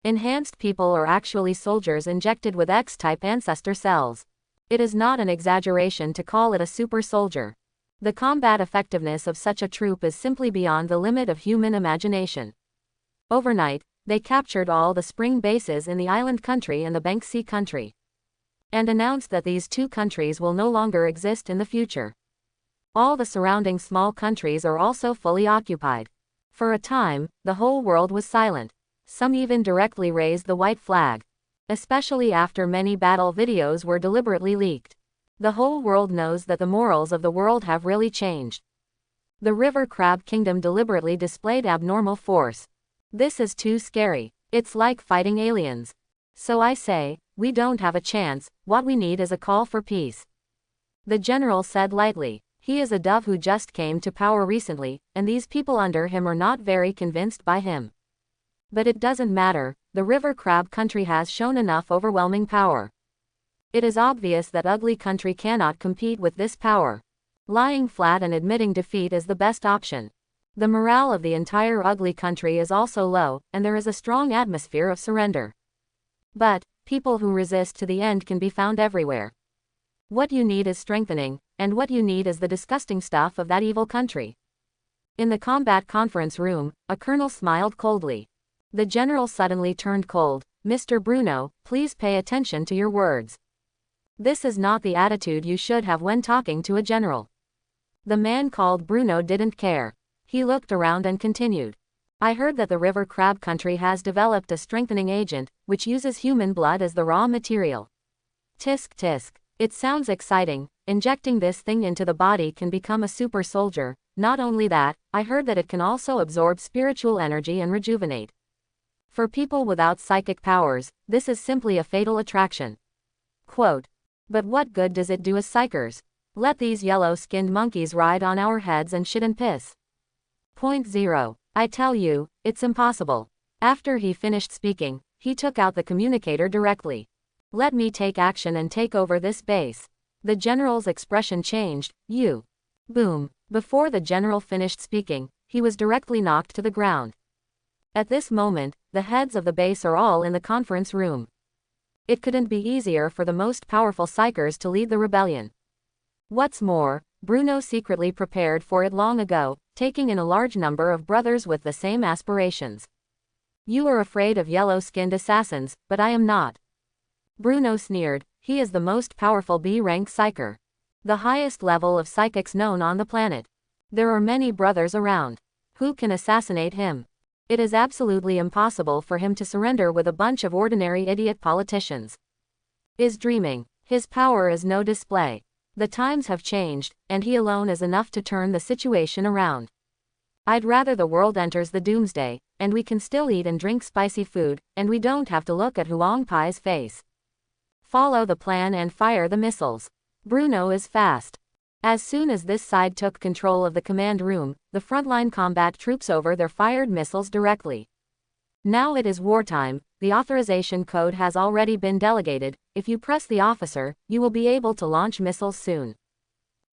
Enhanced people are actually soldiers injected with X-type ancestor cells. It is not an exaggeration to call it a super soldier. The combat effectiveness of such a troop is simply beyond the limit of human imagination. Overnight, they captured all the spring bases in the island country and the Banksea country, and announced that these two countries will no longer exist in the future. All the surrounding small countries are also fully occupied. For a time, the whole world was silent. Some even directly raised the white flag. Especially after many battle videos were deliberately leaked. The whole world knows that the morals of the world have really changed. The River Crab Kingdom deliberately displayed abnormal force. This is too scary. It's like fighting aliens. So I say, we don't have a chance. What we need is a call for peace. The general said lightly. He is a dove who just came to power recently, and these people under him are not very convinced by him. But it doesn't matter, the River Crab Country has shown enough overwhelming power. It is obvious that Ugly Country cannot compete with this power. Lying flat and admitting defeat is the best option. The morale of the entire Ugly Country is also low, and there is a strong atmosphere of surrender. But people who resist to the end can be found everywhere. What you need is strengthening, and what you need is the disgusting stuff of that evil country. In the combat conference room, a colonel smiled coldly. The general suddenly turned cold. "Mr. Bruno, please pay attention to your words. This is not the attitude you should have when talking to a general." The man called Bruno didn't care. He looked around and continued. "I heard that the River Crab Country has developed a strengthening agent, which uses human blood as the raw material. Tisk tisk. It sounds exciting. Injecting this thing into the body can become a super soldier. Not only that, I heard that it can also absorb spiritual energy and rejuvenate. For people without psychic powers, this is simply a fatal attraction." Quote. "But what good does it do as psychers? Let these yellow-skinned monkeys ride on our heads and shit and piss. Point 0. I tell you, it's impossible." After he finished speaking, he took out the communicator directly. "Let me take action and take over this base." The general's expression changed. "You." Boom. Before the general finished speaking, he was directly knocked to the ground. At this moment, the heads of the base are all in the conference room. It couldn't be easier for the most powerful psychers to lead the rebellion. What's more, Bruno secretly prepared for it long ago, taking in a large number of brothers with the same aspirations. You are afraid of yellow-skinned assassins, but I am not. Bruno sneered. He is the most powerful B-rank psyker. The highest level of psychics known on the planet. There are many brothers around. Who can assassinate him? It is absolutely impossible for him to surrender with a bunch of ordinary idiot politicians. Is dreaming. His power is no display. The times have changed, and he alone is enough to turn the situation around. I'd rather the world enters the doomsday, and we can still eat and drink spicy food, and we don't have to look at Huang Pai's face. Follow the plan and fire the missiles. Bruno is fast. As soon as this side took control of the command room, the frontline combat troops over there fired missiles directly. Now it is wartime, the authorization code has already been delegated. If you press the officer, you will be able to launch missiles soon.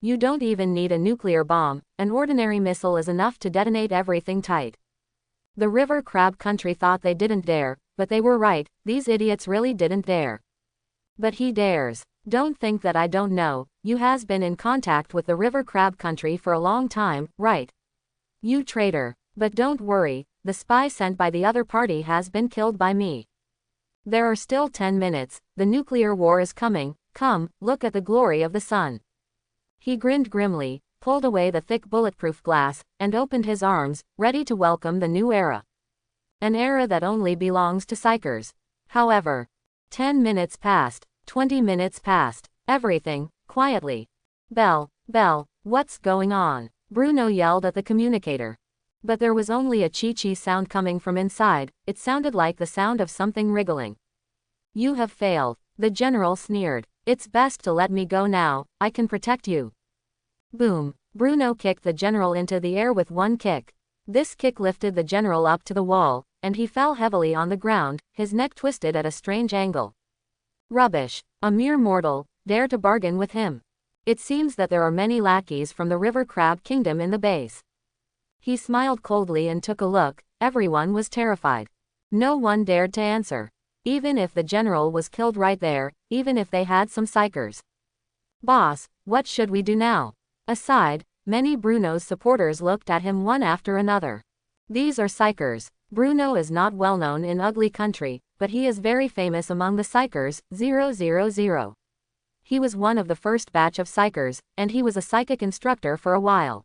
You don't even need a nuclear bomb, an ordinary missile is enough to detonate everything tight. The river crab country thought they didn't dare, but they were right, these idiots really didn't dare. But he dares. Don't think that I don't know, you has been in contact with the river crab country for a long time, right? You traitor. But don't worry, the spy sent by the other party has been killed by me. There are still 10 minutes, the nuclear war is coming, come, look at the glory of the sun. He grinned grimly, pulled away the thick bulletproof glass, and opened his arms, ready to welcome the new era. An era that only belongs to psychers. However, 10 minutes passed, 20 minutes passed, everything, quietly. Bell, what's going on? Bruno yelled at the communicator. But there was only a chee-chee sound coming from inside, it sounded like the sound of something wriggling. You have failed, the general sneered. It's best to let me go now, I can protect you. Boom, Bruno kicked the general into the air with one kick. This kick lifted the general up to the wall, and he fell heavily on the ground, his neck twisted at a strange angle. Rubbish, a mere mortal, dare to bargain with him. It seems that there are many lackeys from the River Crab Kingdom in the base. He smiled coldly and took a look, everyone was terrified. No one dared to answer. Even if the general was killed right there, even if they had some psychers. Boss, what should we do now? Aside, many Bruno's supporters looked at him one after another. These are psychers. Bruno is not well known in Ugly Country, but he is very famous among the psychers, 000. He was one of the first batch of psychers, and he was a psychic instructor for a while.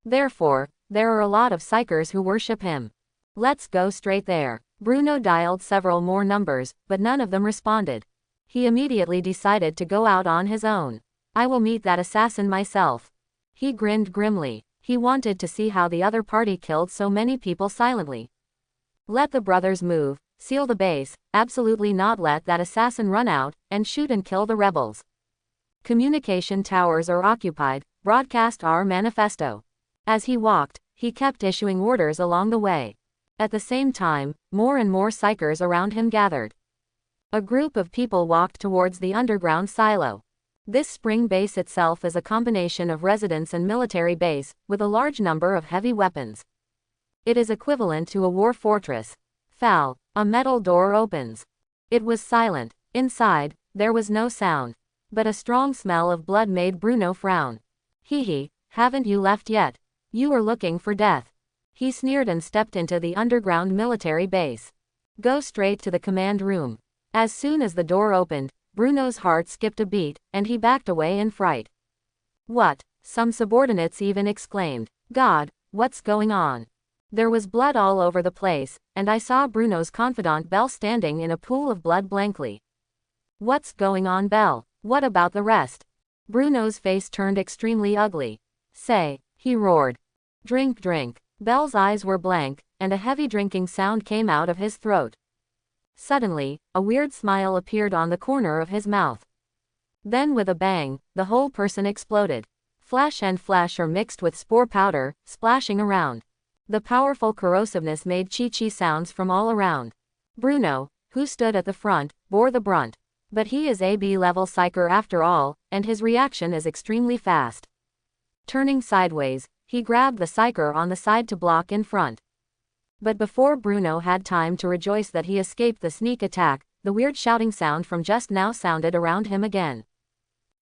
Therefore, there are a lot of psychers who worship him. Let's go straight there. Bruno dialed several more numbers, but none of them responded. He immediately decided to go out on his own. I will meet that assassin myself. He grinned grimly. He wanted to see how the other party killed so many people silently. Let the brothers move, seal the base, absolutely not let that assassin run out, and shoot and kill the rebels. Communication towers are occupied, broadcast our manifesto. As he walked, he kept issuing orders along the way. At the same time, more and more psychers around him gathered. A group of people walked towards the underground silo. This spring base itself is a combination of residence and military base, with a large number of heavy weapons. It is equivalent to a war fortress. Foul, a metal door opens. It was silent. Inside, there was no sound. But a strong smell of blood made Bruno frown. Hee, haven't you left yet? You are looking for death. He sneered and stepped into the underground military base. Go straight to the command room. As soon as the door opened, Bruno's heart skipped a beat, and he backed away in fright. What? Some subordinates even exclaimed. God, what's going on? There was blood all over the place, and I saw Bruno's confidant Belle standing in a pool of blood blankly. What's going on, Belle? What about the rest? Bruno's face turned extremely ugly. Say, he roared. Drink. Belle's eyes were blank, and a heavy drinking sound came out of his throat. Suddenly, a weird smile appeared on the corner of his mouth. Then with a bang, the whole person exploded. Flash and flasher mixed with spore powder, splashing around. The powerful corrosiveness made chee-chee sounds from all around. Bruno, who stood at the front, bore the brunt. But he is a B-level psyker after all, and his reaction is extremely fast. Turning sideways, he grabbed the psyker on the side to block in front. But before Bruno had time to rejoice that he escaped the sneak attack, the weird shouting sound from just now sounded around him again.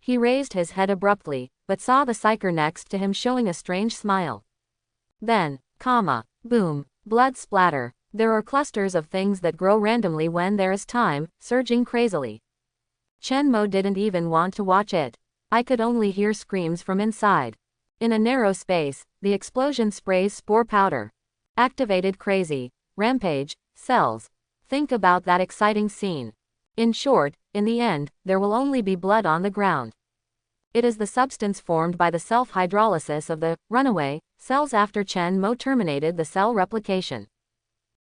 He raised his head abruptly, but saw the psyker next to him showing a strange smile. Then, boom, blood splatter. There are clusters of things that grow randomly when there is time, surging crazily. Chen Mo didn't even want to watch it. I could only hear screams from inside. In a narrow space, the explosion sprays spore powder. Activated crazy. Rampage, cells. Think about that exciting scene. In short, in the end, there will only be blood on the ground. It is the substance formed by the self-hydrolysis of the runaway cells after Chen Mo terminated the cell replication.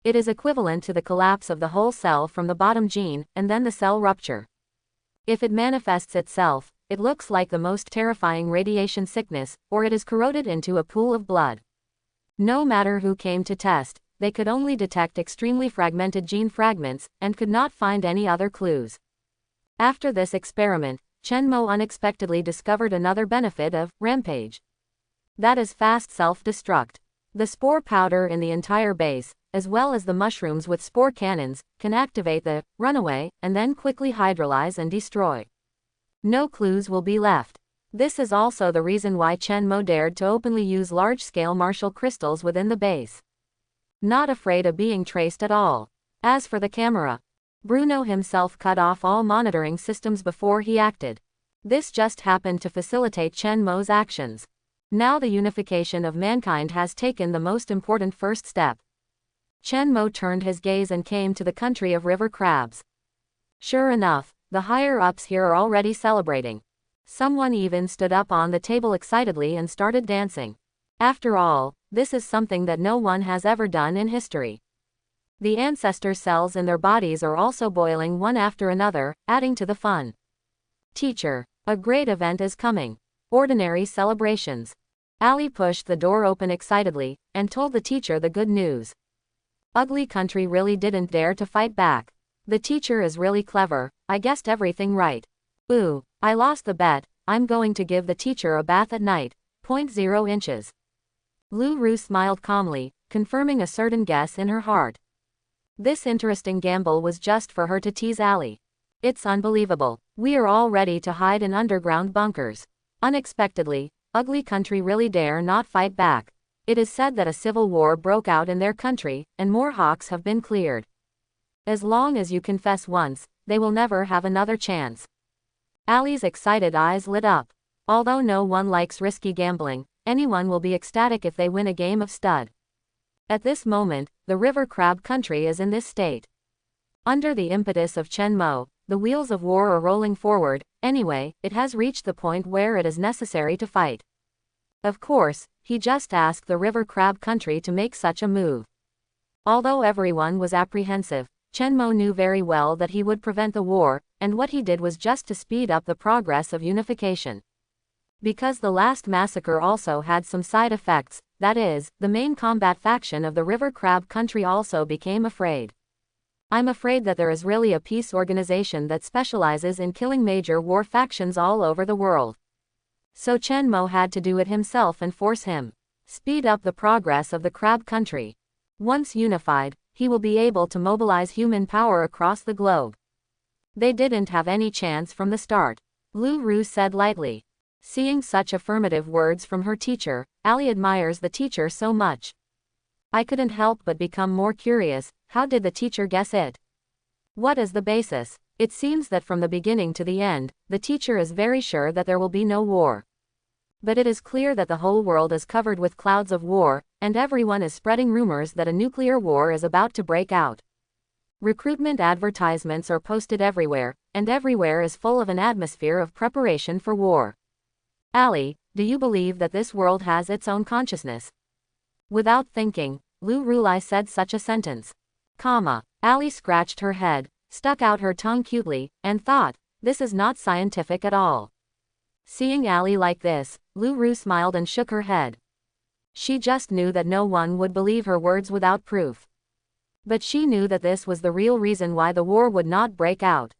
It is equivalent to the collapse of the whole cell from the bottom gene, and then the cell rupture. If it manifests itself, it looks like the most terrifying radiation sickness, or it is corroded into a pool of blood. No matter who came to test, they could only detect extremely fragmented gene fragments, and could not find any other clues. After this experiment, Chen Mo unexpectedly discovered another benefit of rampage. That is fast self-destruct. The spore powder in the entire base, as well as the mushrooms with spore cannons, can activate the runaway, and then quickly hydrolyze and destroy. No clues will be left. This is also the reason why Chen Mo dared to openly use large-scale Marshall crystals within the base. Not afraid of being traced at all. As for the camera, Bruno himself cut off all monitoring systems before he acted. This just happened to facilitate Chen Mo's actions. Now the unification of mankind has taken the most important first step. Chen Mo turned his gaze and came to the country of river crabs. Sure enough, the higher-ups here are already celebrating. Someone even stood up on the table excitedly and started dancing. After all, this is something that no one has ever done in history. The ancestor cells in their bodies are also boiling one after another, adding to the fun. Teacher, a great event is coming. Ordinary celebrations. Ali pushed the door open excitedly, and told the teacher the good news. Ugly Country really didn't dare to fight back. The teacher is really clever, I guessed everything right. Ooh, I lost the bet, I'm going to give the teacher a bath at night, 0.0 inches. Lu Ru smiled calmly, confirming a certain guess in her heart. This interesting gamble was just for her to tease Ali. It's unbelievable, we are all ready to hide in underground bunkers. Unexpectedly, Ugly Country really dare not fight back. It is said that a civil war broke out in their country, and more hawks have been cleared. As long as you confess once, they will never have another chance. Ali's excited eyes lit up. Although no one likes risky gambling, anyone will be ecstatic if they win a game of stud. At this moment, the river crab country is in this state. Under the impetus of Chen Mo, the wheels of war are rolling forward. Anyway, it has reached the point where it is necessary to fight. Of course, he just asked the river crab country to make such a move. Although everyone was apprehensive, Chen Mo knew very well that he would prevent the war, and what he did was just to speed up the progress of unification. Because the last massacre also had some side effects, that is, the main combat faction of the river crab country also became afraid. I'm afraid that there is really a peace organization that specializes in killing major war factions all over the world. So Chen Mo had to do it himself and force him. Speed up the progress of the crab country. Once unified, he will be able to mobilize human power across the globe. They didn't have any chance from the start, Lu Ru said lightly. Seeing such affirmative words from her teacher, Ali admires the teacher so much. I couldn't help but become more curious, how did the teacher guess it? What is the basis? It seems that from the beginning to the end, the teacher is very sure that there will be no war. But it is clear that the whole world is covered with clouds of war, and everyone is spreading rumors that a nuclear war is about to break out. Recruitment advertisements are posted everywhere, and everywhere is full of an atmosphere of preparation for war. Ali, do you believe that this world has its own consciousness? Without thinking, Lu Rulai said such a sentence. Ali scratched her head, stuck out her tongue cutely, and thought, this is not scientific at all. Seeing Ali like this, Lu Ru smiled and shook her head. She just knew that no one would believe her words without proof. But she knew that this was the real reason why the war would not break out.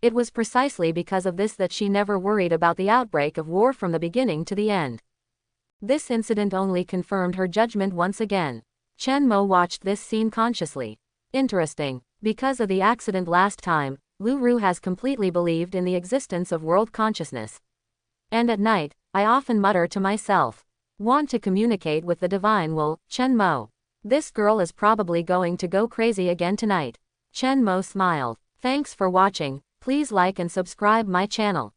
It was precisely because of this that she never worried about the outbreak of war from the beginning to the end. This incident only confirmed her judgment once again. Chen Mo watched this scene consciously. Interesting. Because of the accident last time, Lu Ru has completely believed in the existence of world consciousness. And at night, I often mutter to myself. Want to communicate with the divine will, Chen Mo. This girl is probably going to go crazy again tonight. Chen Mo smiled. Thanks for watching, please like and subscribe my channel.